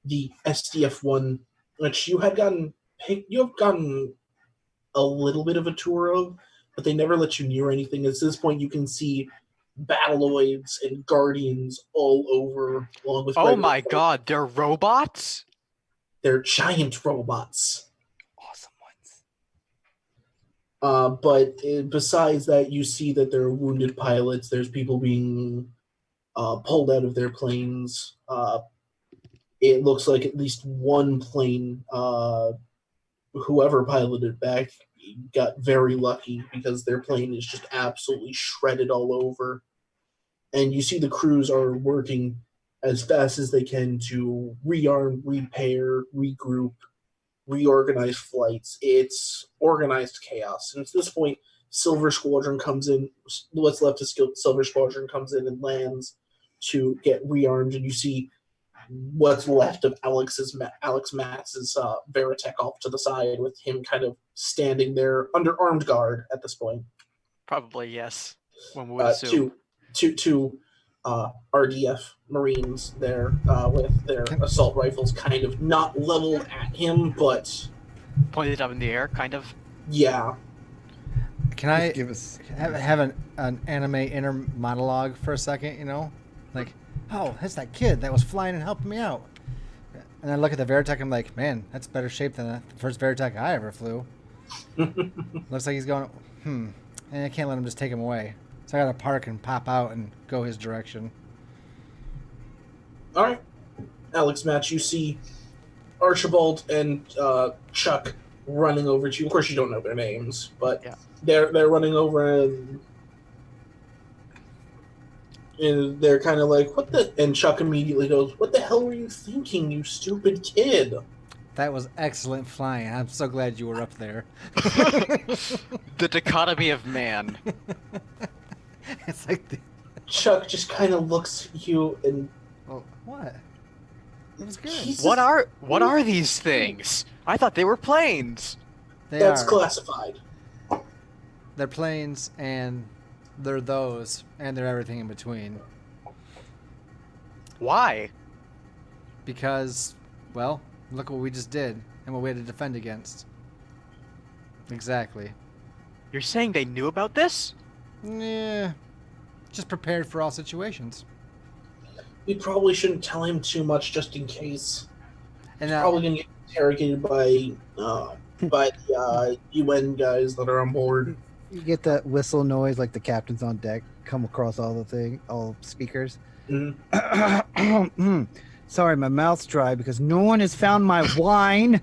the SDF-1, which you have gotten a little bit of a tour of, but they never let you near anything. At this point, you can see Battloids and Guardians all over, along with... Oh my god, they're robots? They're giant robots. Awesome ones. But besides that, you see that there are wounded pilots. There's people being pulled out of their planes. It looks like at least one plane, whoever piloted back, got very lucky because their plane is just absolutely shredded all over. and you see the crews are working as fast as they can to rearm, repair, regroup, reorganize flights. It's organized chaos. And at this point, Silver Squadron comes in. What's left of Silver Squadron comes in and lands to get rearmed, and you see what's left of Alex Matz's Veritech off to the side, with him kind of standing there under armed guard at this point. Probably yes. One would assume. Two RDF Marines there with their assault rifles kind of not leveled at him, but Pointed up in the air, kind of. yeah. Can I Give us have an anime inner monologue for a second? You know, like, oh, that's that kid that was flying and helping me out. And I look at the Veritech, I'm like, man, that's better shape than the first Veritech I ever flew. Looks like he's going, and I can't let him just take him away. So I gotta park and pop out and go his direction. All right, Alex Match, you see Archibald and Chuck running over to you. Of course, you don't know their names, but Yeah. they're running over and they're kind of like, "What the?" And Chuck immediately goes, "What the hell were you thinking, you stupid kid?" That was excellent flying. I'm so glad you were up there. The dichotomy of man. It's like Chuck just kind of looks at you and what? It was good. Jesus, What are these things? I thought they were planes. that's are. classified. They're planes, and they're those, and they're everything in between. Why? Because, well, look what we just did, and what we had to defend against. Exactly. You're saying they knew about this? Yeah. Just prepared for all situations. We probably shouldn't tell him too much, just in case. And He's probably gonna get interrogated by the UN guys that are on board. you get that whistle noise like the captain's on deck come across all speakers. Mhm. Sorry, my mouth's dry because no one has found my wine.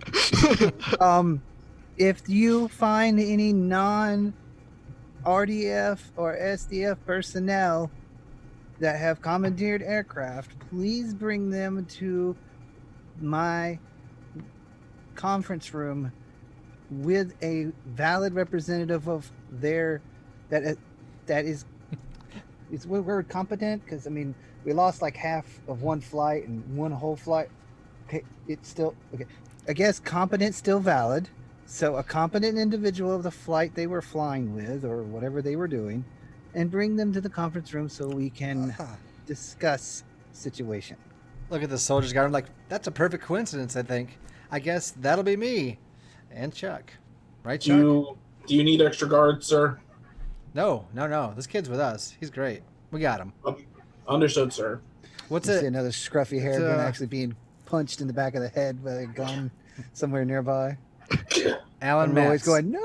If you find any non-RDF or SDF personnel that have commandeered aircraft, please bring them to my conference room with a valid representative of their that is the word competent, because I mean we lost like half of one flight and one whole flight. Okay, it's still okay. I guess competent still valid. So a competent individual of the flight they were flying with or whatever they were doing, and bring them to the conference room so we can discuss situation. look at the soldiers guard. I'm like, that's a perfect coincidence, I think. I guess that'll be me. And Chuck. Right, Chuck? Do you need extra guards, sir? No. This kid's with us. He's great. We got him. Understood, sir. What's You see it? another scruffy hair It's, gun actually being punched in the back of the head by a gun somewhere nearby. Alan And Roy's Matz. going, no.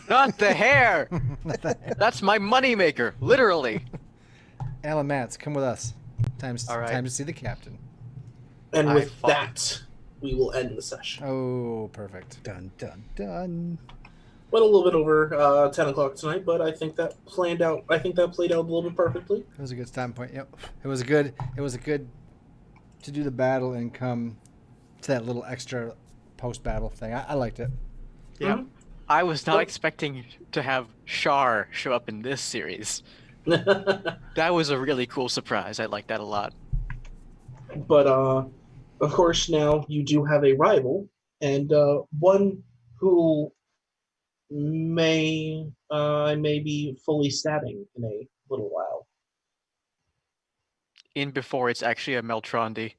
Not the hair! That's my moneymaker, literally. Alan Matz, come with us. All right. Time to see the captain. And I with follow. that, we will end the session. Oh, perfect. Dun, dun, dun. Went a little bit over 10 o'clock tonight, but I think that played out a little bit perfectly. It was a good starting point. Yep. It was a good to do the battle and come to that little extra post-battle thing. I liked it. Yeah. Mhm. I was not Oh. expecting to have Char show up in this series. That was a really cool surprise. I like that a lot. But of course, now you do have a rival, and one who may be fully statting in a little while. In before it's actually a Meltrondi.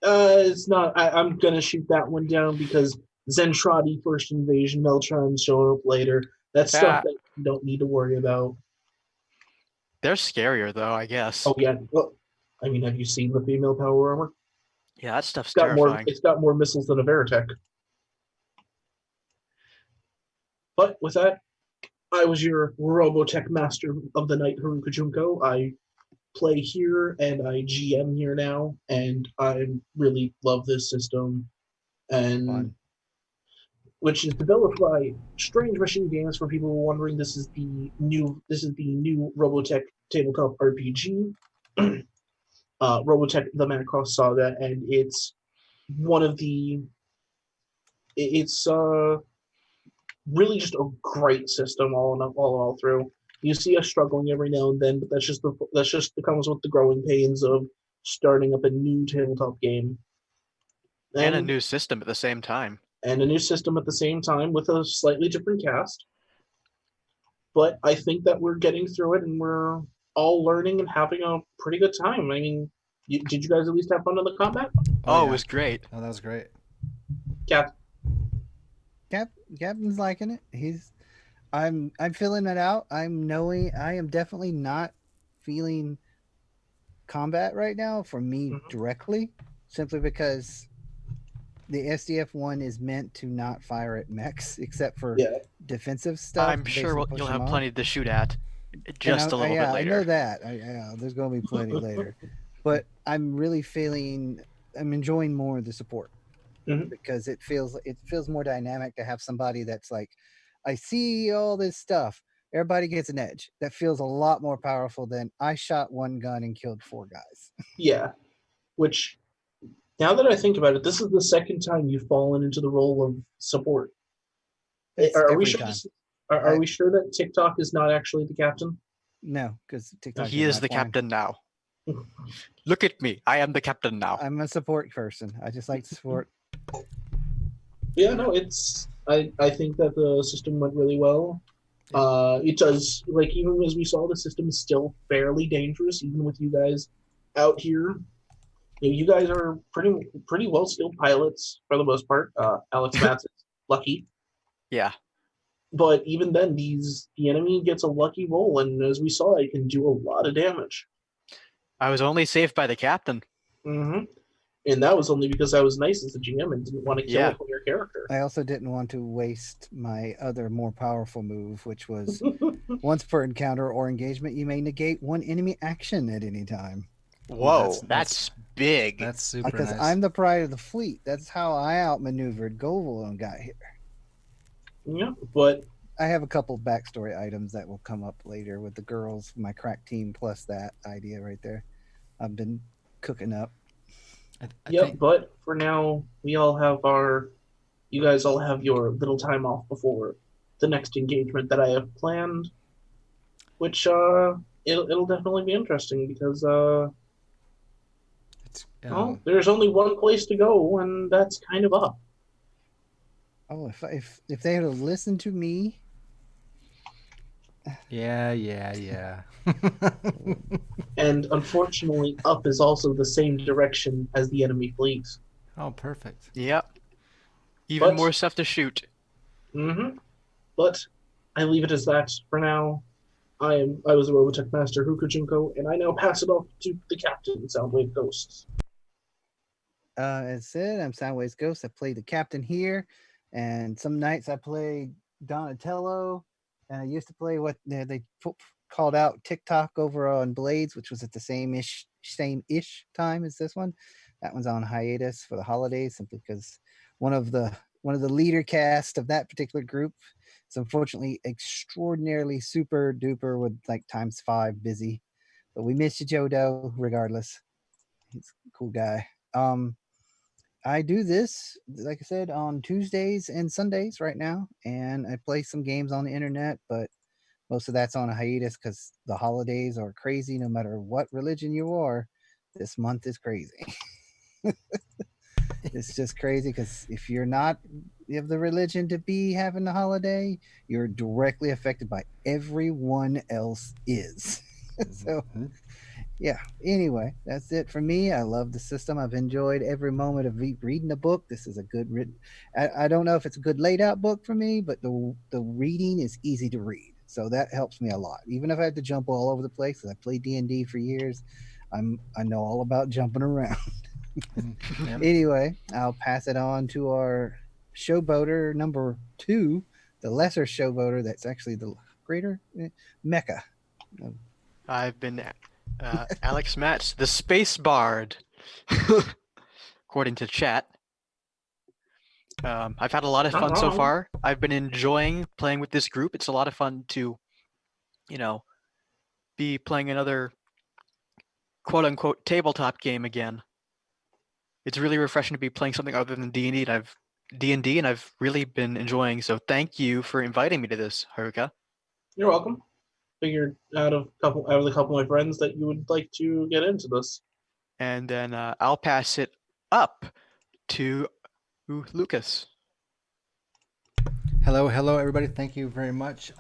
It's not. I'm gonna shoot that one down because Zentradi first invasion, Meltron showing up later. That's stuff that you don't need to worry about. They're scarier though, I guess. Oh yeah. Well, I mean, have you seen the female power armor? Yeah, that stuff's It's got terrifying. It's got more missiles than a Veritech. But with that, I was your Robotech master of the night, Harukajunko. I play here and I GM here now, and I really love this system. And Fun. which is developed by Strange Machine Games. For people who are wondering, this is the new Robotech tabletop RPG, Robotech: The MACROSS Saga, and it's one of the it's really just a great system all through. You see us struggling every now and then, but that's just comes with the growing pains of starting up a new tabletop game And a new system at the same time. and a new system at the same time with a slightly different cast. But I think that we're getting through it, and we're all learning and having a pretty good time. I mean, did you guys at least have fun in the combat? Oh, yeah. It was great. Oh, that was great. Cap, Captain's liking it. I'm filling it out. I am definitely not feeling combat right now for me directly, simply because the SDF one is meant to not fire at mechs except for defensive stuff. I'm sure you'll have plenty to shoot at just a little bit later. I know that. There's going to be plenty later. But I'm really I'm enjoying more of the support because it feels more dynamic to have somebody that's like, I see all this stuff. Everybody gets an edge. That feels a lot more powerful than I shot one gun and killed 4 guys. Yeah, which now that I think about it, this is the second time you've fallen into the role of support. Are we sure that TikTok is not actually the captain? No, because TikTok. He is the captain now. Look at me. I am the captain now. I'm a support person. I just like to support. Yeah, no, I think that the system went really well. It does, like, even as we saw, the system is still fairly dangerous, even with you guys out here. You guys are pretty well skilled pilots for the most part. Alex Matz is lucky. Yeah. But even then, the enemy gets a lucky roll, and as we saw, it can do a lot of damage. I was only saved by the captain. And that was only because I was nice as a GM and didn't want to kill it from your character. I also didn't want to waste my other more powerful move, which was once per encounter or engagement, you may negate one enemy action at any time. Whoa, that's big. That's super because nice. I'm the pride of the fleet. That's how I outmaneuvered Govel and got here. Yeah, but I have a couple backstory items that will come up later with the girls, my crack team, plus that idea right there. I've been cooking up. But for now, you guys all have your little time off before the next engagement that I have planned, which it'll definitely be interesting because there's only one place to go, and that's kind of up. Oh, if they had listened to me. Yeah. And unfortunately, up is also the same direction as the enemy fleet. Oh, perfect. Yep. Even more stuff to shoot. But I leave it as that for now. I was the Robotech Master Harukajunko, and I now pass it off to the captain, Soundwavesghost. As said, I'm Soundwavesghost. I play the captain here, and some nights I play Donatello, and I used to play what they called out TikTok over on Blades, which was at the same-ish time as this one. That one's on hiatus for the holidays, simply because one of the leader cast of that particular group is unfortunately extraordinarily super duper with like ×5 busy. But we miss you, Jodo, regardless. He's a cool guy. I do this, like I said, on Tuesdays and Sundays right now, and I play some games on the internet, but most of that's on a hiatus because the holidays are crazy no matter what religion you are. This month is crazy. It's just crazy because if you have the religion to be having the holiday, you're directly affected by everyone else is. So yeah, anyway, that's it for me. I love the system. I've enjoyed every moment of reading the book. This is a good I don't know if it's a good laid out book for me, but the reading is easy to read. So that helps me a lot. Even if I had to jump all over the place, because I played D&D for years, I know all about jumping around. Anyway, I'll pass it on to our showboater number 2, the lesser showboater that's actually the greater Mecha. I've been Alex Matz, the Space Bard, according to chat. I've had a lot of Not fun so wrong. far. I've been enjoying playing with this group. It's a lot of fun to, you know, be playing another quote unquote tabletop game again. It's really refreshing to be playing something other than D&D and I've really been enjoying. So thank you for inviting me to this, Haruka. You're welcome. Figured out of the couple of my friends that you would like to get into this. And then I'll pass it up to Lucas. Hello, everybody. Thank you very much.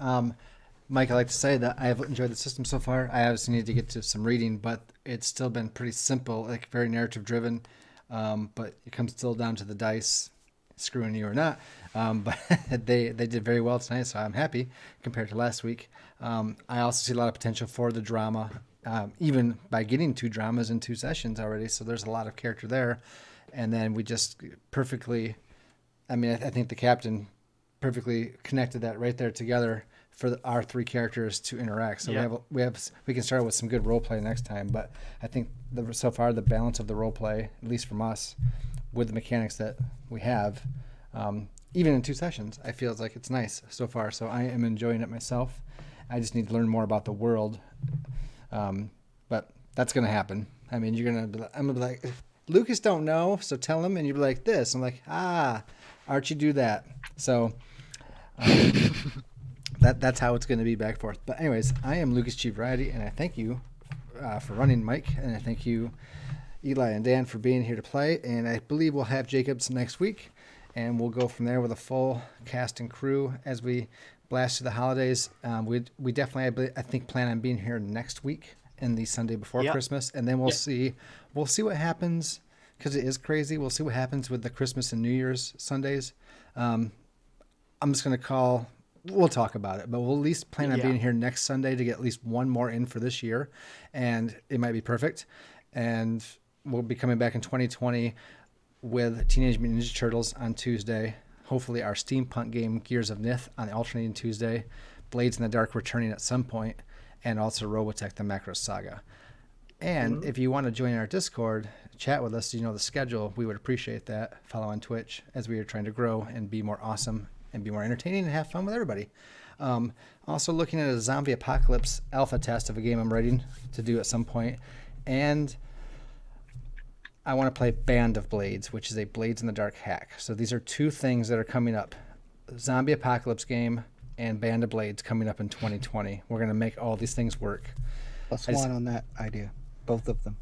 Mike, I'd like to say that I have enjoyed the system so far. I obviously need to get to some reading, but it's still been pretty simple, like very narrative driven. But it comes still down to the dice screwing you or not. But they did very well tonight, so I'm happy compared to last week. I also see a lot of potential for the drama, even by getting 2 dramas in 2 sessions already. So there's a lot of character there. And then we just perfectly, I think the captain perfectly connected that right there together for our 3 characters to interact. So we can start with some good role play next time. But I think so far the balance of the role play, at least from us, with the mechanics that we have, even in 2 sessions, I feel like it's nice so far. So I am enjoying it myself. I just need to learn more about the world, but that's gonna happen. I'm gonna be like, Lucas don't know, so tell him, and you'll be like this. I'm like, Archie, do that. So. That's how it's going to be back and forth. But anyways, I am Lucasgvariety, and I thank you for running, Mike, and I thank you, Eli and Dan, for being here to play. And I believe we'll have Jacobs next week, and we'll go from there with a full cast and crew as we blast through the holidays. We definitely, I think, plan on being here next week and the Sunday before Christmas, and then we'll see what happens, because it is crazy. We'll see what happens with the Christmas and New Year's Sundays. I'm just going to we'll talk about it, but we'll at least plan on being here next Sunday to get at least one more in for this year, and it might be perfect. And we'll be coming back in 2020 with Teenage Mutant Ninja Turtles on Tuesday. Hopefully our steampunk game Gears of Nith on the alternating Tuesday, Blades in the Dark returning at some point, and also Robotech the MACROSS SAGA. And if you want to join our Discord, chat with us, the schedule, we would appreciate that. Follow on Twitch as we are trying to grow and be more awesome and be more entertaining and have fun with everybody. Also looking at a zombie apocalypse alpha test of a game I'm writing to do at some point. And I want to play Band of Blades, which is a Blades in the Dark hack. So these are 2 things that are coming up. Zombie apocalypse game and Band of Blades coming up in 2020. We're going to make all these things work. +1 on that idea. Both of them.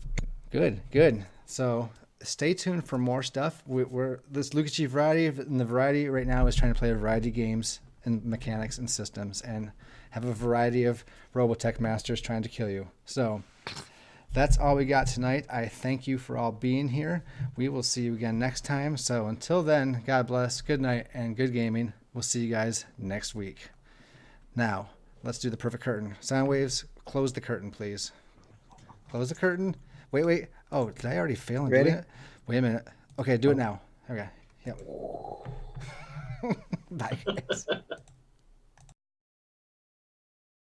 Good. So stay tuned for more stuff. This Lucasgvariety, and the variety right now is trying to play a variety of games and mechanics and systems, and have a variety of Robotech masters trying to kill you. So that's all we got tonight. I thank you for all being here. We will see you again next time. So until then, God bless, good night, and good gaming. We'll see you guys next week. Now, let's do the perfect curtain. Soundwaves, close the curtain, please. Close the curtain. Wait. Oh, did I already fail in doing it? Wait a minute. Okay, do it now. Okay. Yep. Bye, guys.